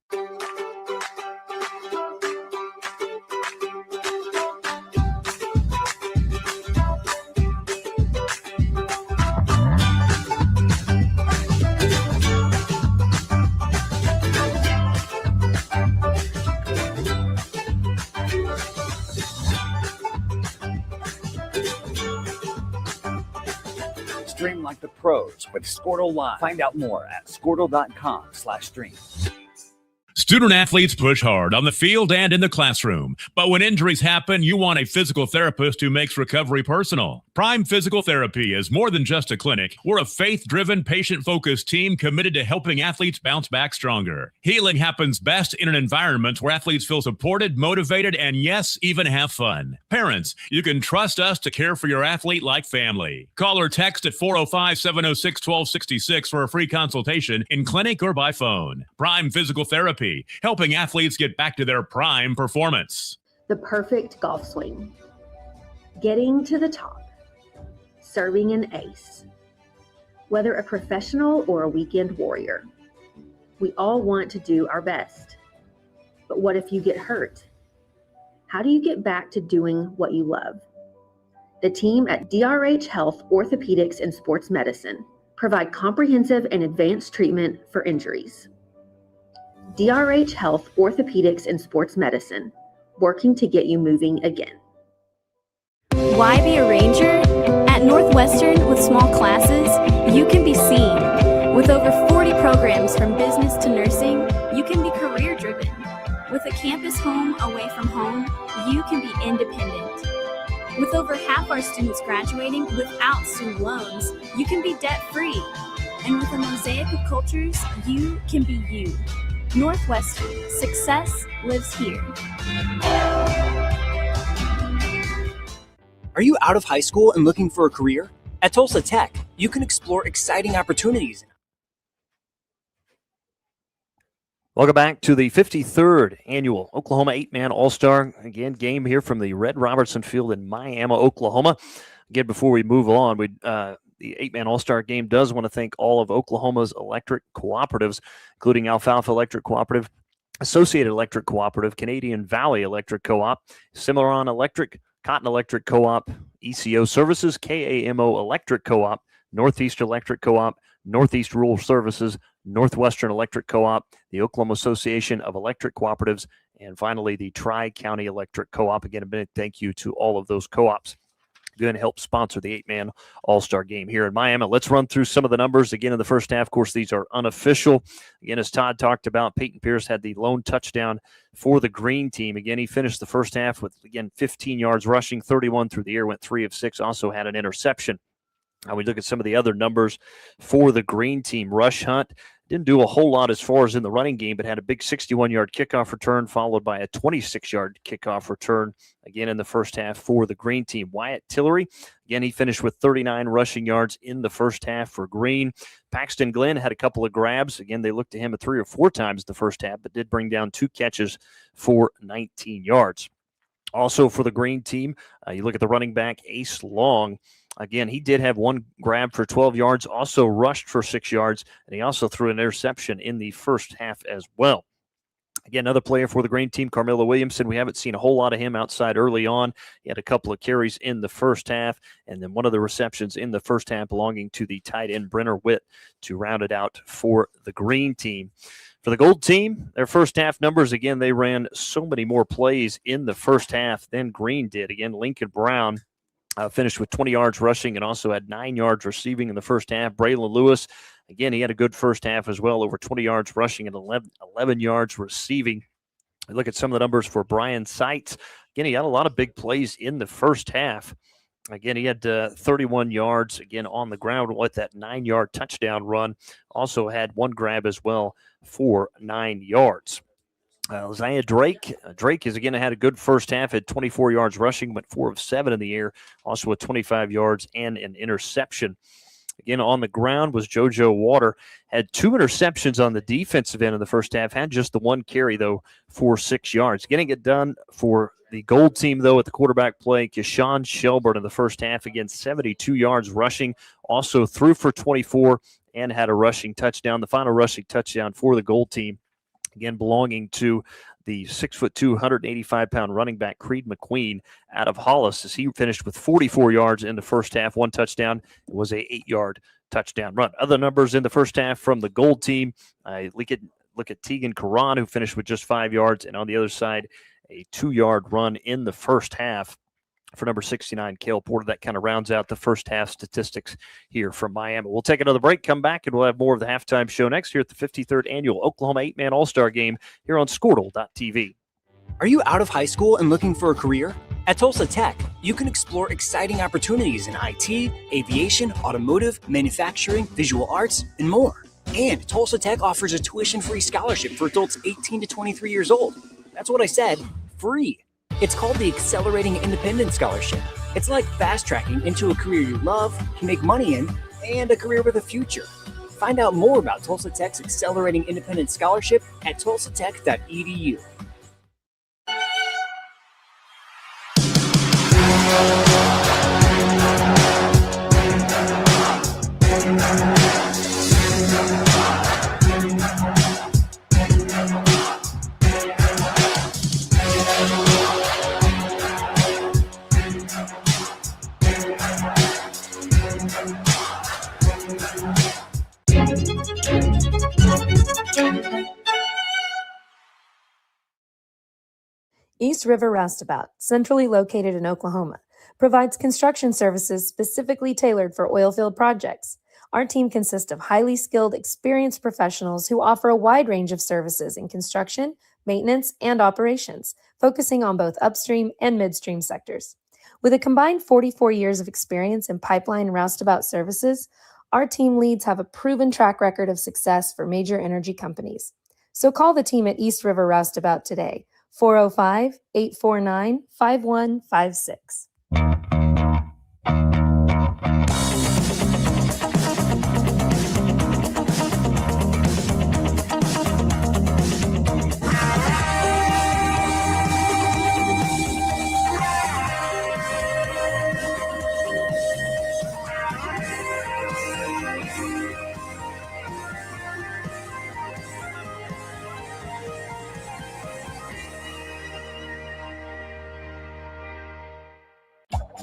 Stream like the pros with Squirtle Live. Find out more at squirtle.com/stream. Student athletes push hard on the field and in the classroom. But when injuries happen, you want a physical therapist who makes recovery personal. Prime Physical Therapy is more than just a clinic. We're a faith-driven, patient-focused team committed to helping athletes bounce back stronger. Healing happens best in an environment where athletes feel supported, motivated, and yes, even have fun. Parents, you can trust us to care for your athlete like family. Call or text at 405-706-1266 for a free consultation in clinic or by phone. Prime Physical Therapy, helping athletes get back to their prime performance. The perfect golf swing. Getting to the top. Serving an ace. Whether a professional or a weekend warrior, we all want to do our best. But what if you get hurt? How do you get back to doing what you love? The team at DRH Health Orthopedics and Sports Medicine provide comprehensive and advanced treatment for injuries. DRH Health Orthopedics and Sports Medicine, working to get you moving again. Why be a ranger? At Northwestern, with small classes, you can be seen. With over 40 programs from business to nursing, you can be career-driven. With a campus home away from home, you can be independent. With over half our students graduating without student loans, you can be debt-free. And with a mosaic of cultures, you can be you. Northwestern, success lives here. Are you out of high school and looking for a career? At Tulsa Tech, you can explore exciting opportunities. Welcome back to the 53rd annual Oklahoma 8-Man All-Star game here from the Red Robertson Field in Miami, Oklahoma. Again, before we move on, the 8-Man All-Star game does want to thank all of Oklahoma's electric cooperatives, including Alfalfa Electric Cooperative, Associated Electric Cooperative, Canadian Valley Electric Co-op, Cimarron Electric, Cotton Electric Co-op, ECO Services, KAMO Electric Co-op, Northeast Electric Co-op, Northeast Rural Services, Northwestern Electric Co-op, the Oklahoma Association of Electric Cooperatives, and finally the Tri-County Electric Co-op. Again, a big thank you to all of those co-ops. Going to help sponsor the 8-Man All-Star game here in Miami. Let's run through some of the numbers again in the first half. Of course, these are unofficial. Again, as Todd talked about, Peyton Pierce had the lone touchdown for the green team. Again, he finished the first half with, 15 yards rushing, 31 through the air, went 3 of 6, also had an interception. Now we look at some of the other numbers for the green team. Rush Hunt didn't do a whole lot as far as in the running game, but had a big 61-yard kickoff return followed by a 26-yard kickoff return again in the first half for the green team. Wyatt Tillery, again, he finished with 39 rushing yards in the first half for green. Paxton Glenn had a couple of grabs. Again, they looked to him 3 or 4 times in the first half, but did bring down 2 catches for 19 yards. Also for the green team, you look at the running back, Ace Long. Again, he did have 1 grab for 12 yards, also rushed for 6 yards, and he also threw an interception in the first half as well. Again, another player for the green team, Carmelo Williamson. We haven't seen a whole lot of him outside early on. He had a couple of carries in the first half, and then one of the receptions in the first half belonging to the tight end, Brenner Witt, to round it out for the green team. For the gold team, their first half numbers, again, they ran so many more plays in the first half than green did. Again, Lincoln Brown finished with 20 yards rushing and also had 9 yards receiving in the first half. Braylon Lewis, again, he had a good first half as well, over 20 yards rushing and 11 yards receiving. Look at some of the numbers for Brian Seitz. Again, he had a lot of big plays in the first half. Again, he had 31 yards, again, on the ground with that 9-yard touchdown run. Also had 1 grab as well for 9 yards. Isaiah Drake. Drake has again had a good first half, had 24 yards rushing, went 4 of 7 in the air, also with 25 yards and an interception. Again, on the ground was JoJo Water. Had 2 interceptions on the defensive end in the first half, had just the 1 carry, though, for 6 yards. Getting it done for the gold team, though, at the quarterback play, Keshawn Shelburne in the first half, again, 72 yards rushing, also threw for 24 and had a rushing touchdown. The final rushing touchdown for the gold team, again, belonging to the 6'2", 185-pound running back Creed McQueen out of Hollis, as he finished with 44 yards in the first half. 1 touchdown. It was a 8-yard touchdown run. Other numbers in the first half from the gold team, look at Tegan Karan, who finished with just 5 yards, and on the other side, a 2-yard run in the first half for number 69, Cale Porter. That kind of rounds out the first half statistics here from Miami. We'll take another break, come back, and we'll have more of the halftime show next year at the 53rd Annual Oklahoma 8-Man All-Star Game here on Squirtle.tv. Are you out of high school and looking for a career? At Tulsa Tech, you can explore exciting opportunities in IT, aviation, automotive, manufacturing, visual arts, and more. And Tulsa Tech offers a tuition-free scholarship for adults 18 to 23 years old. That's what I said, free. It's called the Accelerating Independence Scholarship. It's like fast-tracking into a career you love, can make money in, and a career with a future. Find out more about Tulsa Tech's Accelerating Independence Scholarship at tulsatech.edu. East River Roustabout, centrally located in Oklahoma, provides construction services specifically tailored for oilfield projects. Our team consists of highly skilled, experienced professionals who offer a wide range of services in construction, maintenance, and operations, focusing on both upstream and midstream sectors. With a combined 44 years of experience in pipeline and roustabout services, our team leads have a proven track record of success for major energy companies. So call the team at East River Roustabout today, 405-849-5156.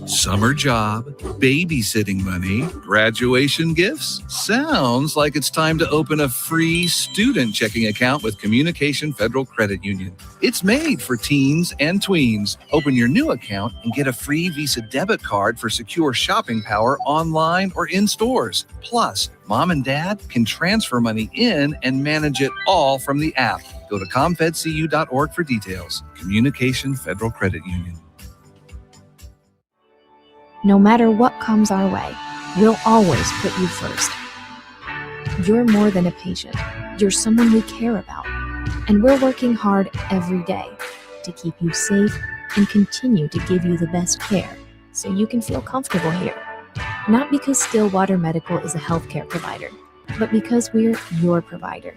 Summer job, babysitting money, graduation gifts. Sounds like it's time to open a free student checking account with Communication Federal Credit Union. It's made for teens and tweens. Open your new account and get a free Visa debit card for secure shopping power online or in stores. Plus, mom and dad can transfer money in and manage it all from the app. Go to comfedcu.org for details. Communication Federal Credit Union. No matter what comes our way, we'll always put you first. You're more than a patient. You're someone we care about. And we're working hard every day to keep you safe and continue to give you the best care so you can feel comfortable here. Not because Stillwater Medical is a healthcare provider, but because we're your provider.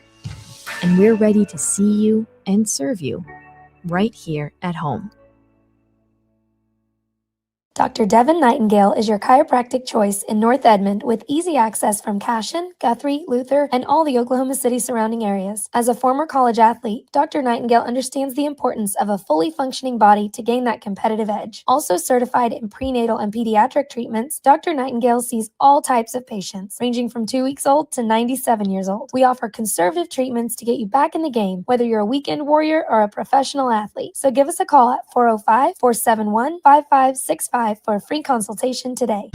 And we're ready to see you and serve you right here at home. Dr. Devin Nightingale is your chiropractic choice in North Edmond with easy access from Cashion, Guthrie, Luther, and all the Oklahoma City surrounding areas. As a former college athlete, Dr. Nightingale understands the importance of a fully functioning body to gain that competitive edge. Also certified in prenatal and pediatric treatments, Dr. Nightingale sees all types of patients, ranging from 2 weeks old to 97 years old. We offer conservative treatments to get you back in the game, whether you're a weekend warrior or a professional athlete. So give us a call at 405-471-5565 for a free consultation today.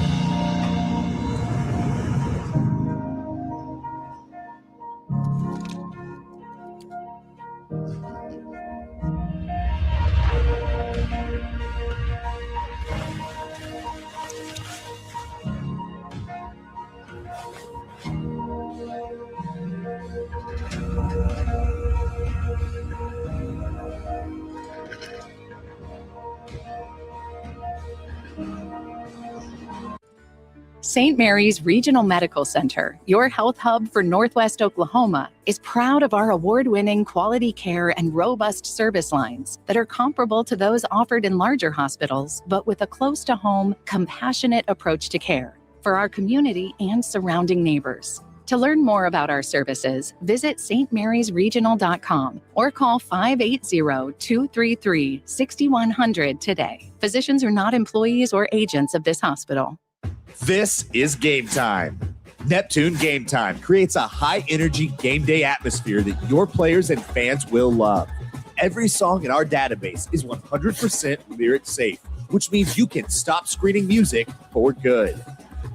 St. Mary's Regional Medical Center, your health hub for Northwest Oklahoma, is proud of our award-winning quality care and robust service lines that are comparable to those offered in larger hospitals, but with a close-to-home, compassionate approach to care for our community and surrounding neighbors. To learn more about our services, visit stmarysregional.com or call 580-233-6100 today. Physicians are not employees or agents of this hospital. This is Game Time. Neptune Game Time creates a high-energy game day atmosphere that your players and fans will love. Every song in our database is 100% lyric safe, which means you can stop screening music for good.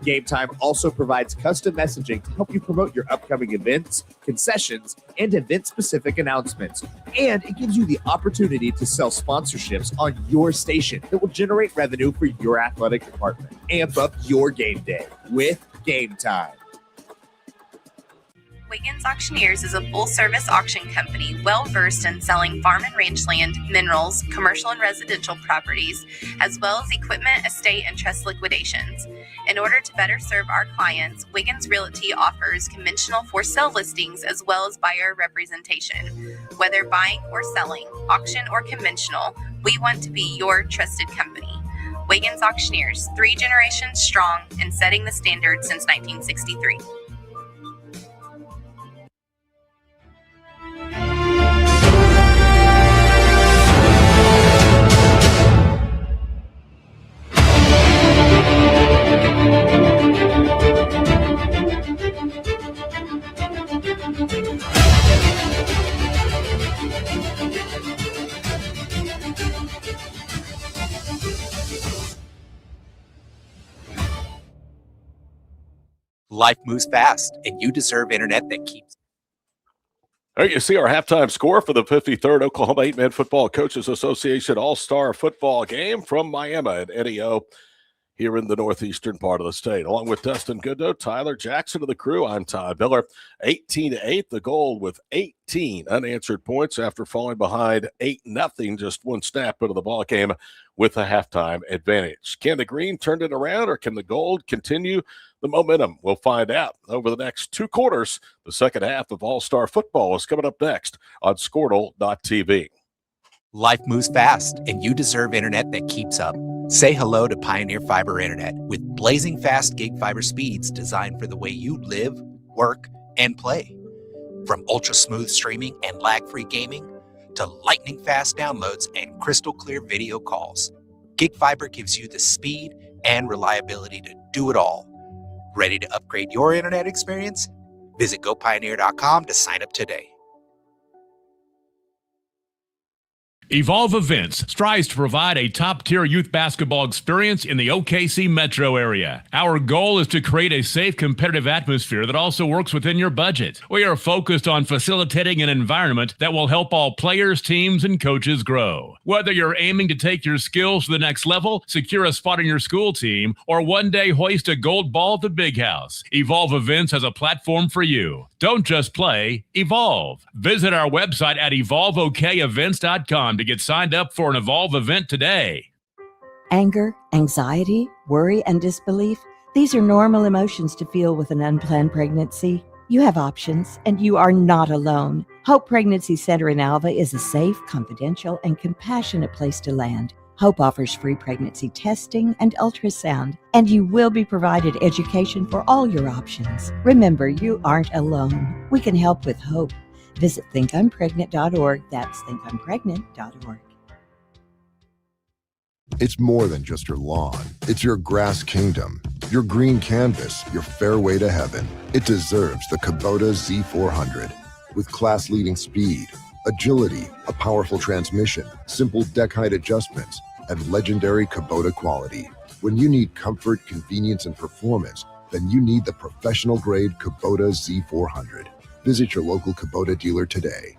Game Time also provides custom messaging to help you promote your upcoming events, concessions, and event-specific announcements. And it gives you the opportunity to sell sponsorships on your station that will generate revenue for your athletic department. Amp up your game day with Game Time. Wiggins Auctioneers is a full-service auction company well-versed in selling farm and ranch land, minerals, commercial and residential properties, as well as equipment, estate, and trust liquidations. In order to better serve our clients, Wiggins Realty offers conventional for-sale listings as well as buyer representation. Whether buying or selling, auction or conventional, we want to be your trusted company. Wiggins Auctioneers, 3 generations strong and setting the standard since 1963. Life moves fast, and you deserve internet that keeps. There you see our halftime score for the 53rd Oklahoma 8-Man Football Coaches Association All-Star Football Game from Miami at Eddie O here in the northeastern part of the state. Along with Dustin Goodnow, Tyler Jackson of the crew, I'm Todd Miller. 18-8, the goal with 18 unanswered points after falling behind 8-0, just one snap into the ball game with a halftime advantage. Can the green turn it around, or can the gold continue the momentum? We'll find out over the next 2 quarters. The second half of All-Star Football is coming up next on Squirtle.tv. Life moves fast, and you deserve internet that keeps up. Say hello to Pioneer Fiber Internet with blazing fast gig fiber speeds designed for the way you live, work, and play. From ultra-smooth streaming and lag-free gaming to lightning-fast downloads and crystal-clear video calls, Gig Fiber gives you the speed and reliability to do it all. Ready to upgrade your internet experience? Visit GoPioneer.com to sign up today. Evolve Events strives to provide a top-tier youth basketball experience in the OKC metro area. Our goal is to create a safe, competitive atmosphere that also works within your budget. We are focused on facilitating an environment that will help all players, teams, and coaches grow. Whether you're aiming to take your skills to the next level, secure a spot on your school team, or one day hoist a gold ball at the Big House, Evolve Events has a platform for you. Don't just play, evolve. Visit our website at evolveokevents.com to get signed up for an Evolve event today. Anger, anxiety, worry, and disbelief, these are normal emotions to feel with an unplanned pregnancy. You have options, and you are not alone. Hope Pregnancy Center in Alva is a safe, confidential, and compassionate place to land. Hope offers free pregnancy testing and ultrasound, and you will be provided education for all your options. Remember, you aren't alone. We can help with hope. Visit thinkimpregnant.org. That's thinkimpregnant.org. It's more than just your lawn. It's your grass kingdom, your green canvas, your fairway to heaven. It deserves the Kubota Z400. With class-leading speed, agility, a powerful transmission, simple deck height adjustments, and legendary Kubota quality. When you need comfort, convenience, and performance, then you need the professional-grade Kubota Z400. Visit your local Kubota dealer today.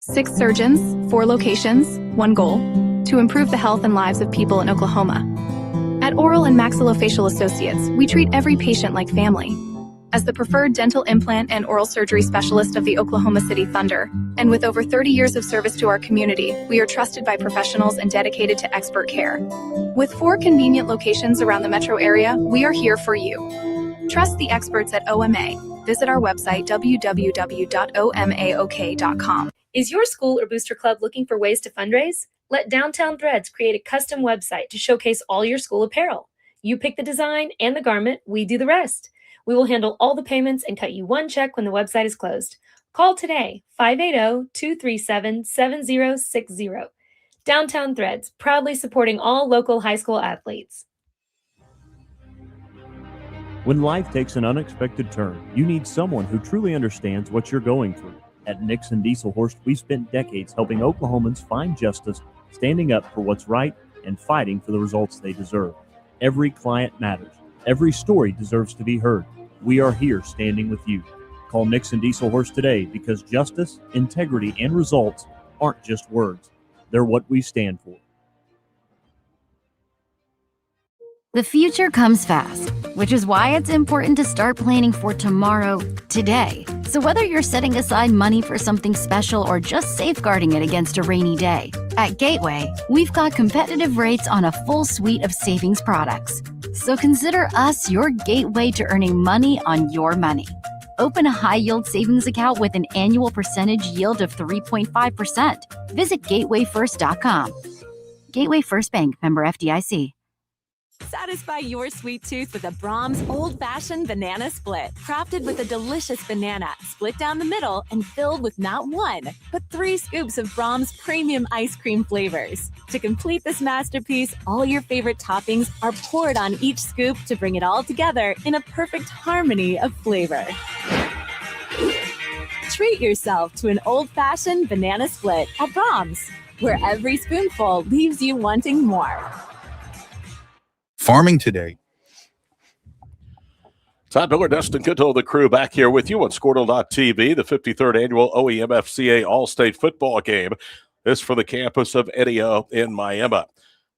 Six surgeons, 4 locations, 1 goal: to improve the health and lives of people in Oklahoma. At Oral and Maxillofacial Associates, we treat every patient like family. As the preferred dental implant and oral surgery specialist of the Oklahoma City Thunder, and with over 30 years of service to our community, we are trusted by professionals and dedicated to expert care. With 4 convenient locations around the metro area, we are here for you. Trust the experts at OMA. Visit our website, www.omaok.com. Is your school or booster club looking for ways to fundraise? Let Downtown Threads create a custom website to showcase all your school apparel. You pick the design and the garment, we do the rest. We will handle all the payments and cut you one check when the website is closed. Call today, 580-237-7060. Downtown Threads, proudly supporting all local high school athletes. When life takes an unexpected turn, you need someone who truly understands what you're going through. At Nixon Dieselhorst, we've spent decades helping Oklahomans find justice, standing up for what's right, and fighting for the results they deserve. Every client matters. Every story deserves to be heard. We are here standing with you. Call Nixon Dieselhorst today, because justice, integrity, and results aren't just words. They're what we stand for. The future comes fast, which is why it's important to start planning for tomorrow, today. So whether you're setting aside money for something special or just safeguarding it against a rainy day, at Gateway, we've got competitive rates on a full suite of savings products. So consider us your gateway to earning money on your money. Open a high-yield savings account with an annual percentage yield of 3.5%. Visit gatewayfirst.com. Gateway First Bank, member FDIC. Satisfy your sweet tooth with a Brahms Old Fashioned Banana Split. Crafted with a delicious banana, split down the middle and filled with not 1, but 3 scoops of Brahms premium ice cream flavors. To complete this masterpiece, all your favorite toppings are poured on each scoop to bring it all together in a perfect harmony of flavor. Treat yourself to an old-fashioned banana split at Brahms, where every spoonful leaves you wanting more. Farming today. Todd Miller, Dustin Goodall, the crew back here with you on Squirtle.tv, the 53rd annual OEMFCA All-State Football Game. This for the campus of Edio in Miami.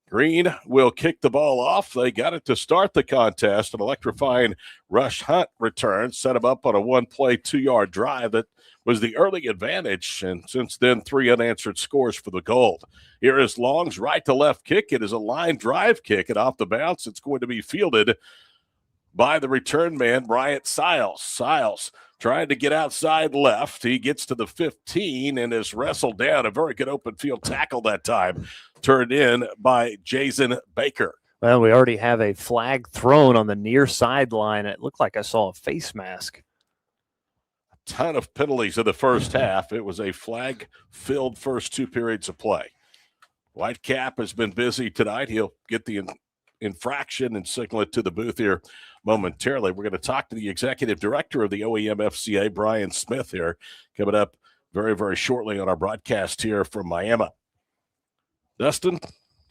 Green will kick the ball off. They got it to start the contest. An electrifying Rush Hunt return set him up on a one-play, 2-yard drive that was the early advantage, and since then, 3 unanswered scores for the Gold. Here is Long's right-to-left kick. It is a line drive kick, and off the bounce, it's going to be fielded by the return man, Bryant Siles. Siles trying to get outside left. He gets to the 15 and is wrestled down. A very good open field tackle that time, turned in by Jason Baker. Well, we already have a flag thrown on the near sideline. It looked like I saw a face mask. A ton of penalties in the first half. It was a flag-filled first 2 periods of play. Whitecap has been busy tonight. He'll get the infraction and signal it to the booth here momentarily. We're going to talk to the executive director of the OEMFCA, Brian Smith, here, coming up very, very shortly on our broadcast here from Miami. Dustin,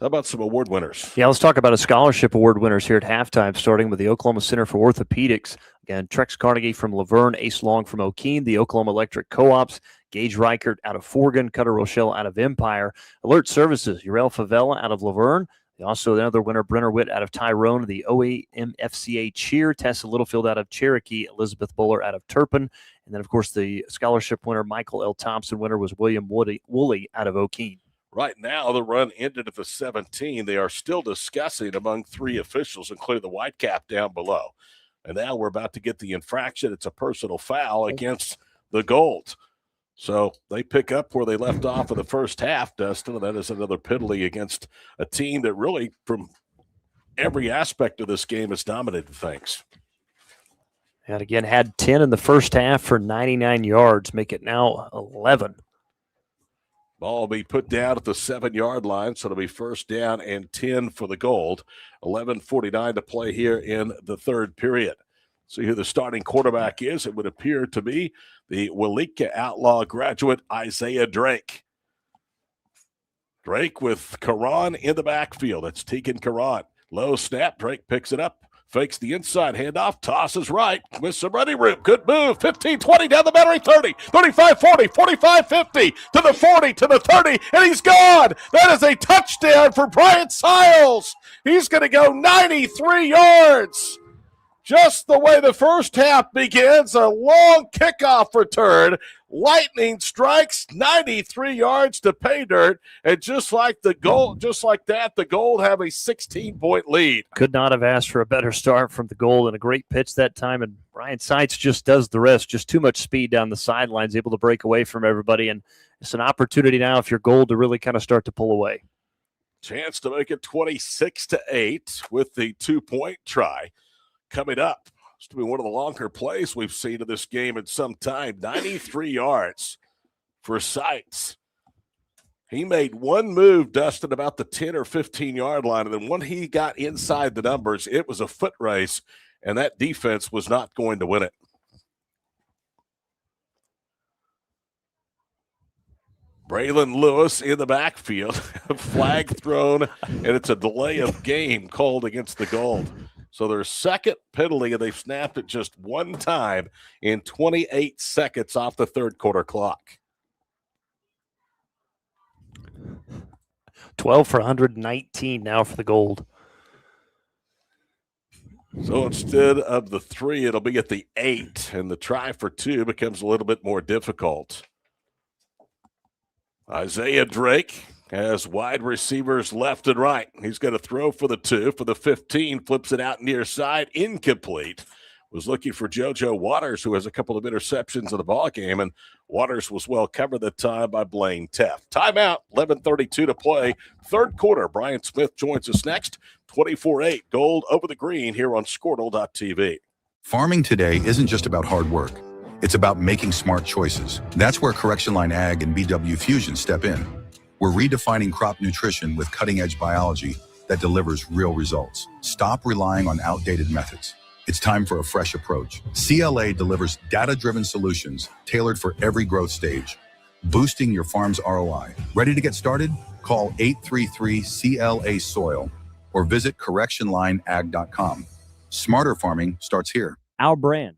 how about some award winners? Yeah, let's talk about a scholarship award winners here at halftime, starting with the Oklahoma Center for Orthopedics. Again, Trex Carnegie from Laverne, Ace Long from O'Keene, the Oklahoma Electric Co-ops, Gage Reichert out of Forgan, Cutter Rochelle out of Empire, Alert Services, Urel Favela out of Laverne. Also, another winner, Brenner Witt out of Tyrone, the OEMFCA Cheer, Tessa Littlefield out of Cherokee, Elizabeth Buller out of Turpin. And then, of course, the scholarship winner, Michael L. Thompson winner, was William Woolley out of O'Keene. Right now, the run ended at the 17. They are still discussing among 3 officials, including the Whitecap down below. And now we're about to get the infraction. It's a personal foul against the Gold. So they pick up where they left off in the first half, Dustin, and that is another penalty against a team that really, from every aspect of this game, has dominated things. And again, had 10 in the first half for 99 yards, make it now 11. Ball will be put down at the 7-yard line, so it'll be first down and 10 for the Gold. 11:49 to play here in the third period. See who the starting quarterback is. It would appear to be the Walika Outlaw graduate, Isaiah Drake. Drake with Karan in the backfield. That's Tegan Karan. Low snap. Drake picks it up. Fakes the inside handoff. Tosses right with some running room. Good move. 15-20 down the battery. 30, 35-40, 45-50 to the 40, to the 30, and he's gone. That is a touchdown for Bryant Siles. He's going to go 93 yards. Just the way the first half begins, a long kickoff return. Lightning strikes 93 yards to pay dirt, and just like that, the Gold have a 16-point lead. Could not have asked for a better start from the Gold, and a great pitch that time. And Brian Seitz just does the rest. Just too much speed down the sidelines, able to break away from everybody. And it's an opportunity now, if you're Gold, to really kind of start to pull away. Chance to make it 26-8 with the 2-point try. Coming up, it's to be one of the longer plays we've seen in this game in some time. 93 yards for Seitz. He made one move, Dustin, about the 10 or 15-yard line, and then when he got inside the numbers, it was a foot race, and that defense was not going to win it. Braylon Lewis in the backfield. Flag thrown, and it's a delay of game called against the Gold. So their second penalty, and they've snapped it just one time in 28 seconds off the third quarter clock. 12 for 119 now for the Gold. So instead of the 3, it'll be at the 8, and the try for 2 becomes a little bit more difficult. Isaiah Drake has wide receivers left and right. He's going to throw for the 2. For the 15, flips it out near side, incomplete. Was looking for JoJo Waters, who has a couple of interceptions in the ball game, and Waters was well covered that time by Blaine Teff. Timeout, 11:32 to play. Third quarter, Brian Smith joins us next. 24-8, Gold over the green here on Squirtle.tv. Farming today isn't just about hard work. It's about making smart choices. That's where Correction Line Ag and BW Fusion step in. We're redefining crop nutrition with cutting-edge biology that delivers real results. Stop relying on outdated methods. It's time for a fresh approach. CLA delivers data-driven solutions tailored for every growth stage, boosting your farm's ROI. Ready to get started? Call 833-CLA-SOIL or visit correctionlineag.com. Smarter farming starts here. our brand.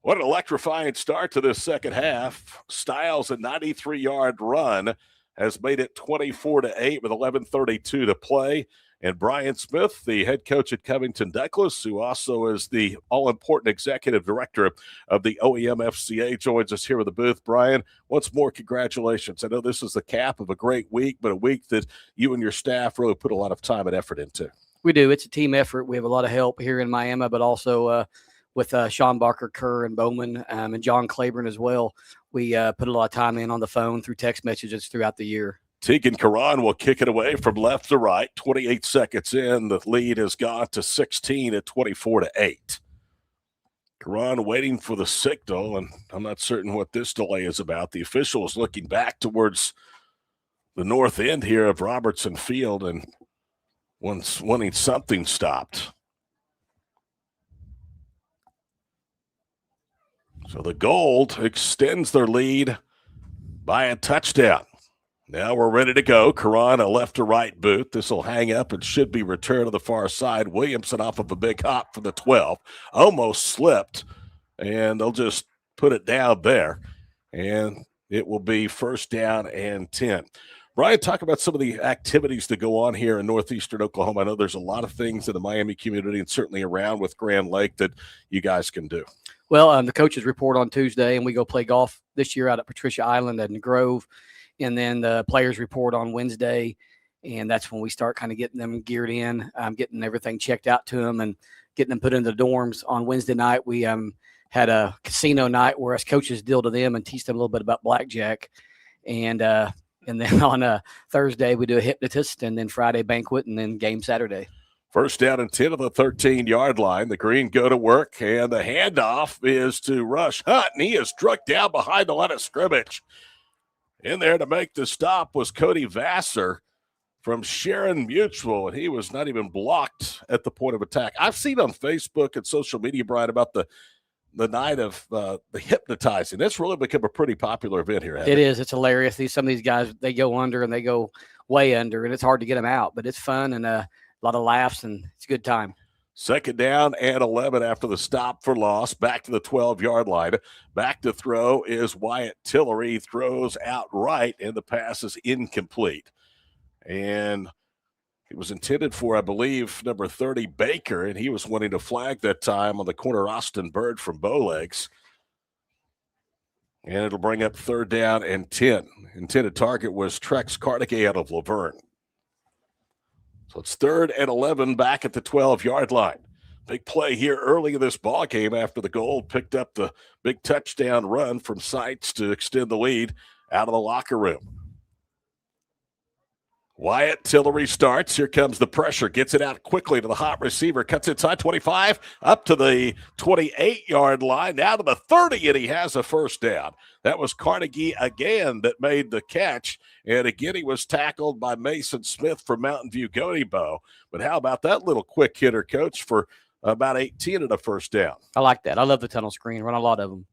What an electrifying start to this second half. Styles, a 93-yard run, has made it 24-8 with 11:32 to play. And Brian Smith, the head coach at Covington Douglas, who also is the all-important executive director of the OEM FCA, joins us here in the booth. Brian, once more, congratulations. I know this is the cap of a great week, but a week that you and your staff really put a lot of time and effort into. We do. It's a team effort. We have a lot of help here in Miami, but also with Sean Barker, Kerr, and Bowman, and John Claiborne as well. We put a lot of time in on the phone through text messages throughout the year. Tegan Karan will kick it away from left to right. 28 seconds in, the lead has gone to 16 at 24-8. Karan waiting for the signal, and I'm not certain what this delay is about. The official is looking back towards the north end here of Robertson Field and wanting something stopped. So the Gold extends their lead by a touchdown. Now we're ready to go. Karan, a left to right boot. This will hang up and should be returned to the far side. Williamson off of a big hop from the 12. Almost slipped, and they'll just put it down there. And it will be first down and 10. Brian, talk about some of the activities that go on here in northeastern Oklahoma. I know there's a lot of things in the Miami community and certainly around with Grand Lake that you guys can do. Well, the coaches report on Tuesday, and we go play golf this year out at Patricia Island and Grove. And then the players report on Wednesday, and that's when we start kind of getting them geared in, getting everything checked out to them and getting them put into the dorms. On Wednesday night, we had a casino night where us coaches deal to them and teach them a little bit about blackjack. And then on Thursday, we do a hypnotist, and then Friday banquet, and then game Saturday. First down and 10 of the 13-yard line. The Green go to work, and the handoff is to Rush Hunt, and he is struck down behind the line of scrimmage. In there to make the stop was Cody Vassar from Sharon Mutual, and he was not even blocked at the point of attack. I've seen on Facebook and social media, Brian, about the night of the hypnotizing. That's really become a pretty popular event here. It is. It's hilarious. Some of these guys, they go under and they go way under, and it's hard to get them out, but it's fun and a lot of laughs, and it's a good time. Second down and 11 after the stop for loss. Back to the 12-yard line. Back to throw is Wyatt Tillery. Throws out right, and the pass is incomplete. And it was intended for, I believe, number 30, Baker, and he was wanting to flag that time on the corner Austin Bird from Bowlegs. And it'll bring up third down and 10. Intended target was Trex Carnegie out of Laverne. So it's third and 11 back at the 12-yard line. Big play here early in this ball game after the Gold picked up the big touchdown run from Seitz to extend the lead out of the locker room. Wyatt Tillery starts. Here comes the pressure. Gets it out quickly to the hot receiver. Cuts inside 25, up to the 28-yard line, now to the 30, and he has a first down. That was Carnegie again that made the catch. And again, he was tackled by Mason Smith from Mountain View Godibo. But how about that little quick hitter, Coach, for about 18 and a first down? I like that. I love the tunnel screen. Run a lot of them.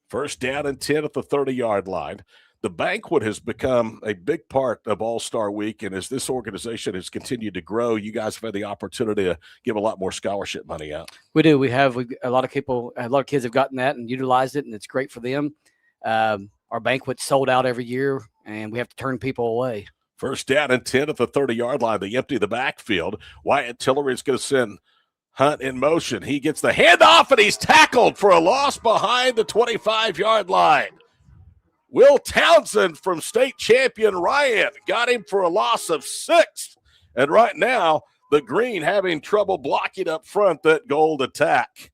First down and 10 at the 30-yard line. The banquet has become a big part of All-Star Week, and as this organization has continued to grow, you guys have had the opportunity to give a lot more scholarship money out. We do. We have a lot of people, a lot of kids have gotten that and utilized it, and it's great for them. Our banquet's sold out every year, and we have to turn people away. First down and 10 at the 30-yard line. They empty the backfield. Wyatt Tillery is going to send Hunt in motion. He gets the handoff, and he's tackled for a loss behind the 25-yard line. Will Townsend from state champion Ryan got him for a loss of 6. And right now, the Green having trouble blocking up front that Gold attack.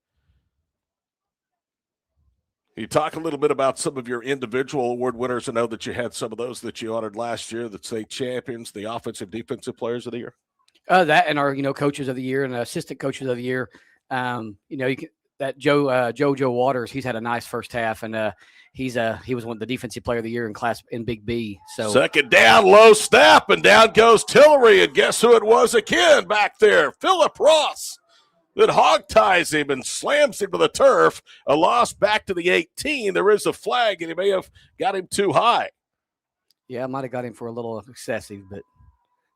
You talk a little bit about some of your individual award winners. I know that you had some of those that you honored last year, the state champions, the offensive, defensive players of the year. That and our, coaches of the year and assistant coaches of the year. Joe Waters, he's had a nice first half, and he was one of the defensive player of the year in Big B. So second down, low snap, and down goes Tillery, and guess who it was again back there? Philip Ross that hog ties him and slams him to the turf. A loss back to the 18. There is a flag, and he may have got him too high. Yeah, I might have got him for a little excessive, but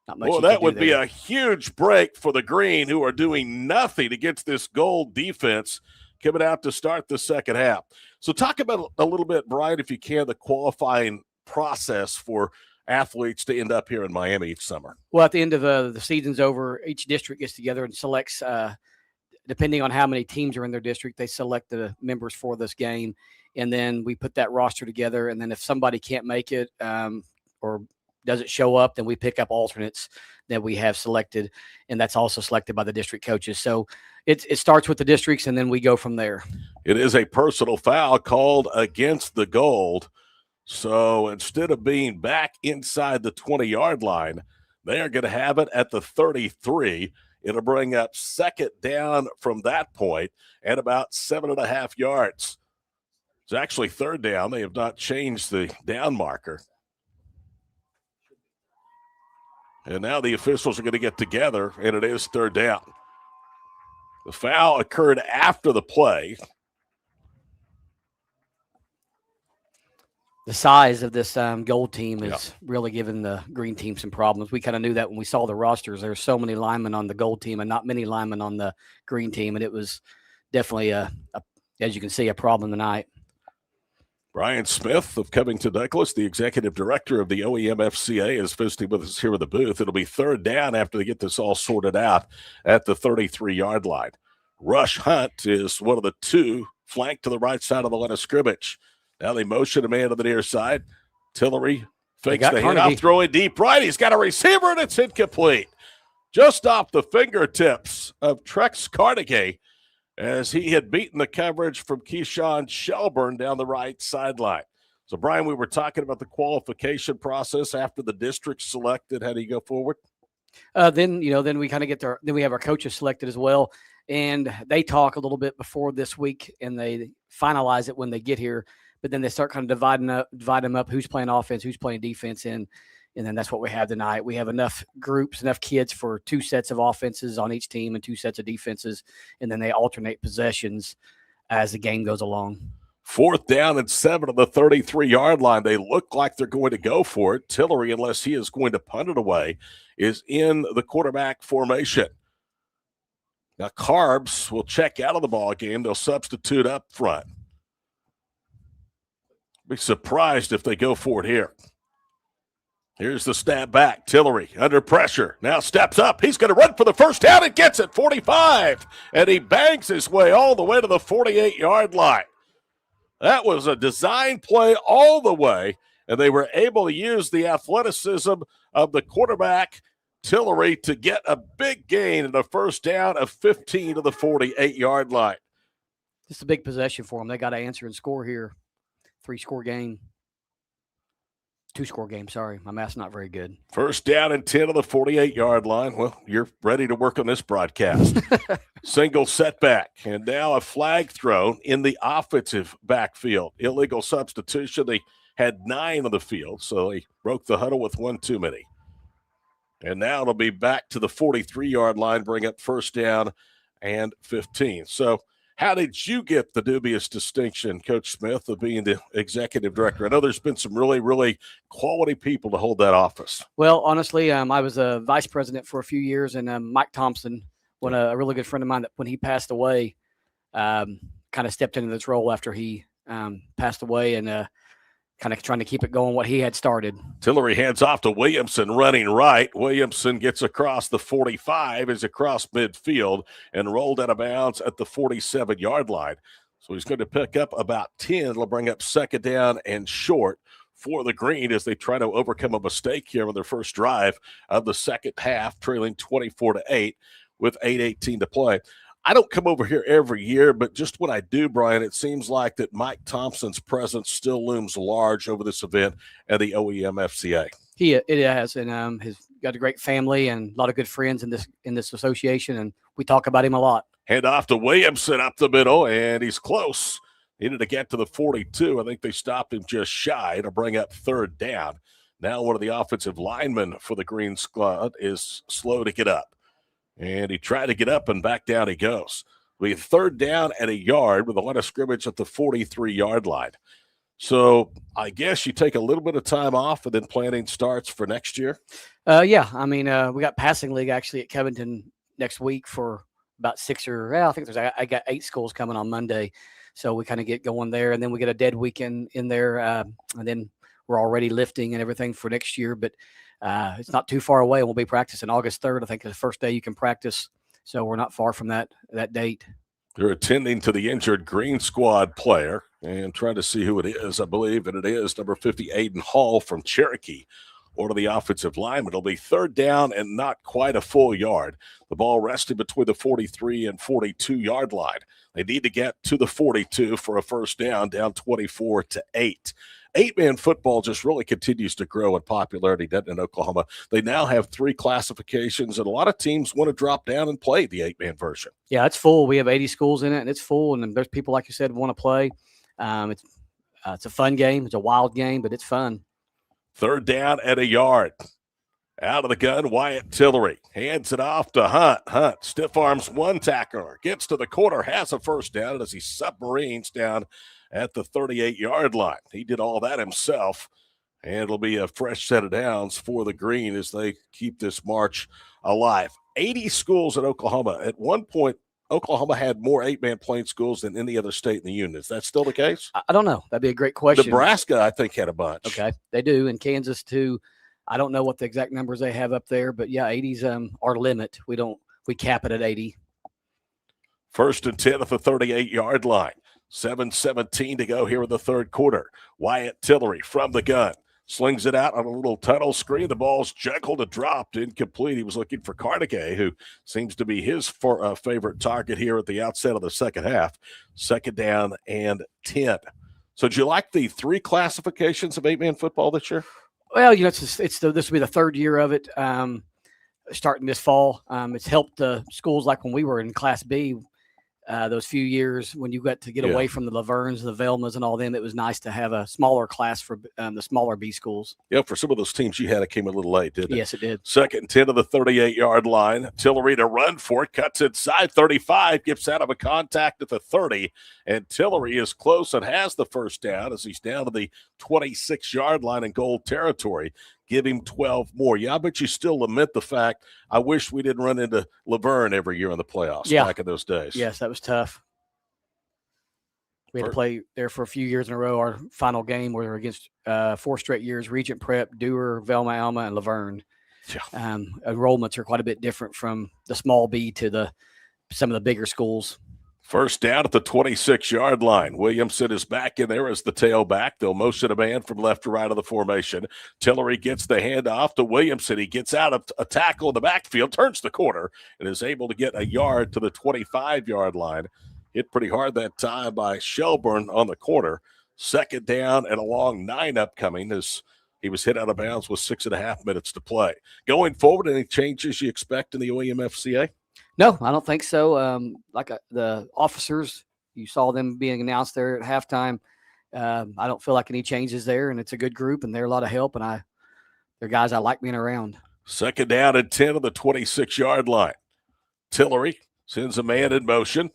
not much. Well, that would be a huge break for the Green, who are doing nothing against this Gold defense coming out to start the second half. So talk about a little bit, Brian, if you can, the qualifying process for athletes to end up here in Miami each summer. Well, at the end of the season's over, each district gets together and selects, depending on how many teams are in their district, they select the members for this game. And then we put that roster together. And then if somebody can't make it or doesn't show up, then we pick up alternates that we have selected. And that's also selected by the district coaches. So it starts with the districts, and then we go from there. It is a personal foul called against the Gold. So instead of being back inside the 20-yard line, they are going to have it at the 33. It'll bring up second down from that point at about 7.5 yards. It's actually third down. They have not changed the down marker. And now the officials are going to get together, and it is third down. The foul occurred after the play. The size of this Gold team is really giving the Green team some problems. We kind of knew that when we saw the rosters. There's so many linemen on the Gold team and not many linemen on the Green team, and it was definitely, as you can see, a problem tonight. Brian Smith of Covington Douglas, the executive director of the OEM FCA, is visiting with us here in the booth. It'll be third down after they get this all sorted out at the 33-yard line. Rush Hunt is one of the two flanked to the right side of the line of scrimmage. Now they motion a man to the near side. Tillery fakes the handoff, throwing deep right. He's got a receiver, and it's incomplete. Just off the fingertips of Trex Carnegie, as he had beaten the coverage from Keyshawn Shelburne down the right sideline. So, Brian, we were talking about the qualification process after the district selected. How do you go forward? Then we kind of get there. Then we have our coaches selected as well. And they talk a little bit before this week, and they finalize it when they get here. But then they start kind of divide them up, who's playing offense, who's playing defense, and then that's what we have tonight. We have enough groups, enough kids for two sets of offenses on each team and two sets of defenses, and then they alternate possessions as the game goes along. Fourth down and 7 on the 33-yard line. They look like they're going to go for it. Tillery, unless he is going to punt it away, is in the quarterback formation. Now, Carbs will check out of the ball game. They'll substitute up front. Be surprised if they go for it here. Here's the snap back. Tillery under pressure. Now steps up. He's going to run for the first down and gets it, 45. And he bangs his way all the way to the 48-yard line. That was a design play all the way, and they were able to use the athleticism of the quarterback, Tillery, to get a big gain and a first down of 15 to the 48-yard line. Just a big possession for them. They got to answer and score here. 3-score game. 2-score game, sorry. My math's not very good. First down and 10 on the 48-yard line. Well, you're ready to work on this broadcast. Single setback, and now a flag thrown in the offensive backfield. Illegal substitution. They had 9 on the field, so they broke the huddle with one too many. And now it'll be back to the 43-yard line, bring up first down and 15. So how did you get the dubious distinction, Coach Smith, of being the executive director? I know there's been some really, really quality people to hold that office. Well, honestly, I was a vice president for a few years, and Mike Thompson, a really good friend of mine, that when he passed away, kind of stepped into this role after he passed away, and kind of trying to keep it going what he had started. Tillery hands off to Williamson running right. Williamson gets across the 45, is across midfield, and rolled out of bounds at the 47-yard line. So he's going to pick up about 10. It'll bring up second down and short for the Green as they try to overcome a mistake here on their first drive of the second half, trailing 24-8 with 8:18 to play. I don't come over here every year, but just when I do, Brian, it seems like that Mike Thompson's presence still looms large over this event at the OEM FCA. It has, and he's got a great family and a lot of good friends in this association, and we talk about him a lot. Hand off to Williamson up the middle, and he's close. Needed to get to the 42. I think they stopped him just shy to bring up third down. Now one of the offensive linemen for the Green squad is slow to get up. And he tried to get up, and back down he goes. We have third down and a yard with a line of scrimmage at the 43-yard line. So I guess you take a little bit of time off and then planning starts for next year. Yeah, I mean, we got passing league actually at Covington next week for about I got 8 schools coming on Monday. So we kind of get going there, and then we get a dead weekend in there, and then we're already lifting and everything for next year. But it's not too far away. We'll be practicing August 3rd. I think is the first day you can practice. So we're not far from that date. They're attending to the injured Green Squad player and trying to see who it is. I believe that it is number 50, Aiden Hall from Cherokee. Or to the offensive lineman. It'll be 3rd down and not quite a full yard. The ball resting between the 43 and 42-yard line. They need to get to the 42 for a first down 24-8. 8-man football just really continues to grow in popularity, doesn't it, in Oklahoma? They now have 3 classifications, and a lot of teams want to drop down and play the 8-man version. Yeah, it's full. We have 80 schools in it, and it's full, and there's people, like you said, want to play. It's a fun game. It's a wild game, but it's fun. 3rd down and a yard. Out of the gun, Wyatt Tillery hands it off to Hunt. Hunt stiff arms one tackler, gets to the corner, has a first down as he submarines down at the 38-yard line. He did all that himself, and it'll be a fresh set of downs for the Green as they keep this march alive. 80 schools in Oklahoma. At one point, Oklahoma had more 8-man playing schools than any other state in the union. Is that still the case? I don't know. That'd be a great question. Nebraska, I think, had a bunch. Okay, they do. And Kansas, too. I don't know what the exact numbers they have up there, but, yeah, 80's our limit. We cap it at 80. 1st and 10 at the 38-yard line. 7:17 to go here in the 3rd quarter. Wyatt Tillery from the gun. Slings it out on a little tunnel screen. The ball's juggled and dropped, incomplete. He was looking for Carnegie, who seems to be his favorite target here at the outset of the second half. 2nd down and 10. So do you like the 3 classifications of 8-man football this year? Well, this will be the 3rd year of it, starting this fall. It's helped schools like when we were in Class B. Those few years when you got to get away from the Lavernes, the Velmas, and all them, it was nice to have a smaller class for the smaller B schools. Yeah, for some of those teams you had, it came a little late, didn't it? Yes, it did. 2nd and 10 to the 38-yard line. Tillery to run for it, cuts inside 35, gets out of a contact at the 30, and Tillery is close and has the first down as he's down to the 26-yard line in goal territory. Give him 12 more. Yeah, I bet you still lament the fact, I wish we didn't run into Laverne every year in the playoffs back in those days. Yes, that was tough. We had to play there for a few years in a row. Our final game, we were against 4 straight years, Regent Prep, Dewar, Velma, Alma, and Laverne. Yeah. Enrollments are quite a bit different from the small B to some of the bigger schools. 1st down at the 26-yard line. Williamson is back in there as the tailback. They'll motion a man from left to right of the formation. Tillery gets the handoff to Williamson. He gets out of a tackle in the backfield, turns the corner, and is able to get a yard to the 25-yard line. Hit pretty hard that time by Shelburne on the corner. 2nd down and a long 9 upcoming as he was hit out of bounds with 6.5 minutes to play. Going forward, any changes you expect in the OEM-FCA? No, I don't think so. The officers, you saw them being announced there at halftime. I don't feel like any changes there, and it's a good group, and they're a lot of help, and they're guys I like being around. 2nd down and 10 on the 26-yard line. Tillery sends a man in motion.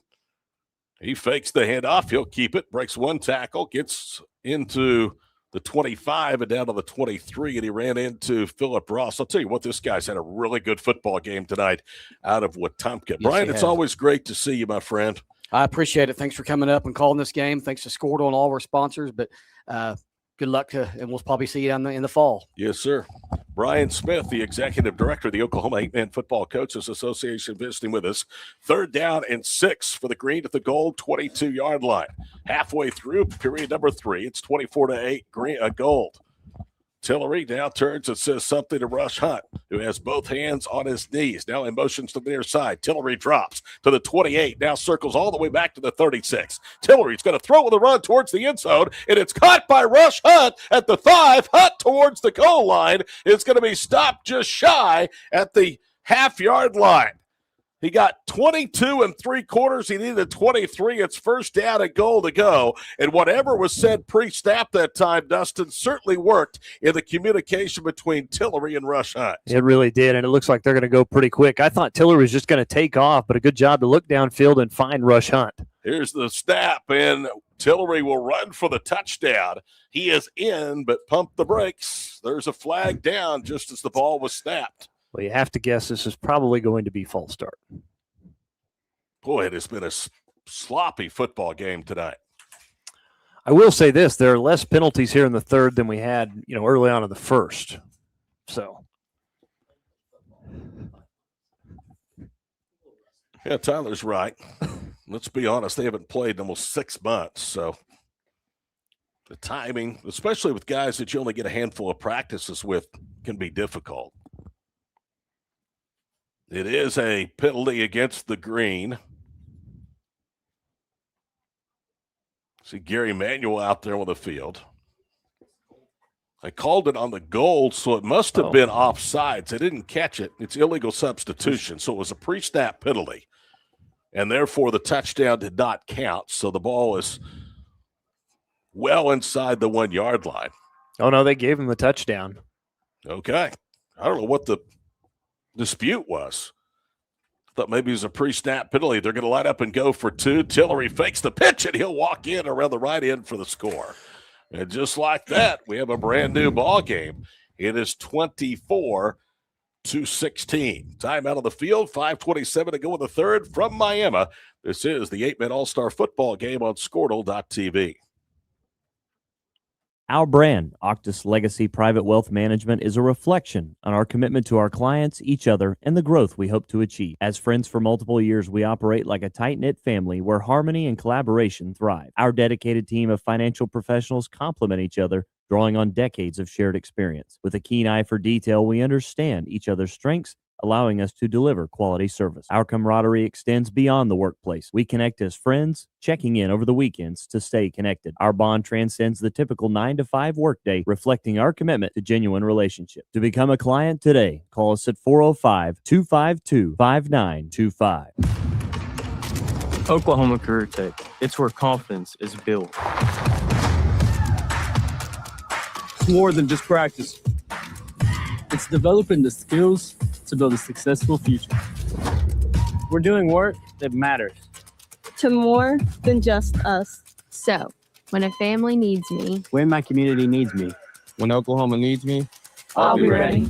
He fakes the handoff. He'll keep it, breaks one tackle, gets into the 25 and down to the 23, and he ran into Philip Ross. I'll tell you what, this guy's had a really good football game tonight out of Wetumpka. Yes, Brian, it's always great to see you, my friend. I appreciate it. Thanks for coming up and calling this game. Thanks to Scored on all our sponsors, but good luck, and we'll probably see you in the fall. Yes, sir. Brian Smith, the executive director of the Oklahoma 8-Man Football Coaches Association, visiting with us. 3rd down and 6 for the Green at the goal 22-yard line. Halfway through period number 3, it's 24-8 Green, Gold. Tillery now turns and says something to Rush Hunt, who has both hands on his knees. Now in motions to the near side. Tillery drops to the 28, now circles all the way back to the 36. Tillery's going to throw with a run towards the end zone, and it's caught by Rush Hunt at the 5. Hunt towards the goal line. It's going to be stopped just shy at the half-yard line. He got 22 3/4. He needed 23. It's 1st down and goal to go. And whatever was said pre-snap that time, Dustin, certainly worked in the communication between Tillery and Rush Hunt. It really did, and it looks like they're going to go pretty quick. I thought Tillery was just going to take off, but a good job to look downfield and find Rush Hunt. Here's the snap, and Tillery will run for the touchdown. He is in, but pump the brakes. There's a flag down just as the ball was snapped. Well, you have to guess this is probably going to be false start. Boy, it has been a sloppy football game tonight. I will say this, there are less penalties here in the third than we had, early on in the first. So. Yeah, Tyler's right. Let's be honest, they haven't played in almost 6 months, so the timing, especially with guys that you only get a handful of practices with, can be difficult. It is a penalty against the green. See Gary Manuel out there on the field. I called it on the goal, so it must have been offsides. I didn't catch it. It's illegal substitution, so it was a pre-snap penalty. And therefore, the touchdown did not count, so the ball is well inside the 1 yard line. Oh, no, they gave him the touchdown. Okay. I don't know what the dispute was. Thought maybe it was a pre-snap penalty. They're going to line up and go for two. Tillery fakes the pitch, and he'll walk in around the right end for the score. And just like that, we have a brand-new ball game. It is 24-16. Time out on the field, 5:27 to go in the third from Miami. This is the 8-man All-Star football game on Squirtle.tv. Our brand, Octus Legacy Private Wealth Management, is a reflection on our commitment to our clients, each other, and the growth we hope to achieve. As friends for multiple years, we operate like a tight-knit family where harmony and collaboration thrive. Our dedicated team of financial professionals complement each other, drawing on decades of shared experience. With a keen eye for detail, we understand each other's strengths, allowing us to deliver quality service. Our camaraderie extends beyond the workplace. We connect as friends, checking in over the weekends to stay connected. Our bond transcends the typical 9-to-5 workday, reflecting our commitment to genuine relationship. To become a client today, call us at 405-252-5925. Oklahoma Career Tech. It's where confidence is built. It's more than just practice. It's developing the skills to build a successful future. We're doing work that matters. To more than just us. So, when a family needs me, When my community needs me. When Oklahoma needs me, I'll be ready.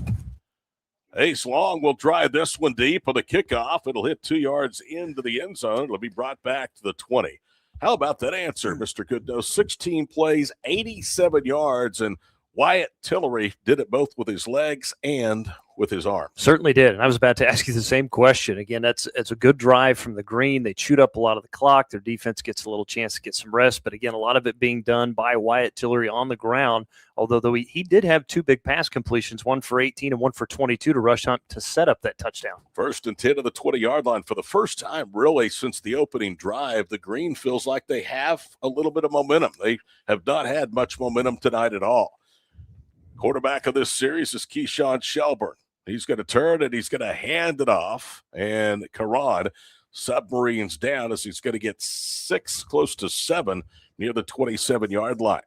Ace Long will drive this one deep on the kickoff. It'll hit 2 yards into the end zone. It'll be brought back to the 20. How about that answer, Mr. Goodnow? 16 plays, 87 yards, and Wyatt Tillery did it both with his legs and with his arm. Certainly did. And I was about to ask you the same question. Again, it's a good drive from the green. They chewed up a lot of the clock. Their defense gets a little chance to get some rest. But again, a lot of it being done by Wyatt Tillery on the ground, although he did have 2 big pass completions, one for 18 and one for 22 to Rush Hunt to set up that touchdown. 1st and 10 to the 20-yard line. For the first time, really, since the opening drive, the green feels like they have a little bit of momentum. They have not had much momentum tonight at all. Quarterback of this series is Keyshawn Shelburne. He's going to turn and he's going to hand it off. And Karan submarines down as he's going to get 6, close to 7 near the 27-yard line.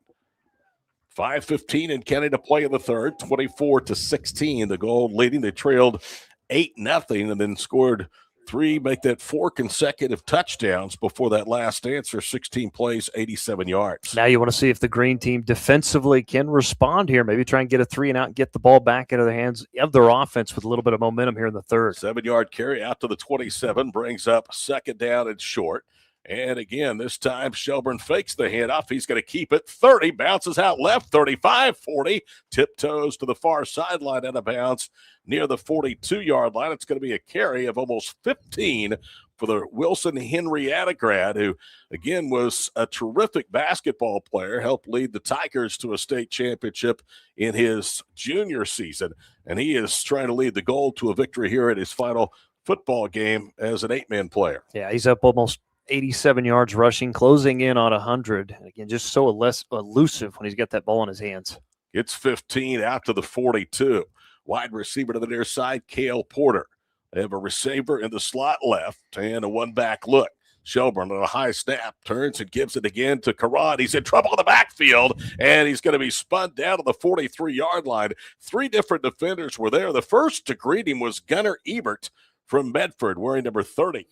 5:15 in Kenny to play in the third, 24-16. The goal leading. They trailed 8-0 and then scored 3, make that 4 consecutive touchdowns before that last answer, 16 plays, 87 yards. Now you want to see if the green team defensively can respond here, maybe try and get a 3 and out and get the ball back into the hands of their offense with a little bit of momentum here in the third. 7-yard carry out to the 27, brings up 2nd down and short. And again, this time Shelburne fakes the handoff. He's going to keep it. 30, bounces out left, 35, 40, tiptoes to the far sideline out of bounds near the 42-yard line. It's going to be a carry of almost 15 for the Wilson Henrietta grad, who, again, was a terrific basketball player, helped lead the Tigers to a state championship in his junior season. And he is trying to lead the Gold to a victory here at his final football game as an 8-man player. Yeah, he's up almost 87 yards rushing, closing in on 100. And again, just so elusive when he's got that ball in his hands. It's 15 out to the 42. Wide receiver to the near side, Cale Porter. They have a receiver in the slot left and a one-back look. Shelburne on a high snap turns and gives it again to Karan. He's in trouble in the backfield, and he's going to be spun down to the 43-yard line. 3 different defenders were there. The first to greet him was Gunnar Ebert from Medford, wearing number 30.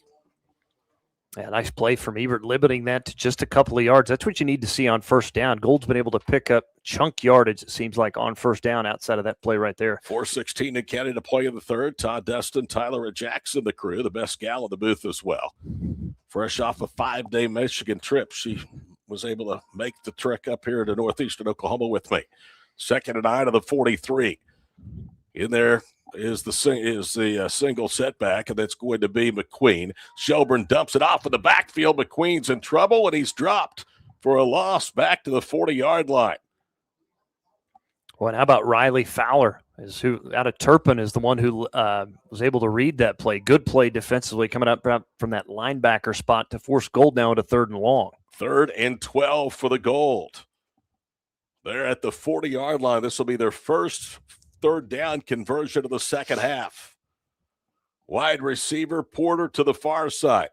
Yeah, nice play from Ebert, limiting that to just a couple of yards. That's what you need to see on first down. Gold's been able to pick up chunk yardage, it seems like, on first down outside of that play right there. 4:16 in county to play in the third. Todd Destin, Tyler Jackson, the crew, the best gal in the booth as well. Fresh off a 5-day Michigan trip, she was able to make the trek up here to northeastern Oklahoma with me. 2nd and 9 of the 43. In there is the single setback, and that's going to be McQueen. Shelburne dumps it off in the backfield. McQueen's in trouble, and he's dropped for a loss back to the 40-yard line. Well, and how about Riley Fowler, out of Turpin, is the one who was able to read that play. Good play defensively coming up from that linebacker spot to force Gold now into 3rd and long. 3rd and 12 for the Gold. They're at the 40-yard line. This will be their first 3rd down conversion of the second half. Wide receiver Porter to the far side.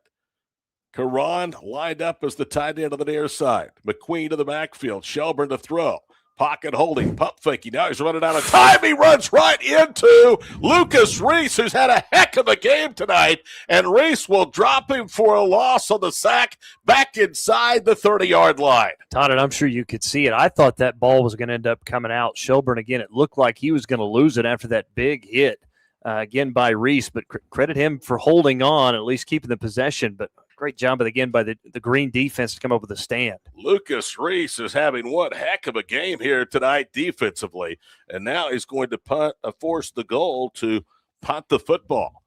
Karan lined up as the tight end on the near side. McQueen to the backfield. Shelburne to throw. Pocket holding, pump faking. Now he's running out of time. He runs right into Lucas Reese, who's had a heck of a game tonight. And Reese will drop him for a loss on the sack back inside the 30-yard line. Todd, and I'm sure you could see it. I thought that ball was going to end up coming out. Shelburne, again, it looked like he was going to lose it after that big hit, again, by Reese. But credit him for holding on, at least keeping the possession. But great job, again, by the Green defense to come up with a stand. Lucas Reese is having one heck of a game here tonight defensively, and now he's going to force the Gold to punt the football.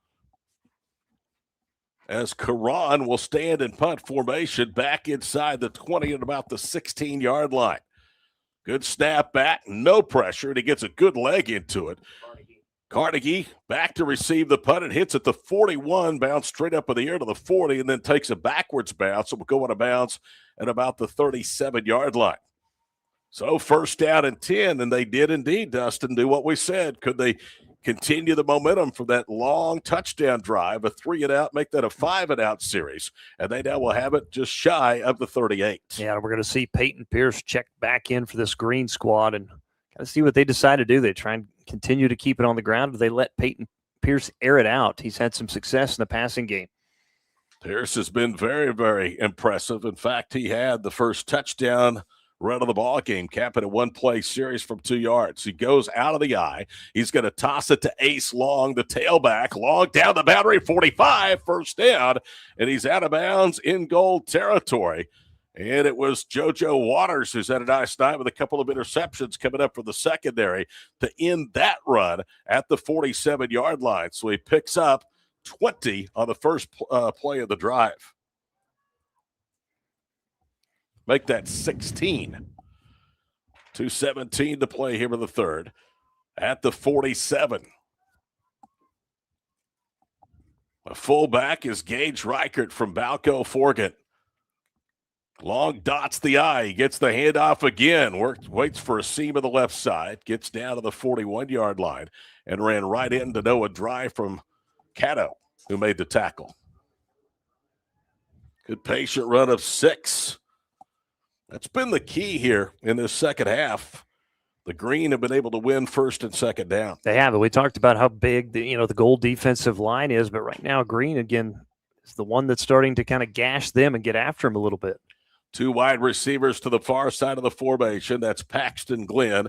As Karan will stand in punt formation back inside the 20 at about the 16-yard line. Good snap back, no pressure, and he gets a good leg into it. Carnegie back to receive the punt and hits at the 41, bounce straight up in the air to the 40, and then takes a backwards bounce. So we'll go out of bounds at about the 37-yard line. So 1st down and 10, and they did indeed, Dustin, do what we said. Could they continue the momentum from that long touchdown drive, a 3-and-out, make that a 5-and-out series? And they now will have it just shy of the 38. Yeah, we're going to see Peyton Pierce check back in for this Green squad and kind of see what they decide to do. They try and continue to keep it on the ground, or they let Peyton Pierce air it out. He's had some success in the passing game. Pierce has been very, very impressive. In fact, he had the first touchdown run of the ball game, capping a 1-play series from 2 yards. He goes out of the eye. He's going to toss it to Ace Long, the tailback. Long down the boundary, 45, 1st down, and he's out of bounds in Gold territory. And it was JoJo Waters who's had a nice night with a couple of interceptions coming up for the secondary to end that run at the 47-yard line. So he picks up 20 on the first play of the drive. Make that 16. 2:17 to play here in the third at the 47. A fullback is Gage Reichert from Balco Forget. Long dots the eye. He gets the handoff again. Waits for a seam of the left side. Gets down to the 41-yard line and ran right into Noah Dry from Caddo, who made the tackle. Good patient run of 6. That's been the key here in this second half. The Green have been able to win 1st and 2nd down. They have. We talked about how big the Gold defensive line is, but right now Green, again, is the one that's starting to kind of gash them and get after them a little bit. 2 wide receivers to the far side of the formation. That's Paxton Glenn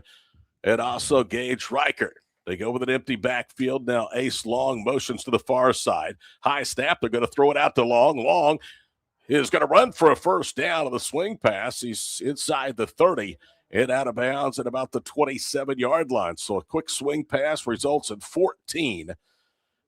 and also Gage Reichert. They go with an empty backfield. Now Ace Long motions to the far side. High snap. They're going to throw it out to Long. Long is going to run for a 1st down on the swing pass. He's inside the 30 and out of bounds at about the 27-yard line. So a quick swing pass results in 14.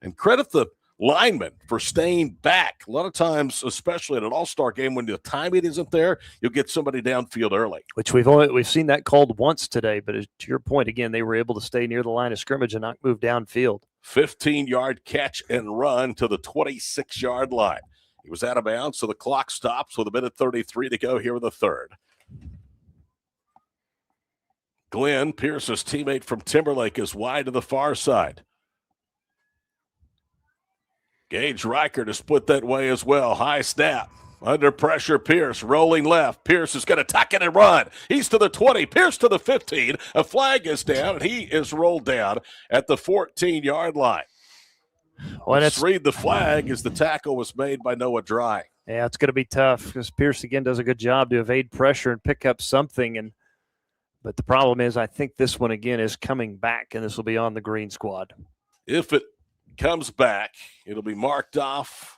And credit the linemen for staying back. A lot of times, especially at an all-star game, when the timing isn't there, you'll get somebody downfield early. Which we've seen that called once today, but to your point, again, they were able to stay near the line of scrimmage and not move downfield. 15-yard catch and run to the 26-yard line. He was out of bounds, so the clock stops with 1:33 to go here in the third. Glenn, Pierce's teammate from Timberlake, is wide to the far side. Gage Reichert is split that way as well. High snap. Under pressure, Pierce rolling left. Pierce is going to tuck it and run. He's to the 20. Pierce to the 15. A flag is down, and he is rolled down at the 14-yard line. Well, Let's read the flag as the tackle was made by Noah Dry. Yeah, it's going to be tough because Pierce again does a good job to evade pressure and pick up something. But the problem is, I think this one again is coming back, and this will be on the green squad. If it comes back, it'll be marked off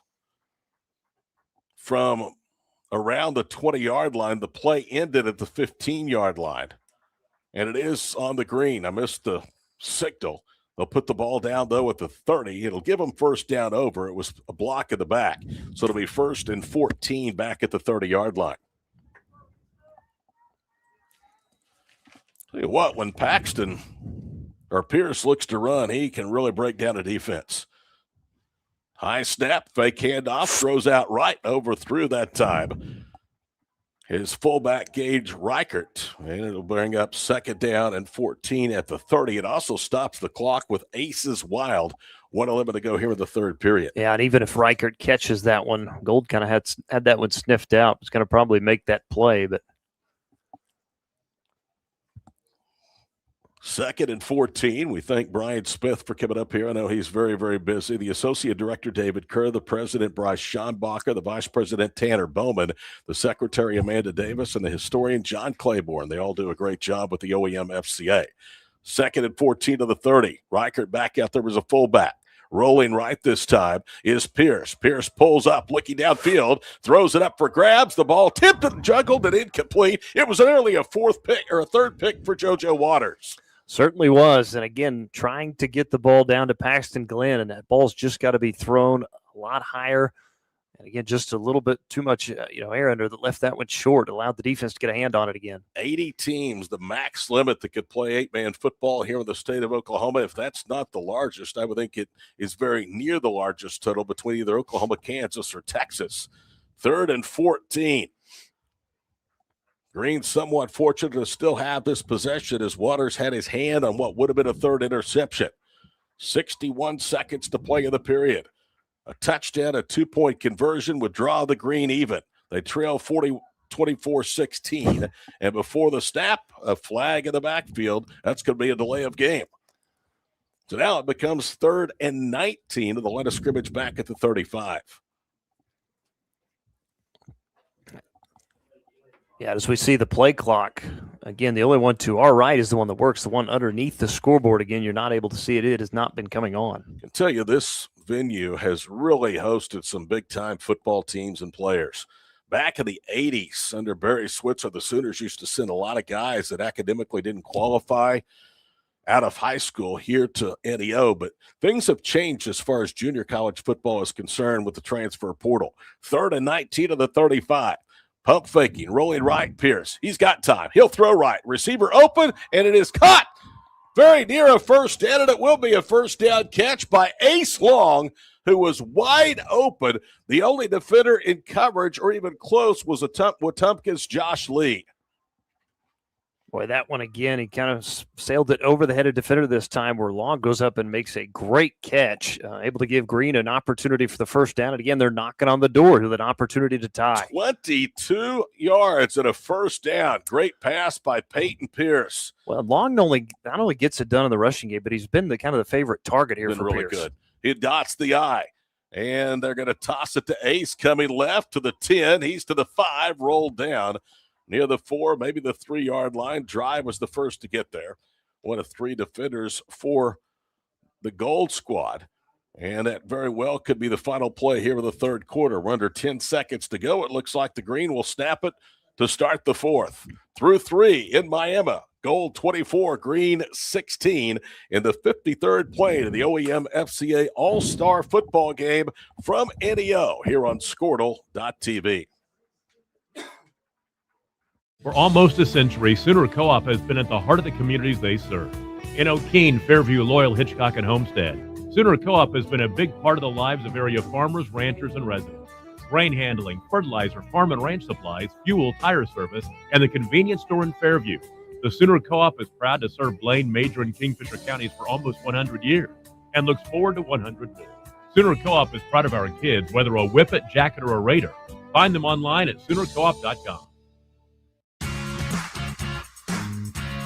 from around the 20-yard line. The play ended at the 15-yard line, and it is on the green. I missed the signal. They'll put the ball down, though, at the 30. It'll give them first down over. It was a block in the back, so it'll be 1st and 14 back at the 30-yard line. Tell you what, when Pierce looks to run, he can really break down a defense. High snap, fake handoff, throws out right, overthrew that time. His fullback, Gage Reichert, and it'll bring up 2nd down and 14 at the 30. It also stops the clock with aces wild. 1:11 to go here in the 3rd period. Yeah, and even if Reichert catches that one, Gold kind of had that one sniffed out. It's going to probably make that play, but 2nd and 14. We thank Brian Smith for coming up here. I know he's very, very busy. The Associate Director, David Kerr, the President, Bryce Schonbacher, the Vice President, Tanner Bowman, the Secretary, Amanda Davis, and the Historian, John Claiborne. They all do a great job with the OEM FCA. 2nd and 14 to the 30. Reichert back out there as a fullback. Rolling right this time is Pierce. Pierce pulls up, looking downfield, throws it up for grabs. The ball tipped and juggled and incomplete. It was nearly a 3rd pick for JoJo Waters. certainly was. And again, trying to get the ball down to Paxton Glenn, and that ball's just got to be thrown a lot higher. And again, just a little bit too much, air under that left that one short, allowed the defense to get a hand on it again. 80 teams, the max limit that could play 8-man football here in the state of Oklahoma. If that's not the largest, I would think it is very near the largest total between either Oklahoma, Kansas, or Texas. 3rd and 14. Green somewhat fortunate to still have this possession as Waters had his hand on what would have been a 3rd interception. 61 seconds to play in the period. A touchdown, a 2-point conversion would draw the Green even. They trail 24-16. And before the snap, a flag in the backfield. That's going to be a delay of game. So now it becomes 3rd and 19 to the line of scrimmage back at the 35. Yeah, as we see the play clock, again, the only one to our right is the one that works. The one underneath the scoreboard, again, you're not able to see it. It has not been coming on. I can tell you this venue has really hosted some big-time football teams and players. Back in the 80s, under Barry Switzer, the Sooners used to send a lot of guys that academically didn't qualify out of high school here to NEO, but things have changed as far as junior college football is concerned with the transfer portal. 3rd and 19 to the 35. Pump faking, rolling right, Pierce. He's got time. He'll throw right. Receiver open, and it is caught. Very near a first down, and it will be a first down catch by Ace Long, who was wide open. The only defender in coverage or even close was Wetumpka's Josh Lee. Boy, that one again, he kind of sailed it over the head of defender this time, where Long goes up and makes a great catch, able to give Green an opportunity for the first down. And again, they're knocking on the door with an opportunity to tie. 22 yards and a first down. Great pass by Peyton Pierce. Well, Long not only gets it done in the rushing game, but he's been the kind of the favorite target here for really Pierce. Good. He dots the I. And they're going to toss it to Ace, coming left to the 10. He's to the 5, rolled down. Near the 4, maybe the 3-yard line. Drive was the first to get there. One of 3 defenders for the Gold squad. And that very well could be the final play here in the 3rd quarter. We're under 10 seconds to go. It looks like the Green will snap it to start the 4th. Through 3 in Miami. Gold 24, Green 16 in the 53rd play of the OEM FCA All-Star Football Game from NEO here on Squirtle.tv. For almost a century, Sooner Co-op has been at the heart of the communities they serve. In O'Keene, Fairview, Loyal, Hitchcock, and Homestead, Sooner Co-op has been a big part of the lives of area farmers, ranchers, and residents. Grain handling, fertilizer, farm and ranch supplies, fuel, tire service, and the convenience store in Fairview. The Sooner Co-op is proud to serve Blaine, Major, and Kingfisher counties for almost 100 years and looks forward to 100 more. Sooner Co-op is proud of our kids, whether a Whippet, Jacket, or a Raider. Find them online at SoonerCoop.com.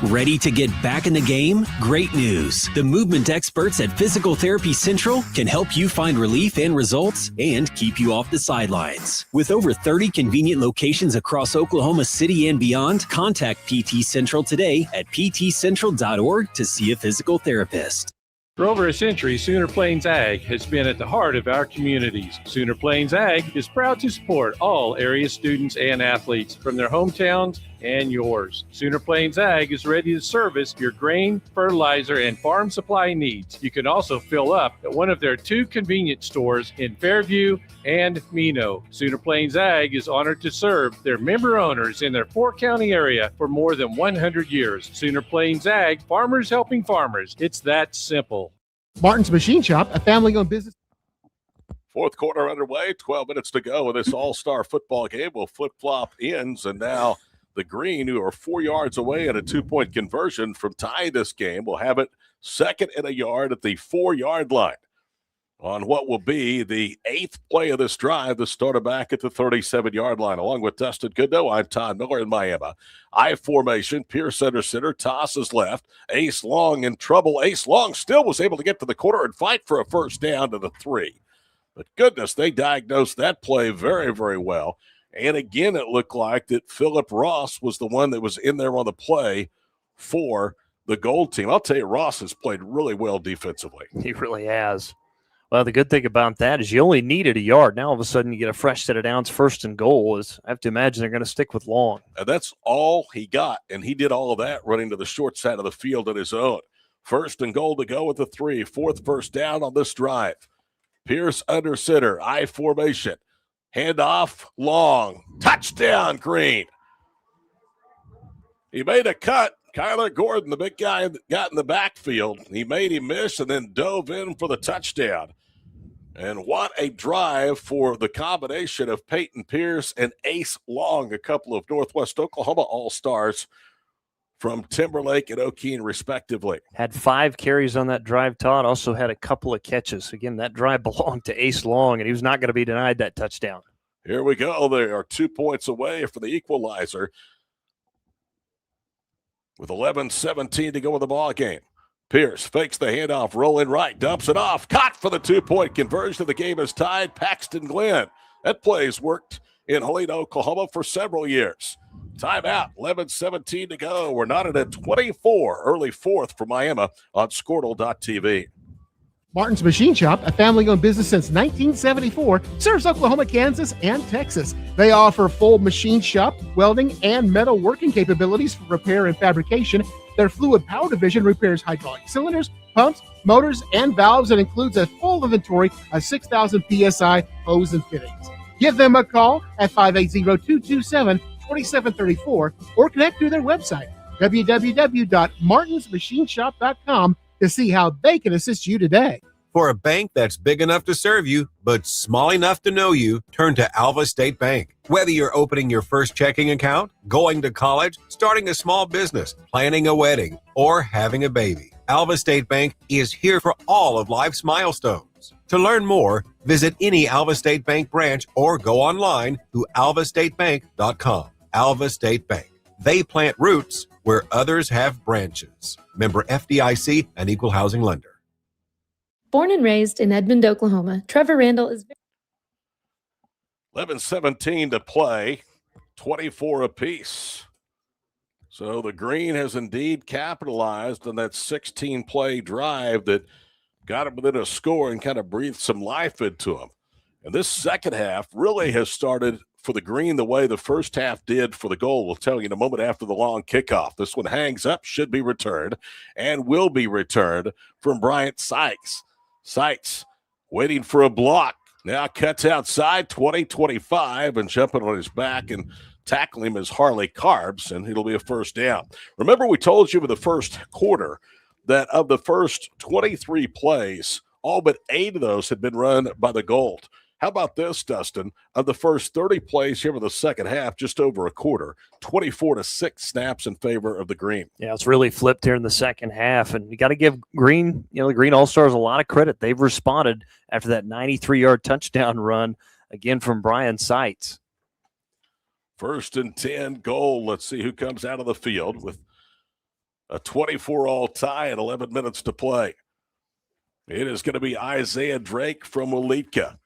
Ready to get back in the game? Great news. The movement experts at Physical Therapy Central can help you find relief and results and keep you off the sidelines. With over 30 convenient locations across Oklahoma City and beyond, contact PT Central today at ptcentral.org to see a physical therapist. For over a century, Sooner Plains Ag has been at the heart of our communities. Sooner Plains Ag is proud to support all area students and athletes from their hometowns and yours. Sooner Plains Ag is ready to service your grain, fertilizer, and farm supply needs. You can also fill up at one of their 2 convenience stores in Fairview and Mino. Sooner Plains Ag is honored to serve their member owners in their 4-county area for more than 100 years. Sooner Plains Ag, farmers helping farmers. It's that simple. Martin's Machine Shop, a family-owned business. Fourth quarter underway, 12 minutes to go in this all-star football game. Will flip-flop ends, and now the Green, who are 4 yards away at a 2-point conversion from tying this game, will have it second and a yard at the 4-yard line on what will be the 8th play of this drive. The starter back at the 37-yard line. Along with Dustin Goodnow, I'm Todd Miller in Miami. I formation, Pierce under center, tosses left. Ace Long in trouble. Ace Long still was able to get to the corner and fight for a first down to the 3. But goodness, they diagnosed that play very, very well. And again, it looked like that Philip Ross was the one that was in there on the play for the Gold team. I'll tell you, Ross has played really well defensively. He really has. Well, the good thing about that is you only needed a yard. Now, all of a sudden, you get a fresh set of downs, first and goal. I have to imagine they're going to stick with Long. And that's all he got, and he did all of that running to the short side of the field on his own. First and goal to go with the 3. 4th first down on this drive. Pierce under center, I formation. Handoff, Long. Touchdown, Green. He made a cut. Kyler Gordon, the big guy, got in the backfield. He made him miss and then dove in for the touchdown. And what a drive for the combination of Peyton Pierce and Ace Long, a couple of Northwest Oklahoma All-Stars from Timberlake and O'Keene, respectively. Had 5 carries on that drive, Todd. Also had a couple of catches. Again, that drive belonged to Ace Long, and he was not going to be denied that touchdown. Here we go. They are 2 points away for the equalizer with 11:17 to go in the ball game. Pierce fakes the handoff, rolling right, dumps it off, caught for the 2-point conversion. The game is tied. Paxton Glenn. That play's worked in Helena, Oklahoma for several years. Timeout, 11:17 to go. We're knotted at 24, early 4th for Miami on Squirtle.tv. Martin's Machine Shop, a family-owned business since 1974, serves Oklahoma, Kansas, and Texas. They offer full machine shop, welding, and metal working capabilities for repair and fabrication. Their fluid power division repairs hydraulic cylinders, pumps, motors, and valves, and includes a full inventory of 6,000 PSI hose and fittings. Give them a call at 580-227-2734 or connect through their website, www.martinsmachineshop.com, to see how they can assist you today. For a bank that's big enough to serve you, but small enough to know you, turn to Alva State Bank. Whether you're opening your first checking account, going to college, starting a small business, planning a wedding, or having a baby, Alva State Bank is here for all of life's milestones. To learn more, visit any Alva State Bank branch or go online to alvastatebank.com. Alva State Bank. They plant roots where others have branches. Member FDIC, an equal housing lender. Born and raised in Edmond, Oklahoma, Trevor Randall is 11:17 to play, 24 apiece. So the Green has indeed capitalized on that 16-play drive that got him within a score and kind of breathed some life into him. And this second half really has started for the Green the way the first half did for the Gold. We'll tell you in a moment after the long kickoff. This one hangs up, should be returned, and will be returned from Bryant Sykes. Sykes waiting for a block. Now cuts outside, 20-25, and jumping on his back and tackling him is Harley Carbs, and it'll be a first down. Remember, we told you with the first quarter that of the first 23 plays, all but 8 of those had been run by the Gold. How about this, Dustin? Of the first 30 plays here in the second half, just over a quarter, 24-6 snaps in favor of the Green. Yeah, it's really flipped here in the second half, and you got to give Green, the Green All-Stars a lot of credit. They've responded after that 93-yard touchdown run, again from Brian Seitz. 1st and 10 goal. Let's see who comes out of the field with A 24-all tie at 11 minutes to play. It is going to be Isaiah Drake from Waletka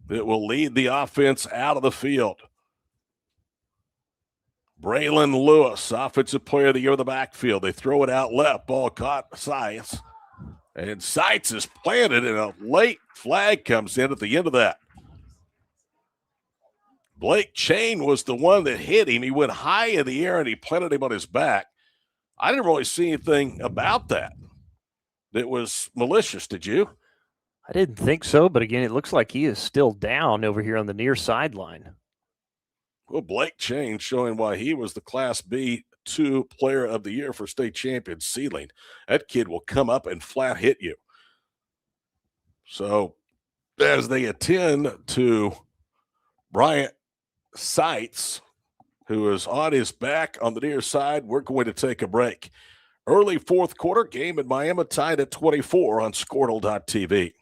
that will lead the offense out of the field. Braylon Lewis, Offensive Player of the Year of the backfield. They throw it out left. Ball caught Seitz. And Seitz is planted, and a late flag comes in at the end of that. Blake Chain was the one that hit him. He went high in the air, and he planted him on his back. I didn't really see anything about that was malicious. Did you? I didn't think so, but again, it looks like he is still down over here on the near sideline. Well, Blake Chain showing why he was the Class B2 Player of the Year for state champion Sealing. That kid will come up and flat hit you. So as they attend to Bryant Seitz, who is on his back on the near side, we're going to take a break. Early fourth quarter game in Miami tied at 24 on Squirtle.tv.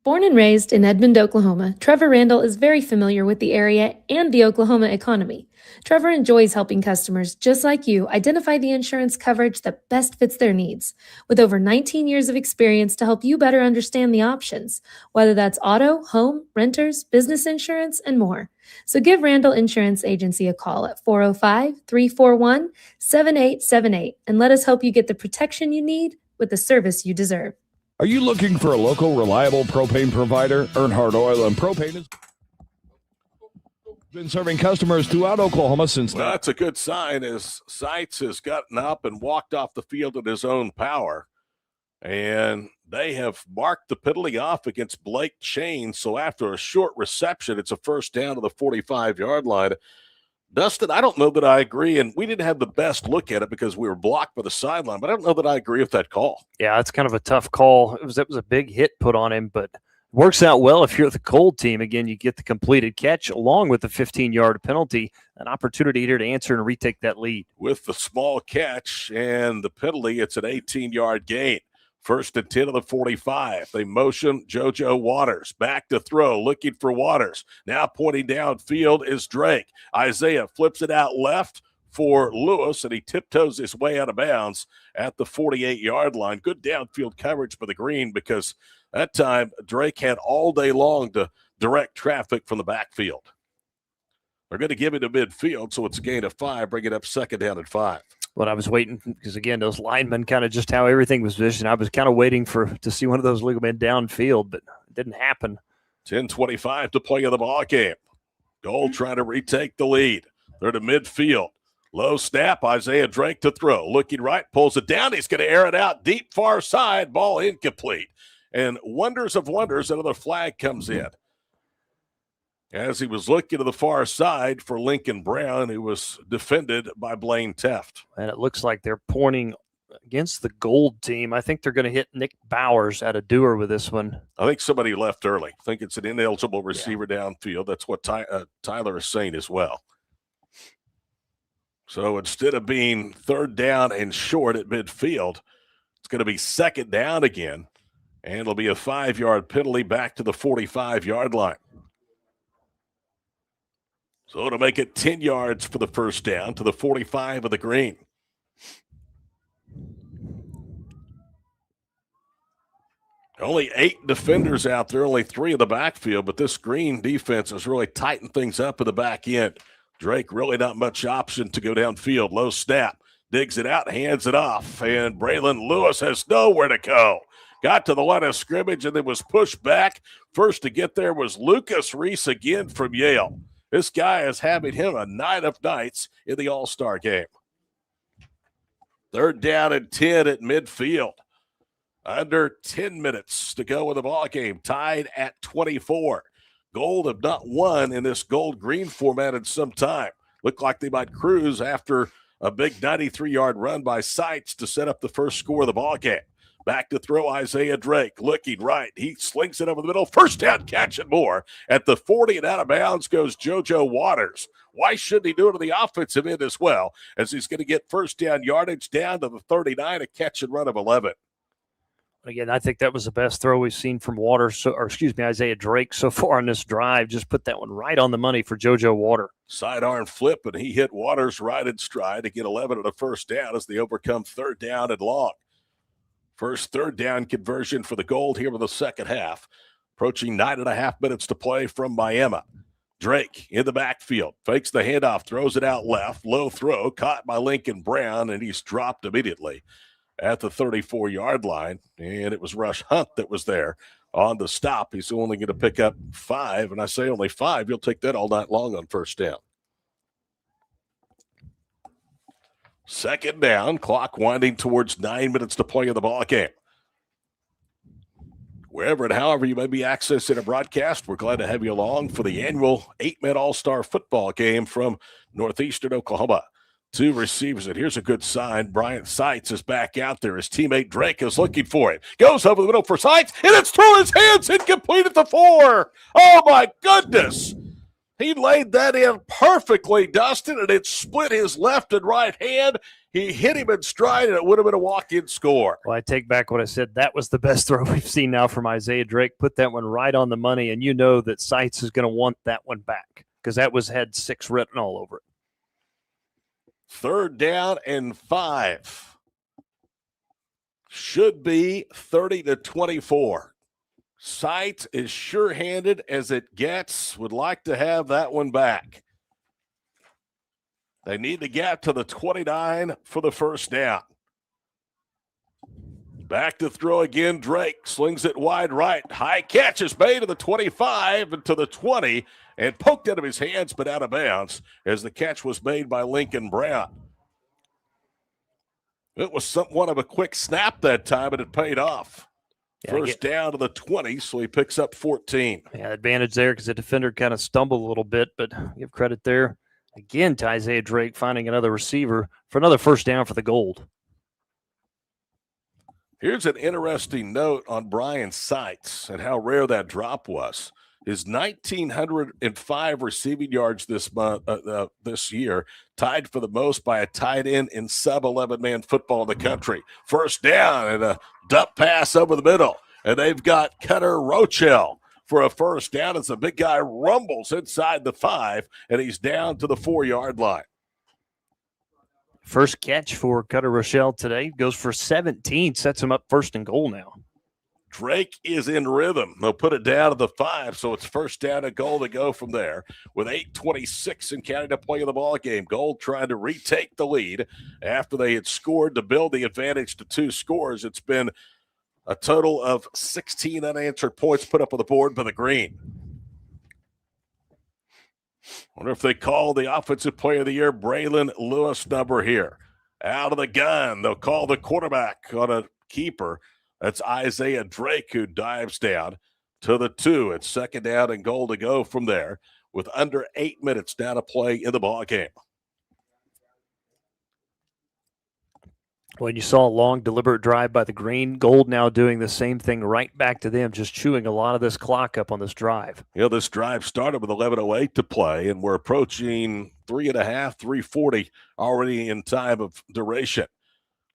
Born and raised in Edmond, Oklahoma, Trevor Randall is very familiar with the area and the Oklahoma economy. Trevor enjoys helping customers just like you identify the insurance coverage that best fits their needs, with over 19 years of experience to help you better understand the options, whether that's auto, home, renters, business insurance, and more. So give Randall Insurance Agency a call at 405-341-7878 and let us help you get the protection you need with the service you deserve. Are you looking for a local, reliable propane provider? Earnhardt Oil and Propane has been serving customers throughout Oklahoma since. Well, that's a good sign as Seitz has gotten up and walked off the field at his own power. And they have marked the penalty off against Blake Chain. So after a short reception, it's a first down to the 45-yard line. Dustin, I don't know that I agree, and we didn't have the best look at it because we were blocked by the sideline, but I don't know that I agree with that call. Yeah, it's kind of a tough call. It was a big hit put on him, but works out well if you're the Cold team. Again, you get the completed catch along with the 15-yard penalty, an opportunity here to answer and retake that lead. With the small catch and the penalty, it's an 18-yard gain. First and 10 of the 45. They motion JoJo Waters. Back to throw, looking for Waters. Now pointing downfield is Drake. Isaiah flips it out left for Lewis, and he tiptoes his way out of bounds at the 48-yard line. Good downfield coverage by the Green because that time Drake had all day long to direct traffic from the backfield. They're going to give it to midfield, so it's a gain of 5, bring it up second down and 5. But I was waiting because, again, those linemen kind of just how everything was positioned. I was kind of waiting to see one of those legal men downfield, but it didn't happen. 10:25 to play in the ball game. Gold trying to retake the lead. They're to midfield. Low snap, Isaiah Drake to throw. Looking right, pulls it down. He's going to air it out deep far side. Ball incomplete. And wonders of wonders, another flag comes in. As he was looking to the far side for Lincoln Brown, who was defended by Blaine Teft. And it looks like they're pointing against the Gold team. I think they're going to hit Nick Bowers at a Dewar with this one. I think somebody left early. I think it's an ineligible receiver downfield. That's what Tyler is saying as well. So instead of being third down and short at midfield, it's going to be second down again. And it'll be a 5-yard penalty back to the 45-yard line. So to make it 10 yards for the first down to the 45 of the Green. Only 8 defenders out there, only 3 in the backfield, but this Green defense has really tightened things up in the back end. Drake really not much option to go downfield. Low snap, digs it out, hands it off, and Braylon Lewis has nowhere to go. Got to the line of scrimmage and then was pushed back. First to get there was Lucas Reese again from Yale. This guy is having him a night of nights in the All-Star game. Third down and 10 at midfield. Under 10 minutes to go in the ball game. Tied at 24. Gold have not won in this gold-green format in some time. Looked like they might cruise after a big 93-yard run by Seitz to set up the first score of the ball game. Back to throw Isaiah Drake, looking right. He slings it over the middle. First down catch and more. At the 40 and out of bounds goes JoJo Waters. Why shouldn't he do it on the offensive end as well, as he's going to get first down yardage down to the 39, a catch and run of 11. Again, I think that was the best throw we've seen from Isaiah Drake so far on this drive. Just put that one right on the money for JoJo Water. Sidearm flip, and he hit Waters right in stride to get 11 and a first down as they overcome third down and long. First third down conversion for the Gold here in the second half. Approaching 9.5 minutes to play from Miami. Drake in the backfield, fakes the handoff, throws it out left. Low throw, caught by Lincoln Brown, and he's dropped immediately at the 34-yard line. And it was Rush Hunt that was there on the stop. He's only going to pick up 5, and I say only 5. You'll take that all night long on first down. Second down, clock winding towards 9 minutes to play in the ball game. Wherever and however you may be accessing a broadcast, we're glad to have you along for the annual 8-man All-Star football game from Northeastern Oklahoma. 2 receivers, and here's a good sign. Bryant Seitz is back out there. His teammate Drake is looking for it. Goes over the middle for Seitz, and it's through his hands, incomplete at the 4. Oh, my goodness. He laid that in perfectly, Dustin, and it split his left and right hand. He hit him in stride, and it would have been a walk-in score. Well, I take back what I said. That was the best throw we've seen now from Isaiah Drake. Put that one right on the money, and you know that Seitz is going to want that one back because that had 6 written all over it. Third down and 5. Should be 30-24. Seitz is sure-handed as it gets. Would like to have that one back. They need to get to the 29 for the first down. Back to throw again. Drake slings it wide right. High catch is made to the 25 and to the 20 and poked out of his hands but out of bounds as the catch was made by Lincoln Brown. It was somewhat of a quick snap that time, and it paid off. First down to the 20, so he picks up 14. Yeah, advantage there because the defender kind of stumbled a little bit, but give credit there again to Isaiah Drake finding another receiver for another first down for the Gold. Here's an interesting note on Brian Seitz and how rare that drop was. His 1,905 receiving yards this year, tied for the most by a tight end in sub-11-man football in the country. First down and a dump pass over the middle. And they've got Cutter Rochelle for a first down as the big guy rumbles inside the 5, and he's down to the 4-yard line. First catch for Cutter Rochelle today. Goes for 17, sets him up first and goal now. Drake is in rhythm. They'll put it down to the 5, so it's first down and goal to go from there. With 8:26 and counting to play in the ball game, Gold trying to retake the lead after they had scored to build the advantage to 2 scores. It's been a total of 16 unanswered points put up on the board by the Green. Wonder if they call the Offensive Player of the Year Braylon Lewis number here. Out of the gun, they'll call the quarterback on a keeper. That's Isaiah Drake, who dives down to the 2. It's second down and goal to go from there with under 8 minutes down to play in the ball game. When you saw a long, deliberate drive by the Green, Gold now doing the same thing right back to them, just chewing a lot of this clock up on this drive. You know, this drive started with 11:08 to play, and we're approaching 3.5, 3:40 already in time of duration.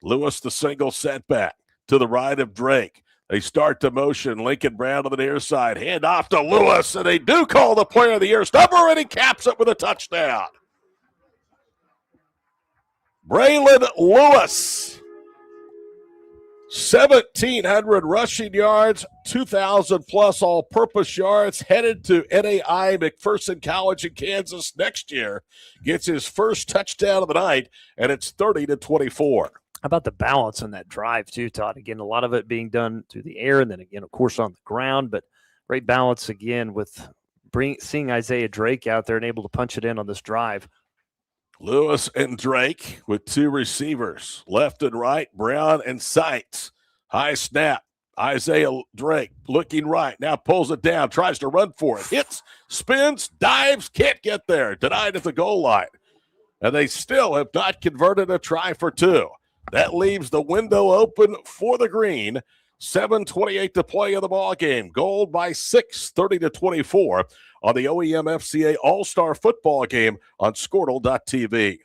Lewis, the single setback to the right of Drake. They start to motion. Lincoln Brown to the near side. Hand off to Lewis, and they do call the Player of the Year number, and he caps it with a touchdown. Braylon Lewis, 1,700 rushing yards, 2,000-plus all-purpose yards, headed to NAI McPherson College in Kansas next year. Gets his first touchdown of the night, and it's 30-24. How about the balance on that drive, too, Todd? Again, a lot of it being done through the air and then, again, of course, on the ground, but great balance, again, with seeing Isaiah Drake out there and able to punch it in on this drive. Lewis and Drake with 2 receivers, left and right, Brown and Seitz. High snap. Isaiah Drake looking right, now pulls it down, tries to run for it, hits, spins, dives, can't get there, denied at the goal line. And they still have not converted a try for 2. That leaves the window open for the Green. 7:28 to play in the ball game. Gold by 6, 30-24 on the OEM FCA All-Star Football Game on Squirtle.tv.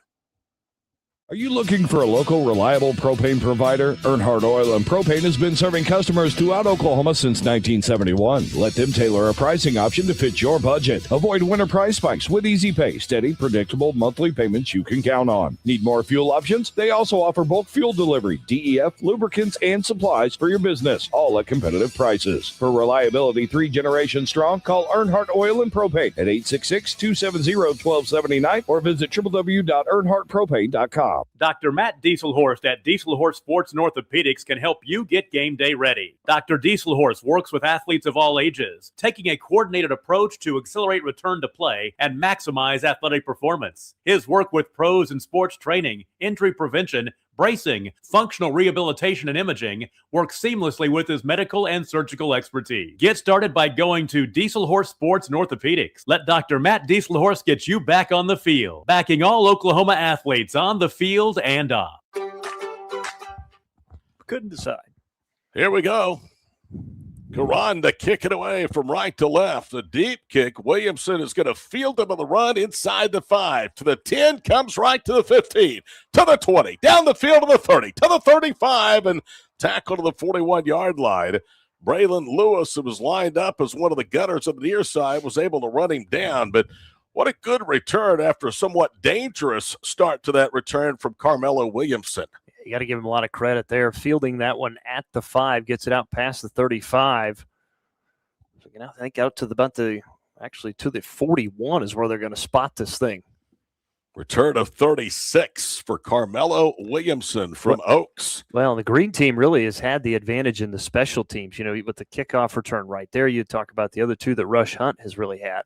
Are you looking for a local, reliable propane provider? Earnhardt Oil and Propane has been serving customers throughout Oklahoma since 1971. Let them tailor a pricing option to fit your budget. Avoid winter price spikes with easy pay, steady, predictable monthly payments you can count on. Need more fuel options? They also offer bulk fuel delivery, DEF, lubricants, and supplies for your business, all at competitive prices. For reliability 3 generations strong, call Earnhardt Oil and Propane at 866-270-1279 or visit www.earnhardtpropane.com. Dr. Matt Dieselhorst at Dieselhorst Sports and Orthopedics can help you get game day ready. Dr. Dieselhorst works with athletes of all ages, taking a coordinated approach to accelerate return to play and maximize athletic performance. His work with pros in sports training, injury prevention, bracing, functional rehabilitation, and imaging works seamlessly with his medical and surgical expertise. Get started by going to Dieselhorst Sports and Orthopedics. Let Dr. Matt Dieselhorst get you back on the field, backing all Oklahoma athletes on the field and off. Couldn't decide. Here we go. Garon to kick it away from right to left. A deep kick. Williamson is going to field it on the run inside the 5. To the 10, comes right to the 15. To the 20. Down the field to the 30. To the 35. And tackle to the 41-yard line. Braylon Lewis, who was lined up as one of the gunners on the near side, was able to run him down. But what a good return after a somewhat dangerous start to that return from Carmelo Williamson. You got to give him a lot of credit there. Fielding that one at the 5, gets it out past the 35. So I think out to to the 41 is where they're going to spot this thing. Return of 36 for Carmelo Williamson from Oaks. Well, the green team really has had the advantage in the special teams. You know, with the kickoff return right there, you talk about the other two that Rush Hunt has really had.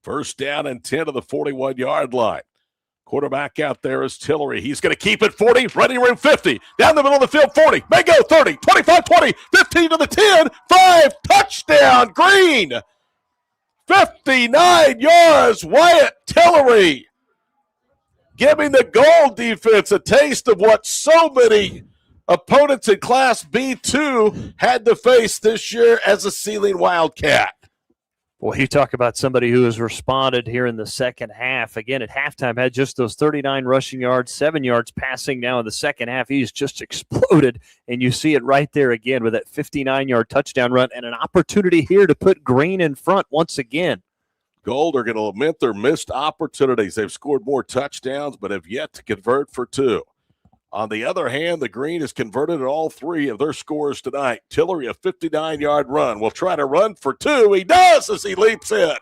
First down and 10 to the 41-yard line. Quarterback out there is Tillery. He's going to keep it 40, running room 50. Down the middle of the field, 40. May go 30, 25, 20, 15 to the 10, 5. Touchdown, Green. 59 yards, Wyatt Tillery. Giving the Gold defense a taste of what so many opponents in Class B2 had to face this year as a Ceiling Wildcat. Well, you talk about somebody who has responded here in the second half. Again, at halftime, had just those 39 rushing yards, 7 yards passing. Now in the second half, he's just exploded, and you see it right there again with that 59-yard touchdown run and an opportunity here to put Green in front once again. Gold are going to lament their missed opportunities. They've scored more touchdowns, but have yet to convert for 2. On the other hand, the Green has converted all 3 of their scores tonight. Tillery, a 59-yard run, will try to run for 2. He does as he leaps in.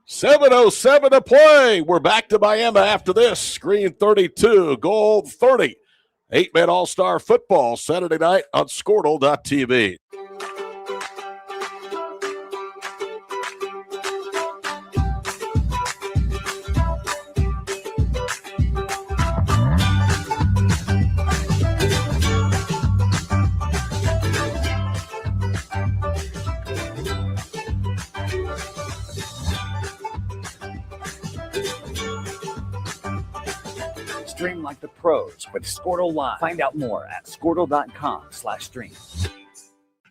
7:07 to play. We're back to Miami after this. Green 32, Gold 30. 8-man All-Star football Saturday night on Squirtle.tv. Stream like the pros with Squirtle Live. Find out more at Squirtle.com/stream.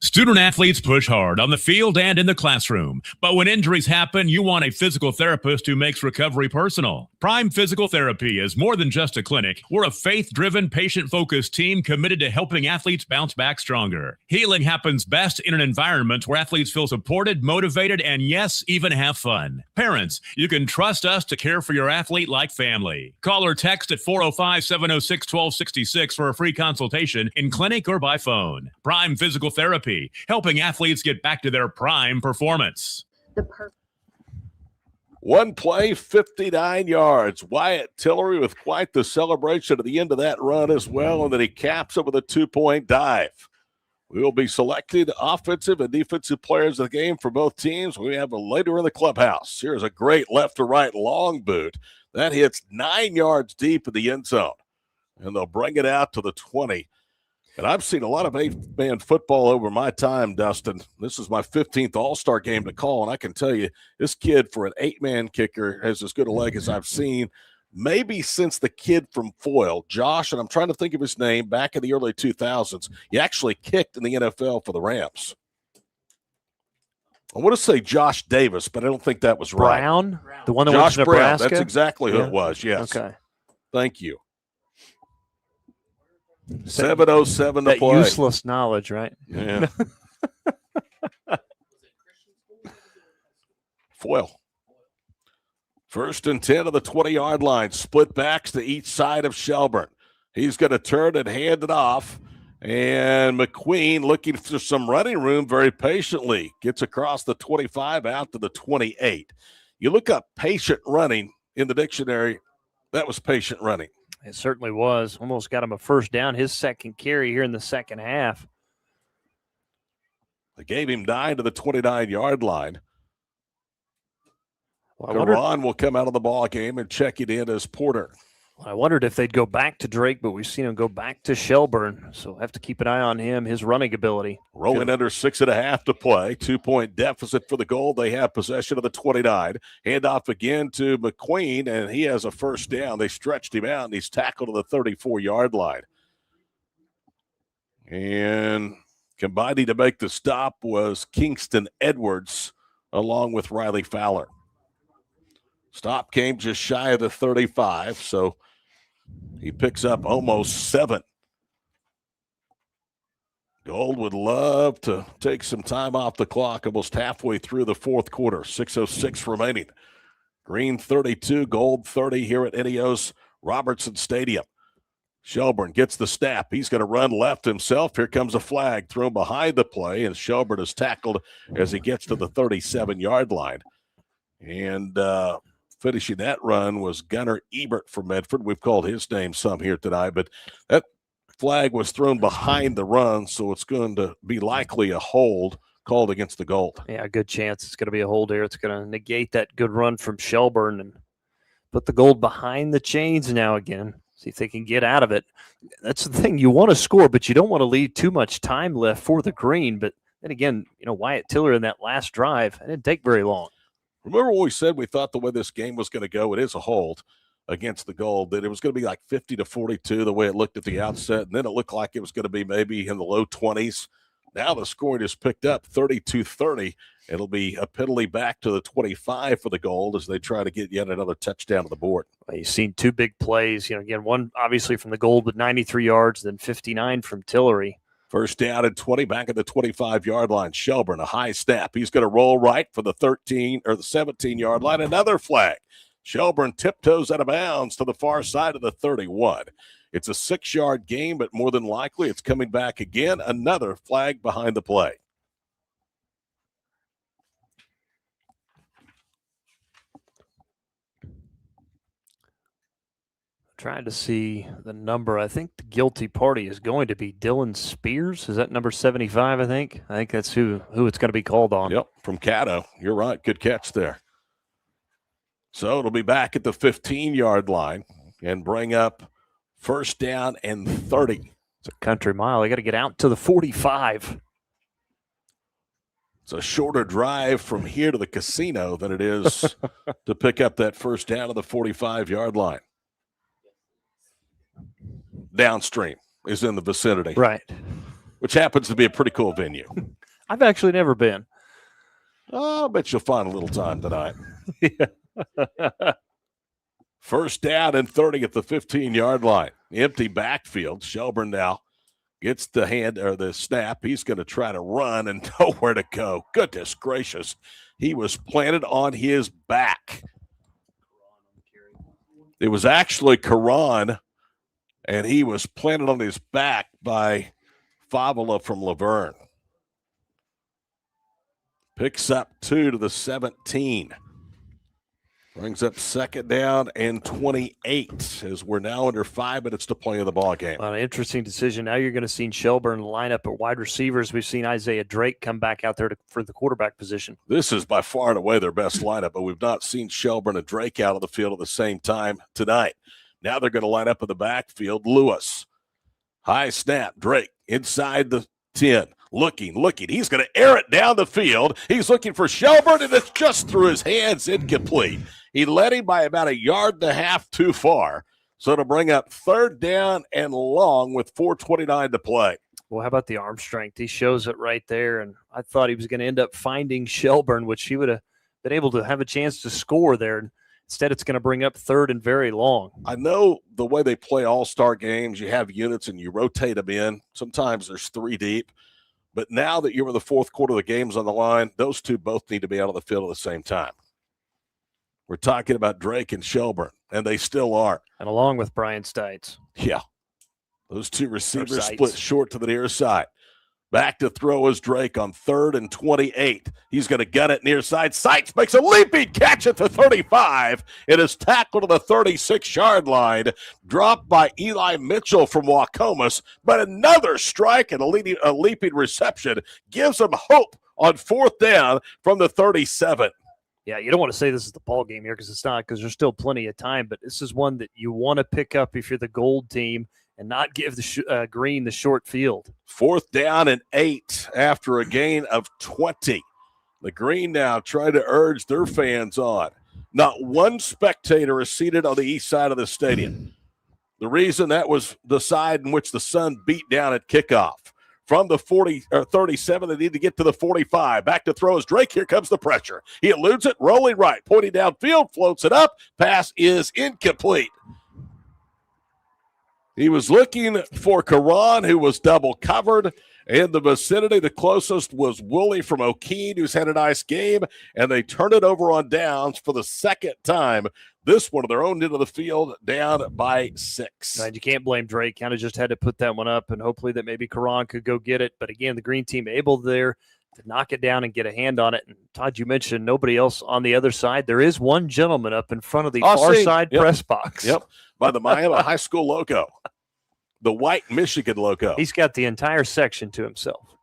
Student athletes push hard on the field and in the classroom. But when injuries happen, you want a physical therapist who makes recovery personal. Prime Physical Therapy is more than just a clinic. We're a faith-driven, patient-focused team committed to helping athletes bounce back stronger. Healing happens best in an environment where athletes feel supported, motivated, and yes, even have fun. Parents, you can trust us to care for your athlete like family. Call or text at 405-706-1266 for a free consultation in clinic or by phone. Prime Physical Therapy, helping athletes get back to their prime performance. One play, 59 yards. Wyatt Tillery with quite the celebration at the end of that run as well, and then he caps it with a 2-point dive. We will be selecting offensive and defensive players of the game for both teams. We have a later in the clubhouse. Here's a great left to right long boot. That hits 9 yards deep in the end zone, and they'll bring it out to the 20. And I've seen a lot of 8-man football over my time, Dustin. This is my 15th All-Star game to call, and I can tell you this kid for an 8-man kicker has as good a leg as I've seen maybe since the kid from Foyle, Josh, and I'm trying to think of his name, back in the early 2000s. He actually kicked in the NFL for the Rams. I want to say Josh Davis, but I don't think that was right. Brown? The one that Josh went to Nebraska? Brown. That's exactly who it was, yes. Okay. Thank you. 7:07 to That play. useless knowledge, right? Yeah. Foil. 1st and 10 of the 20-yard line. Split backs to each side of Shelburne. He's going to turn and hand it off. And McQueen, looking for some running room very patiently, gets across the 25 out to the 28. You look up patient running in the dictionary, that was patient running. It certainly was. Almost got him a first down, his second carry here in the second half. They gave him 9 to the 29-yard line. Well, Karan will come out of the ball game and check it in as Porter. I wondered if they'd go back to Drake, but we've seen him go back to Shelburne, so have to keep an eye on him, his running ability. Rolling under 6.5 to play. 2-point deficit for the goal. They have possession of the 29. Handoff again to McQueen, and he has a first down. They stretched him out, and he's tackled to the 34-yard line. And combining to make the stop was Kingston Edwards along with Riley Fowler. Stop came just shy of the 35, so he picks up almost 7. Gold would love to take some time off the clock, almost halfway through the fourth quarter. 6:06 remaining. Green 32, Gold 30 here at Ineos Robertson Stadium. Shelburne gets the snap. He's going to run left himself. Here comes a flag thrown behind the play, and Shelburne is tackled as he gets to the 37-yard line. And finishing that run was Gunnar Ebert from Medford. We've called his name some here tonight, but that flag was thrown behind the run, so it's going to be likely a hold called against the Gold. Yeah, a good chance it's going to be a hold here. It's going to negate that good run from Shelburne and put the Gold behind the chains now again. See if they can get out of it. That's the thing. You want to score, but you don't want to leave too much time left for the Green. But then again, Wyatt Tiller in that last drive, it didn't take very long. Remember what we said? We thought the way this game was going to go, it is a hold against the Gold, that it was going to be like 50-42 the way it looked at the outset, and then it looked like it was going to be maybe in the low 20s. Now the scoring is picked up 32-30. It'll be a penalty back to the 25 for the Gold as they try to get yet another touchdown to the board. Well, you've seen two big plays. Again, one obviously from the Gold with 93 yards, then 59 from Tillery. First down and 20 back at the 25-yard line. Shelburne, a high snap. He's going to roll right for the 17-yard line. Another flag. Shelburne tiptoes out of bounds to the far side of the 31. It's a 6-yard gain, but more than likely it's coming back again. Another flag behind the play. Trying to see the number. I think the guilty party is going to be Dylan Spears. Is that number 75, I think? I think that's who it's going to be called on. Yep, from Caddo. You're right. Good catch there. So it'll be back at the 15-yard line and bring up first down and 30. It's a country mile. They got to get out to the 45. It's a shorter drive from here to the casino than it is to pick up that first down to the 45-yard line. Downstream is in the vicinity. Right. Which happens to be a pretty cool venue. I've actually never been. Oh, I bet you'll find a little time tonight. First down and 30 at the 15-yard line. Empty backfield. Shelburne now gets the snap. He's going to try to run and nowhere to go. Goodness gracious. He was planted on his back. It was actually Karan, and he was planted on his back by Favela from Laverne. Picks up 2 to the 17. Brings up second down and 28 as we're now under 5 minutes to play in the ball game. Well, an interesting decision. Now you're going to see Shelburne line up at wide receivers. We've seen Isaiah Drake come back out there for the quarterback position. This is by far and away their best lineup, but we've not seen Shelburne and Drake out of the field at the same time tonight. Now they're going to line up in the backfield. Lewis, high snap. Drake inside the 10. Looking. He's going to air it down the field. He's looking for Shelburne, and it's just through his hands, incomplete. He led him by about 1.5 yards too far. So to bring up third down and long with 4:29 to play. Well, how about the arm strength? He shows it right there, and I thought he was going to end up finding Shelburne, which he would have been able to have a chance to score there. Instead, it's going to bring up third and very long. I know the way they play all-star games, you have units and you rotate them in. Sometimes there's 3 deep. But now that you're in the fourth quarter, the game's on the line, those two both need to be out on the field at the same time. We're talking about Drake and Shelburne, and they still are. And along with Brian Stites. Yeah. Those two receivers split short to the near side. Back to throw is Drake on 3rd and 28. He's going to gut it near side. Sites makes a leaping catch at the 35. It is tackled to the 36-yard line. Dropped by Eli Mitchell from Waukomis. But another strike and a leaping reception gives them hope on 4th down from the 37. Yeah, you don't want to say this is the ball game here because it's not, because there's still plenty of time. But this is one that you want to pick up if you're the gold team and not give the green the short field. 4th down and 8 after a gain of 20. The green now trying to urge their fans on. Not one spectator is seated on the east side of the stadium. The reason that was the side in which the sun beat down at kickoff. From the 37, they need to get to the 45. Back to throw is Drake. Here comes the pressure. He eludes it, rolling right, pointing downfield, floats it up. Pass is incomplete. He was looking for Karan, who was double covered in the vicinity. The closest was Woolley from O'Keene, who's had a nice game, and they turned it over on downs for the second time. This one of their own end of the field, down by 6. And you can't blame Drake. Kind of just had to put that one up, and hopefully that maybe Karan could go get it. But again, the green team able there to knock it down and get a hand on it. And Todd, you mentioned nobody else on the other side. There is one gentleman up in front of the far side press box. Yep, by the Miami High School logo, the white Michigan logo. He's got the entire section to himself.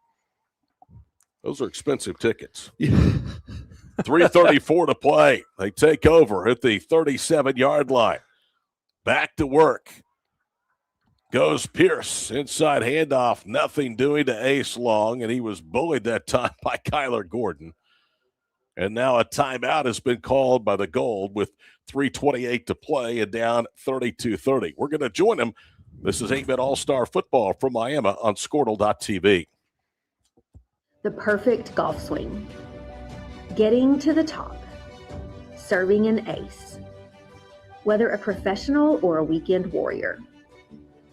Those are expensive tickets. 3:34 to play. They take over at the 37-yard line. Back to work. Goes Pierce. Inside handoff. Nothing doing to Ace Long, and he was bullied that time by Kyler Gordon. And now a timeout has been called by the Gold with 3:28 to play and down 32-30. We're going to join him. This is 8-Bit All-Star Football from Miami on Squirtle.tv. The perfect golf swing. Getting to the top. Serving an ace. Whether a professional or a weekend warrior,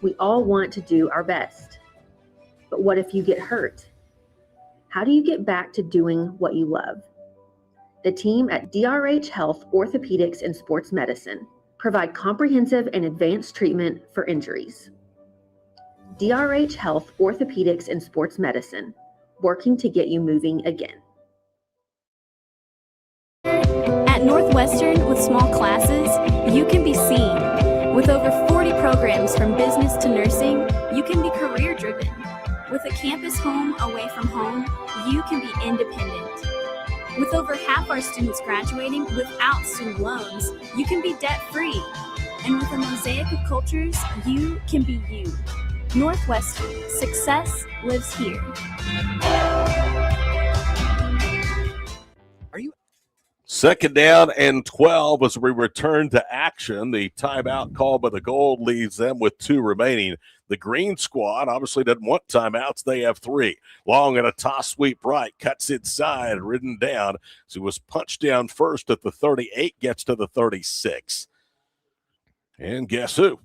we all want to do our best. But what if you get hurt? How do you get back to doing what you love? The team at DRH Health Orthopedics and Sports Medicine provide comprehensive and advanced treatment for injuries. DRH Health Orthopedics and Sports Medicine, working to get you moving again. At Northwestern, with small classes, you can be seen. With over 40 programs from business to nursing, you can be career-driven. With a campus home away from home, you can be independent. With over half our students graduating without student loans, you can be debt-free. And with a mosaic of cultures, you can be you. Northwestern, success lives here. Second down and 12 as we return to action. The timeout called by the Gold leaves them with 2 remaining. The green squad obviously doesn't want timeouts. They have 3. Long and a toss sweep right. Cuts inside, ridden down. So he was punched down first at the 38, gets to the 36. And guess who?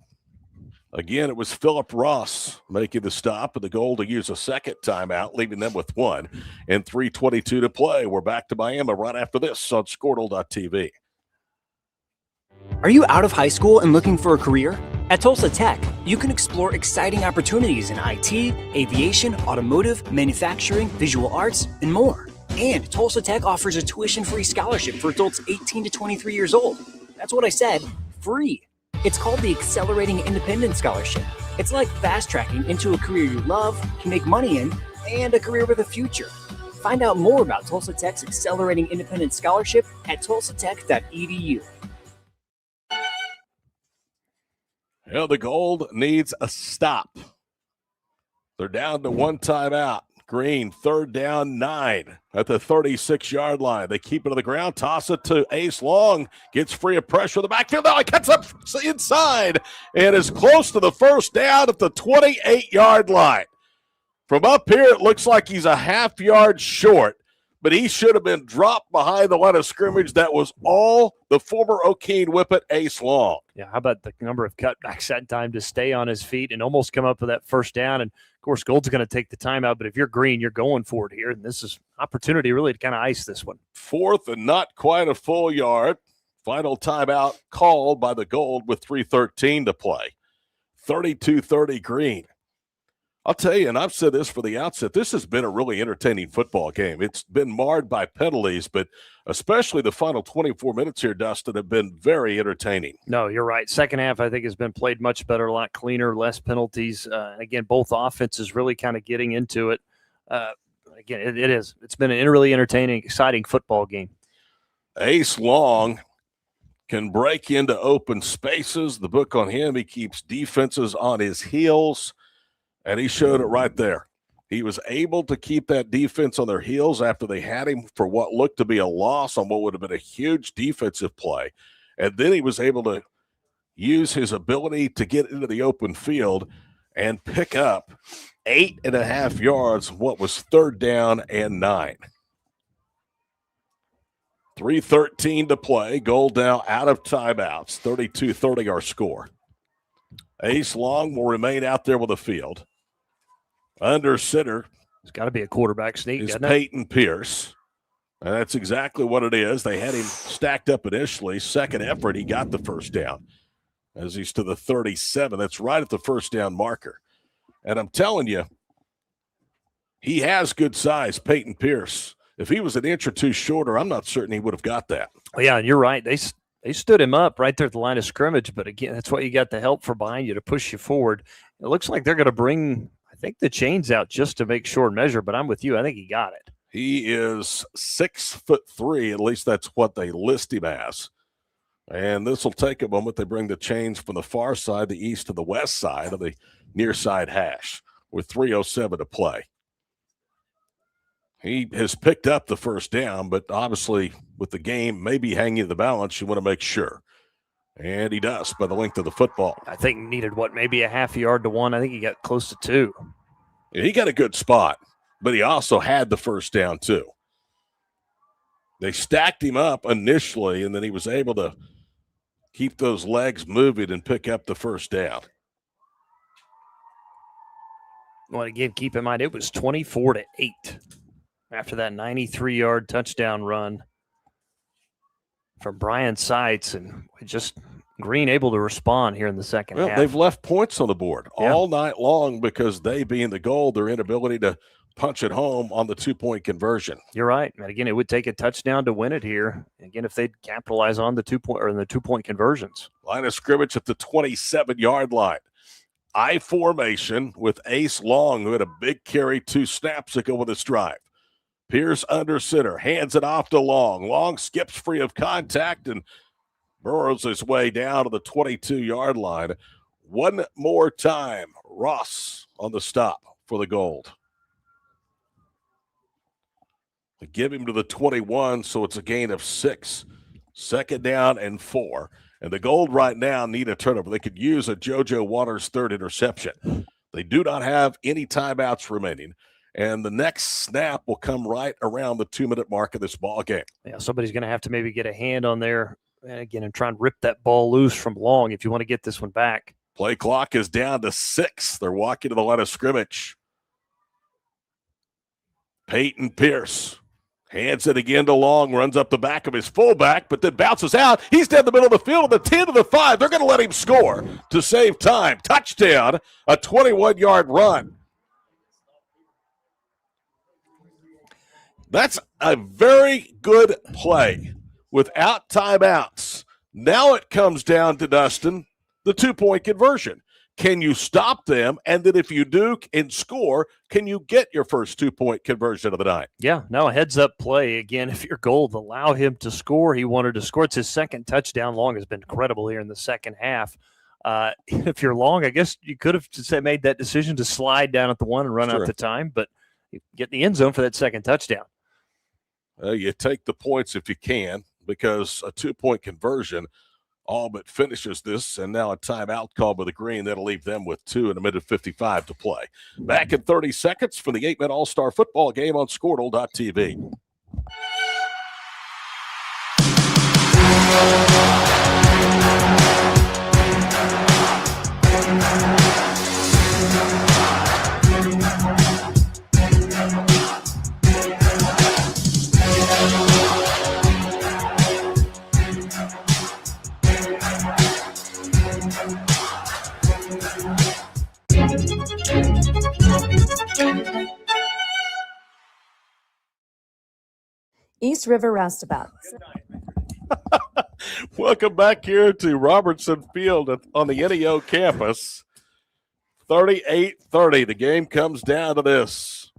Again, it was Philip Ross making the stop, and the Gold to use a second timeout, leaving them with 1. And 3:22 to play. We're back to Miami right after this on Squirtle.tv. Are you out of high school and looking for a career? At Tulsa Tech, you can explore exciting opportunities in IT, aviation, automotive, manufacturing, visual arts, and more. And Tulsa Tech offers a tuition-free scholarship for adults 18 to 23 years old. That's what I said, free. It's called the Accelerating Independence Scholarship. It's like fast-tracking into a career you love, can make money in, and a career with a future. Find out more about Tulsa Tech's Accelerating Independence Scholarship at tulsatech.edu. Well, the Gold needs a stop. They're down to 1 timeout. Green, 3rd down, 9 at the 36-yard line. They keep it on the ground, toss it to Ace Long, gets free of pressure in the backfield. Now he cuts up inside and is close to the first down at the 28-yard line. From up here, it looks like he's a half yard short, but he should have been dropped behind the line of scrimmage. That was all the former O'Keene Whippet, Ace Long. Yeah, how about the number of cutbacks that time to stay on his feet and almost come up with that first down? And, of course, Gold's going to take the timeout, but if you're Green, you're going for it here. And this is opportunity really to kind of ice this one. 4th and not quite a full yard. Final timeout called by the Gold with 3:13 to play. 32-30 Green. I'll tell you, and I've said this for the outset, this has been a really entertaining football game. It's been marred by penalties, but especially the final 24 minutes here, Dustin, have been very entertaining. No, you're right. Second half, I think, has been played much better, a lot cleaner, less penalties. Again, both offenses really kind of getting into it. Again, it is. It's been a really entertaining, exciting football game. Ace Long can break into open spaces. The book on him, he keeps defenses on his heels, and he showed it right there. He was able to keep that defense on their heels after they had him for what looked to be a loss on what would have been a huge defensive play. And then he was able to use his ability to get into the open field and pick up 8.5 yards, what was 3rd down and 9. 3:13 to play. Gold now out of timeouts. 32-30 our score. Ace Long will remain out there with the field. Under center. It's got to be a quarterback sneak, Is doesn't it? Peyton Pierce. And that's exactly what it is. They had him stacked up initially. Second effort, he got the first down as he's to the 37. That's right at the first down marker. And I'm telling you, he has good size, Peyton Pierce. If he was an inch or two shorter, I'm not certain he would have got that. Well, yeah, and you're right. They stood him up right there at the line of scrimmage. But, again, that's why you got the help for behind you to push you forward. It looks like they're going to bring, I think, the chains out just to make short measure. But I'm with you. I think he got it. He is 6'3". At least that's what they list him as. And this will take a moment. They bring the chains from the far side, the east to the west side of the near side hash with 3:07 to play. He has picked up the first down, but obviously with the game maybe hanging in the balance, you want to make sure. And he does by the length of the football. I think needed, maybe a half yard to 1. I think he got close to 2. Yeah, he got a good spot, but he also had the first down too. They stacked him up initially, and then he was able to keep those legs moving and pick up the first down. Well, again, keep in mind, it was 24-8 after that 93-yard touchdown run from Brian Seitz, and just Green able to respond here in the second half. They've left points on the board all night long because they being the goal, their inability to punch it home on the 2-point conversion. You're right. And again, it would take a touchdown to win it here. Again, if they'd capitalize on the 2-point conversions. Line of scrimmage at the 27-yard line. I formation with Ace Long, who had a big carry 2 snaps ago with his drive. Pierce under center, hands it off to Long. Long skips free of contact and burrows his way down to the 22-yard line. One more time, Ross on the stop for the Gold. They give him to the 21, so it's a gain of 6. 2nd down and 4. And the Gold right now need a turnover. They could use a JoJo Waters 3rd interception. They do not have any timeouts remaining. And the next snap will come right around the 2-minute mark of this ball game. Yeah, somebody's going to have to maybe get a hand on there again and try and rip that ball loose from Long if you want to get this one back. Play clock is down to 6. They're walking to the line of scrimmage. Peyton Pierce hands it again to Long, runs up the back of his fullback, but then bounces out. He's down the middle of the field, the 10 to the 5. They're going to let him score to save time. Touchdown, a 21-yard run. That's a very good play without timeouts. Now it comes down to, Dustin, the 2-point conversion. Can you stop them? And then if you do and score, can you get your first 2-point conversion of the night? Yeah, now a heads-up play. Again, if your goal, allow him to score. He wanted to score. It's his second touchdown. Long has been incredible here in the second half. If you're Long, I guess you could have made that decision to slide down at the 1 and run out the time, but you get in the end zone for that second touchdown. You take the points if you can, because a 2-point conversion all but finishes this, and now a timeout call by the Green. That'll leave them with 2 and a minute 55 to play. Back in 30 seconds for the 8-man All-Star football game on Squirtle.tv. East River Roustabout. Welcome back here to Robertson Field on the NEO campus. 38-30. The game comes down to this.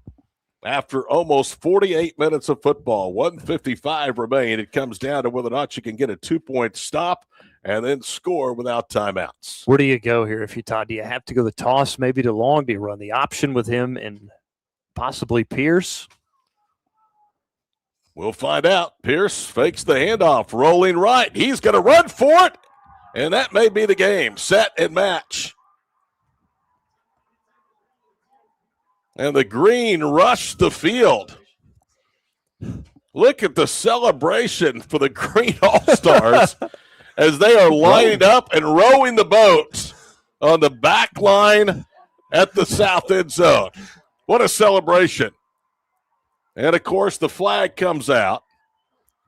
After almost 48 minutes of football, 1:55 remain. It comes down to whether or not you can get a 2-point stop and then score without timeouts. Where do you go here if you Todd? Do you have to go the toss maybe to long? Do you run the option with him and possibly Pierce? We'll find out. Pierce fakes the handoff, rolling right. He's going to run for it, and that may be the game. Set and match. And the green rushed the field. Look at the celebration for the Green All-Stars as they are lining up and rowing the boat on the back line at the south end zone. What a celebration. And, of course, the flag comes out.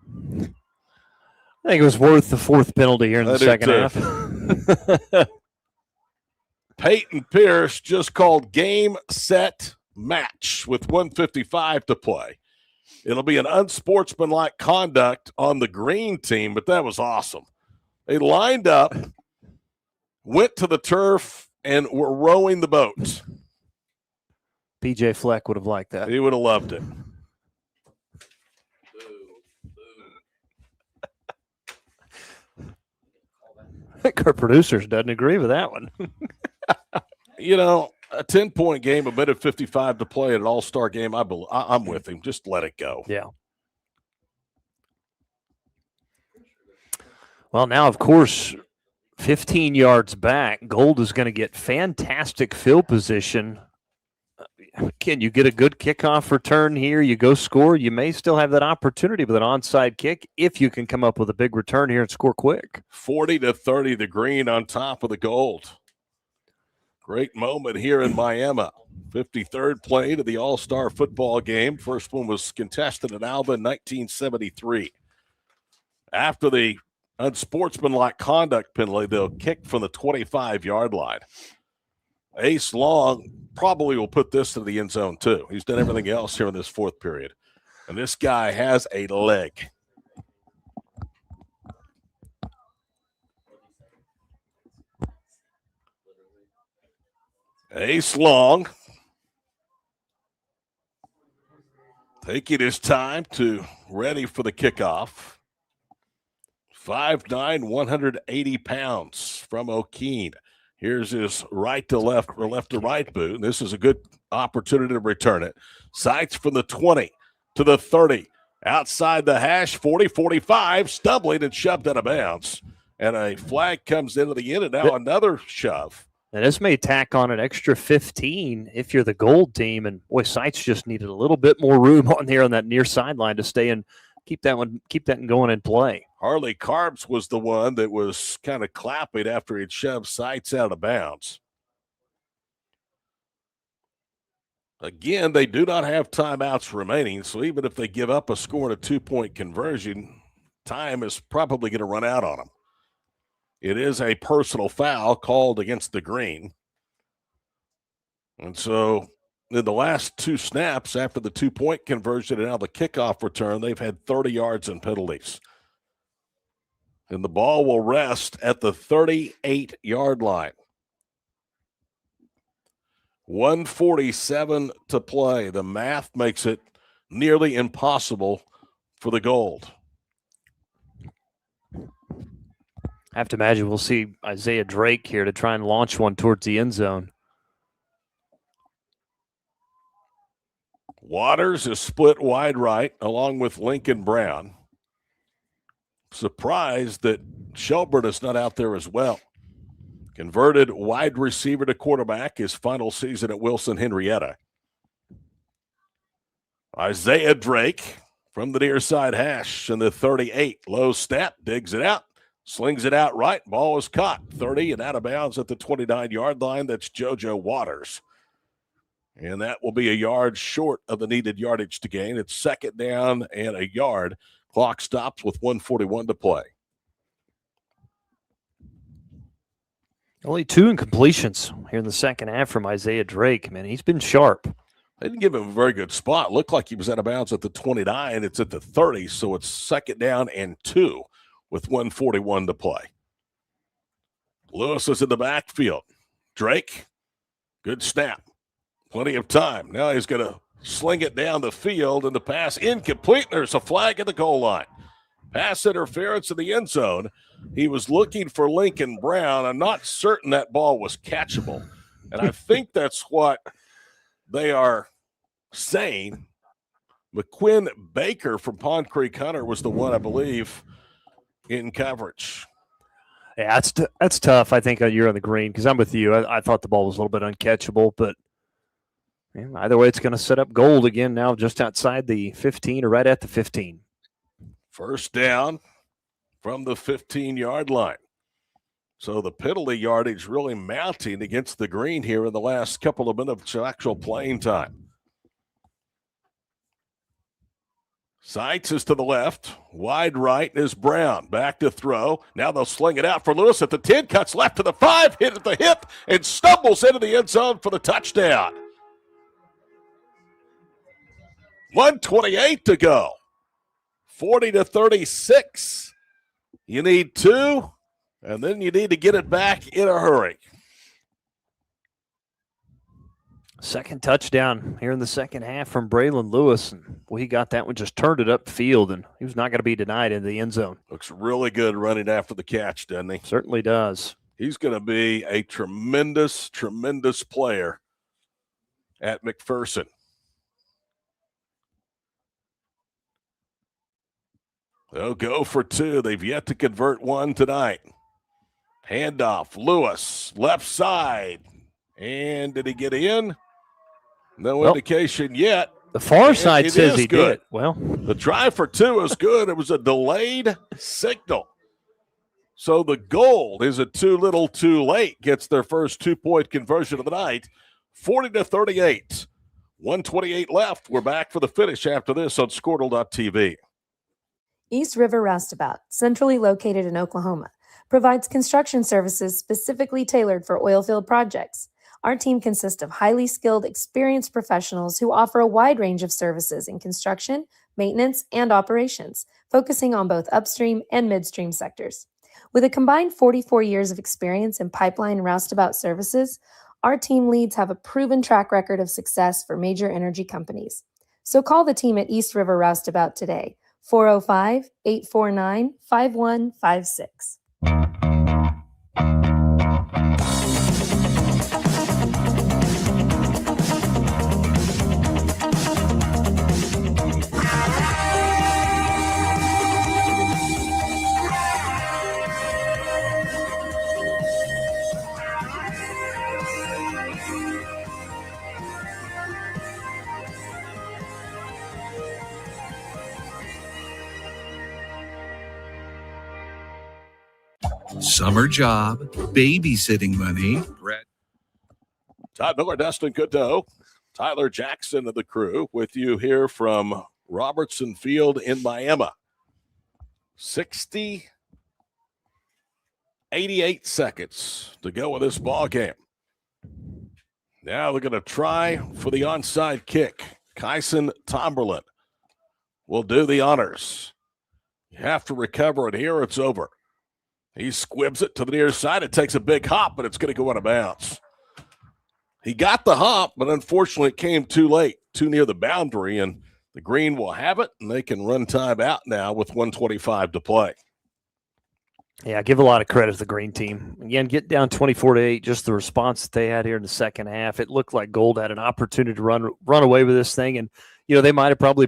I think it was worth the fourth penalty here in the second half. Peyton Pierce just called game, set, match with 1:55 to play. It'll be an unsportsmanlike conduct on the green team, but that was awesome. They lined up, went to the turf, and were rowing the boat. PJ Fleck would have liked that. He would have loved it. I think our producers doesn't agree with that one. You know, a 10-point game, a minute 55 to play at an all-star game, I'm with him. Just let it go. Yeah. Well, now, of course, 15 yards back, Gold is going to get fantastic field position. Can you get a good kickoff return here? You go score. You may still have that opportunity with an onside kick if you can come up with a big return here and score quick. 40-30, the green on top of the Gold. Great moment here in Miami. 53rd play to the All-Star football game. First one was contested in Alba in 1973. After the unsportsmanlike conduct penalty, they'll kick from the 25-yard line. Ace Long probably will put this to the end zone too. He's done everything else here in this fourth period. And this guy has a leg. Ace Long taking his time to ready for the kickoff. 5'9", 180 pounds from O'Keene. Here's his right to left or left to right boot. This is a good opportunity to return it. Sights from the 20 to the 30. Outside the hash, 40, 45, stumbling and shoved out of bounds. And a flag comes into the end, and now another shove. And this may tack on an extra 15 if you're the Gold team. And boy, Sights just needed a little bit more room on there on that near sideline to stay and keep that one going in play. Harley Carbs was the one that was kind of clapping after he'd shoved Sights out of bounds. Again, they do not have timeouts remaining, so even if they give up a score and a 2-point conversion, time is probably going to run out on them. It is a personal foul called against the green. And so in the last two snaps after the 2-point conversion and now the kickoff return, they've had 30 yards in penalties. And the ball will rest at the 38-yard line. 1:47 to play. The math makes it nearly impossible for the Gold. I have to imagine we'll see Isaiah Drake here to try and launch one towards the end zone. Waters is split wide right along with Lincoln Brown. Surprised that Shelburne is not out there as well. Converted wide receiver to quarterback, his final season at Wilson Henrietta. Isaiah Drake from the near side hash in the 38. Low step, digs it out, slings it out right. Ball is caught 30 and out of bounds at the 29-yard line. That's JoJo Waters. And that will be a yard short of the needed yardage to gain. It's second down and a yard. Clock stops with 1:41 to play. Only 2 incompletions here in the second half from Isaiah Drake. Man, he's been sharp. They didn't give him a very good spot. Looked like he was out of bounds at the 29. It's at the 30, so it's second down and 2 with 1:41 to play. Lewis is in the backfield. Drake, good snap. Plenty of time. Now he's going to sling it down the field, and the pass incomplete. There's a flag at the goal line. Pass interference in the end zone. He was looking for Lincoln Brown. I'm not certain that ball was catchable. And I think that's what they are saying. McQuinn Baker from Pond Creek Hunter was the one, I believe, in coverage. Yeah, that's tough. I think you're on the green because I'm with you. I thought the ball was a little bit uncatchable, but either way, it's going to set up gold again now just outside the 15 or right at the 15. First down from the 15-yard line. So the penalty yardage really mounting against the green here in the last couple of minutes of actual playing time. Seitz is to the left. Wide right is Brown. Back to throw. Now they'll sling it out for Lewis at the 10. Cuts left to the 5. Hit at the hip and stumbles into the end zone for the touchdown. 1:28 to go. 40-36. You need 2, and then you need to get it back in a hurry. Second touchdown here in the second half from Braylon Lewis. And he got that one, just turned it up field, and he was not going to be denied in the end zone. Looks really good running after the catch, doesn't he? Certainly does. He's going to be a tremendous, tremendous player at McPherson. They'll go for 2. They've yet to convert 1 tonight. Handoff, Lewis, left side. And did he get in? No indication yet. The far side says he good. did. Well, the try for 2 is good. It was a delayed signal. So the goal is a too little too late. Gets their first 2-point conversion of the night. 40-38. 1:28 left. We're back for the finish after this on Squirtle.tv. East River Roustabout, centrally located in Oklahoma, provides construction services specifically tailored for oilfield projects. Our team consists of highly skilled, experienced professionals who offer a wide range of services in construction, maintenance, and operations, focusing on both upstream and midstream sectors. With a combined 44 years of experience in pipeline and roustabout services, our team leads have a proven track record of success for major energy companies. So call the team at East River Roustabout today, 405-849-5156. Summer job, babysitting money. Todd Miller, Dustin Coteau, Tyler Jackson of the crew with you here from Robertson Field in Miami. 88 seconds to go with this ball game. Now they're going to try for the onside kick. Kyson Tomberlin will do the honors. You have to recover it here. It's over. He squibs it to the near side. It takes a big hop, but it's going to go out of bounds. He got the hop, but unfortunately it came too late, too near the boundary, and the Green will have it, and they can run time out now with 1:25 to play. Yeah, I give a lot of credit to the Green team. Again, get down 24-8, just the response that they had here in the second half. It looked like Gold had an opportunity to run away with this thing, and they might have probably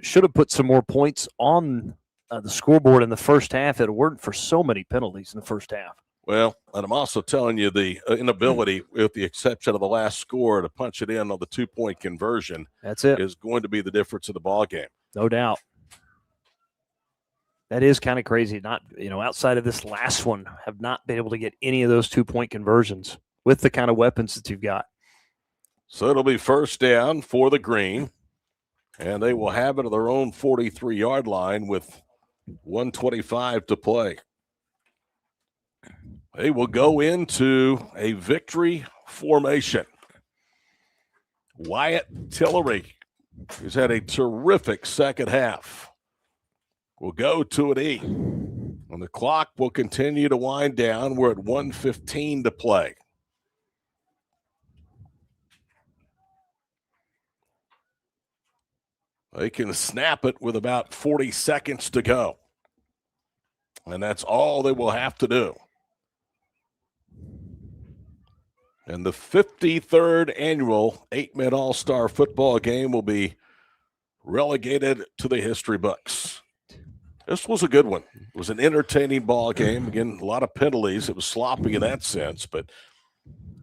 should have put some more points on the scoreboard in the first half. It weren't for so many penalties in the first half. Well, and I'm also telling you the inability, with the exception of the last score, to punch it in on the 2-point conversion. That's it. Is going to be the difference in the ball game. No doubt. That is kind of crazy. Not, outside of this last one, have not been able to get any of those 2-point conversions with the kind of weapons that you've got. So it'll be first down for the Green, and they will have it at their own 43-yard line with 1:25 to play. They will go into a victory formation. Wyatt Tillery, who's had a terrific second half, will go to an E. And the clock will continue to wind down. We're at 1:15 to play. They can snap it with about 40 seconds to go. And that's all they will have to do. And the 53rd annual 8-Man All-Star football game will be relegated to the history books. This was a good one. It was an entertaining ball game. Again, a lot of penalties. It was sloppy in that sense, but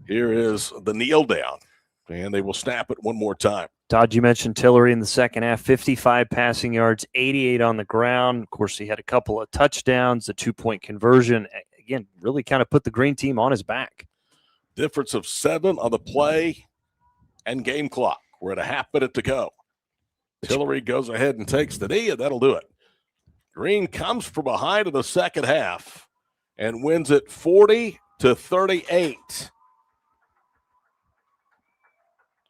here is the kneel down, and they will snap it one more time. Todd, you mentioned Tillery in the second half, 55 passing yards, 88 on the ground. Of course, he had a couple of touchdowns, a 2-point conversion. Again, really kind of put the Green team on his back. Difference of 7 on the play and game clock. We're at a half minute to go. Tillery goes ahead and takes the knee, and that'll do it. Green comes from behind in the second half and wins it 40-38.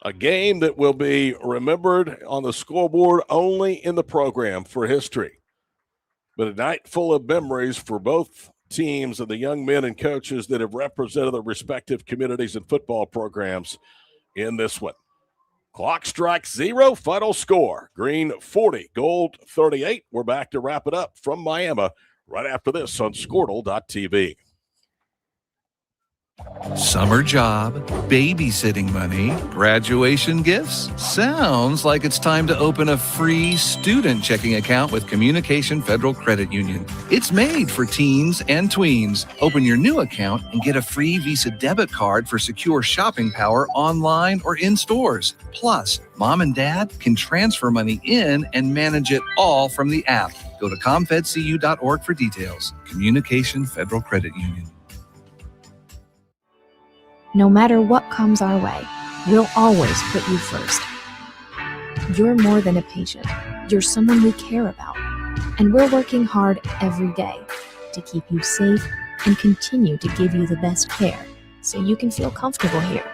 A game that will be remembered on the scoreboard only in the program for history. But a night full of memories for both teams and the young men and coaches that have represented their respective communities and football programs in this one. Clock strikes 0, final score. Green 40, Gold 38. We're back to wrap it up from Miami right after this on Squirtle.tv. Summer job, babysitting money, graduation gifts. Sounds like it's time to open a free student checking account with Communication Federal Credit Union. It's made for teens and tweens. Open your new account and get a free Visa debit card for secure shopping power online or in stores. Plus, mom and dad can transfer money in and manage it all from the app. Go to comfedcu.org for details. Communication Federal Credit Union. No matter what comes our way, we'll always put you first. You're more than a patient. You're someone we care about. And we're working hard every day to keep you safe and continue to give you the best care so you can feel comfortable here.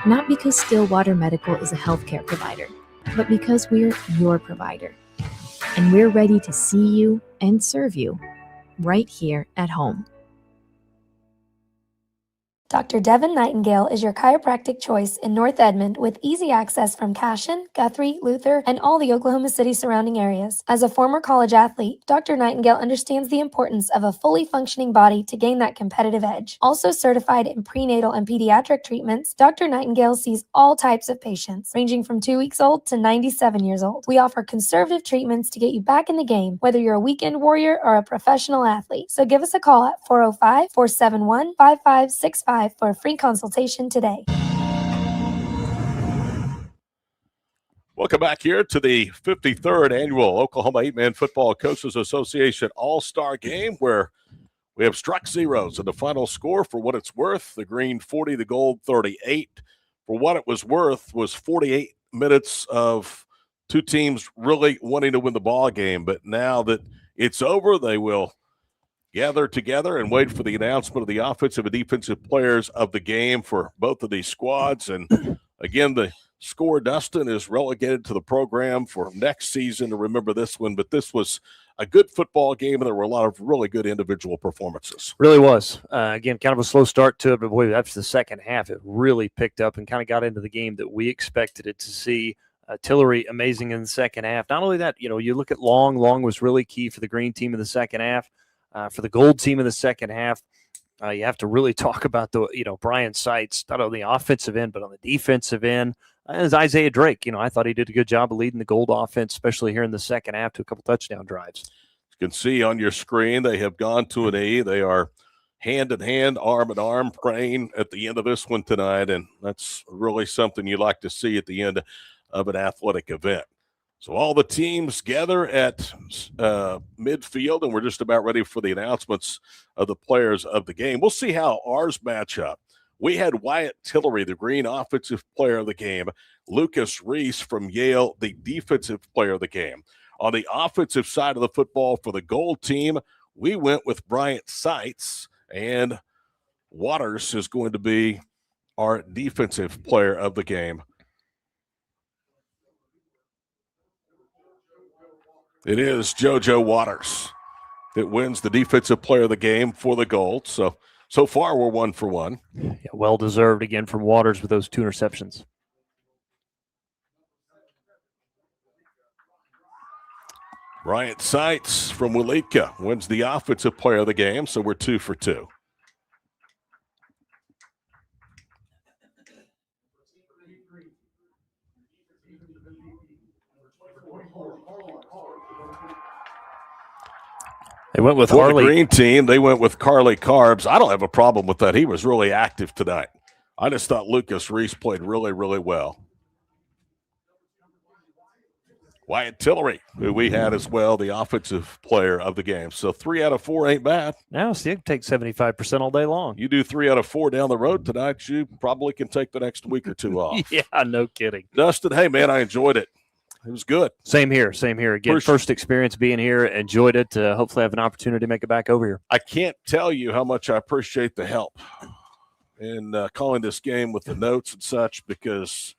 Not because Stillwater Medical is a healthcare provider, but because we're your provider. And we're ready to see you and serve you right here at home. Dr. Devin Nightingale is your chiropractic choice in North Edmond with easy access from Cashion, Guthrie, Luther, and all the Oklahoma City surrounding areas. As a former college athlete, Dr. Nightingale understands the importance of a fully functioning body to gain that competitive edge. Also certified in prenatal and pediatric treatments, Dr. Nightingale sees all types of patients, ranging from 2 weeks old to 97 years old. We offer conservative treatments to get you back in the game, whether you're a weekend warrior or a professional athlete. So give us a call at 405-471-5565 for a free consultation today. Welcome back here to the 53rd annual Oklahoma 8-Man Football Coaches Association All-Star Game, where we have struck zeros in the final score. For what it's worth, the Green 40, the Gold 38. For what it was worth was 48 minutes of two teams really wanting to win the ball game. But now that it's over, they will gather together and wait for the announcement of the offensive and defensive players of the game for both of these squads. And again, the score, Dustin, is relegated to the program for next season to remember this one. But this was a good football game, and there were a lot of really good individual performances. Really was. Again, kind of a slow start to it, but boy, after the second half, it really picked up and kind of got into the game that we expected it to see. Tillery amazing in the second half. Not only that, you look at Long. Long was really key for the Green team in the second half. For the Gold team in the second half, you have to really talk about Brian Seitz, not on the offensive end, but on the defensive end. As Isaiah Drake, I thought he did a good job of leading the Gold offense, especially here in the second half, to a couple touchdown drives. You can see on your screen they have gone to an E. They are hand in hand, arm in arm, praying at the end of this one tonight, and that's really something you like to see at the end of an athletic event. So all the teams gather at midfield, and we're just about ready for the announcements of the players of the game. We'll see how ours match up. We had Wyatt Tillery, the Green Offensive Player of the game, Lucas Reese from Yale, the Defensive Player of the game. On the offensive side of the football for the Gold team, we went with Bryant Seitz, and Waters is going to be our Defensive Player of the game. It is JoJo Waters that wins the Defensive Player of the game for the Gold. So far, we're 1 for 1. Yeah, well deserved again from Waters with those 2 interceptions. Bryant Seitz from Waletka wins the Offensive Player of the game, so we're 2 for 2. They went with For Harley. the green team, they went with Carly Carbs. I don't have a problem with that. He was really active tonight. I just thought Lucas Reese played really, really well. Wyatt Tillery, who we had as well, the Offensive Player of the game. So 3 out of 4 ain't bad. Now, see, it can take 75% all day long. You do 3 out of 4 down the road tonight, you probably can take the next week or 2 off. Yeah, no kidding. Dustin, hey, man, I enjoyed it. It was good. Same here. Again, first experience being here. Enjoyed it. Hopefully have an opportunity to make it back over here. I can't tell you how much I appreciate the help in calling this game with the notes and such, because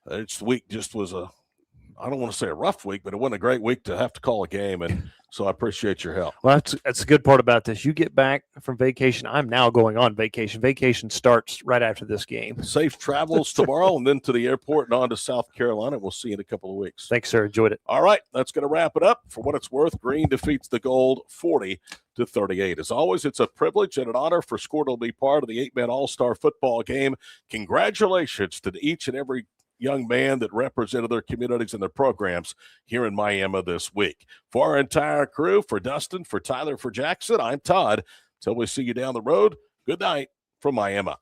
this week just was I don't want to say a rough week, but it wasn't a great week to have to call a game, and so I appreciate your help. Well, that's the good part about this. You get back from vacation. I'm now going on vacation. Vacation starts right after this game. Safe travels tomorrow and then to the airport and on to South Carolina. We'll see you in a couple of weeks. Thanks, sir. Enjoyed it. All right, that's going to wrap it up. For what it's worth, Green defeats the Gold 40-38. As always, it's a privilege and an honor for Squirtle to be part of the 8-man All-Star football game. Congratulations to each and every young man that represented their communities and their programs here in Miami this week. For our entire crew, for Dustin, for Tyler, for Jackson, I'm Todd. Till we see you down the road, good night from Miami.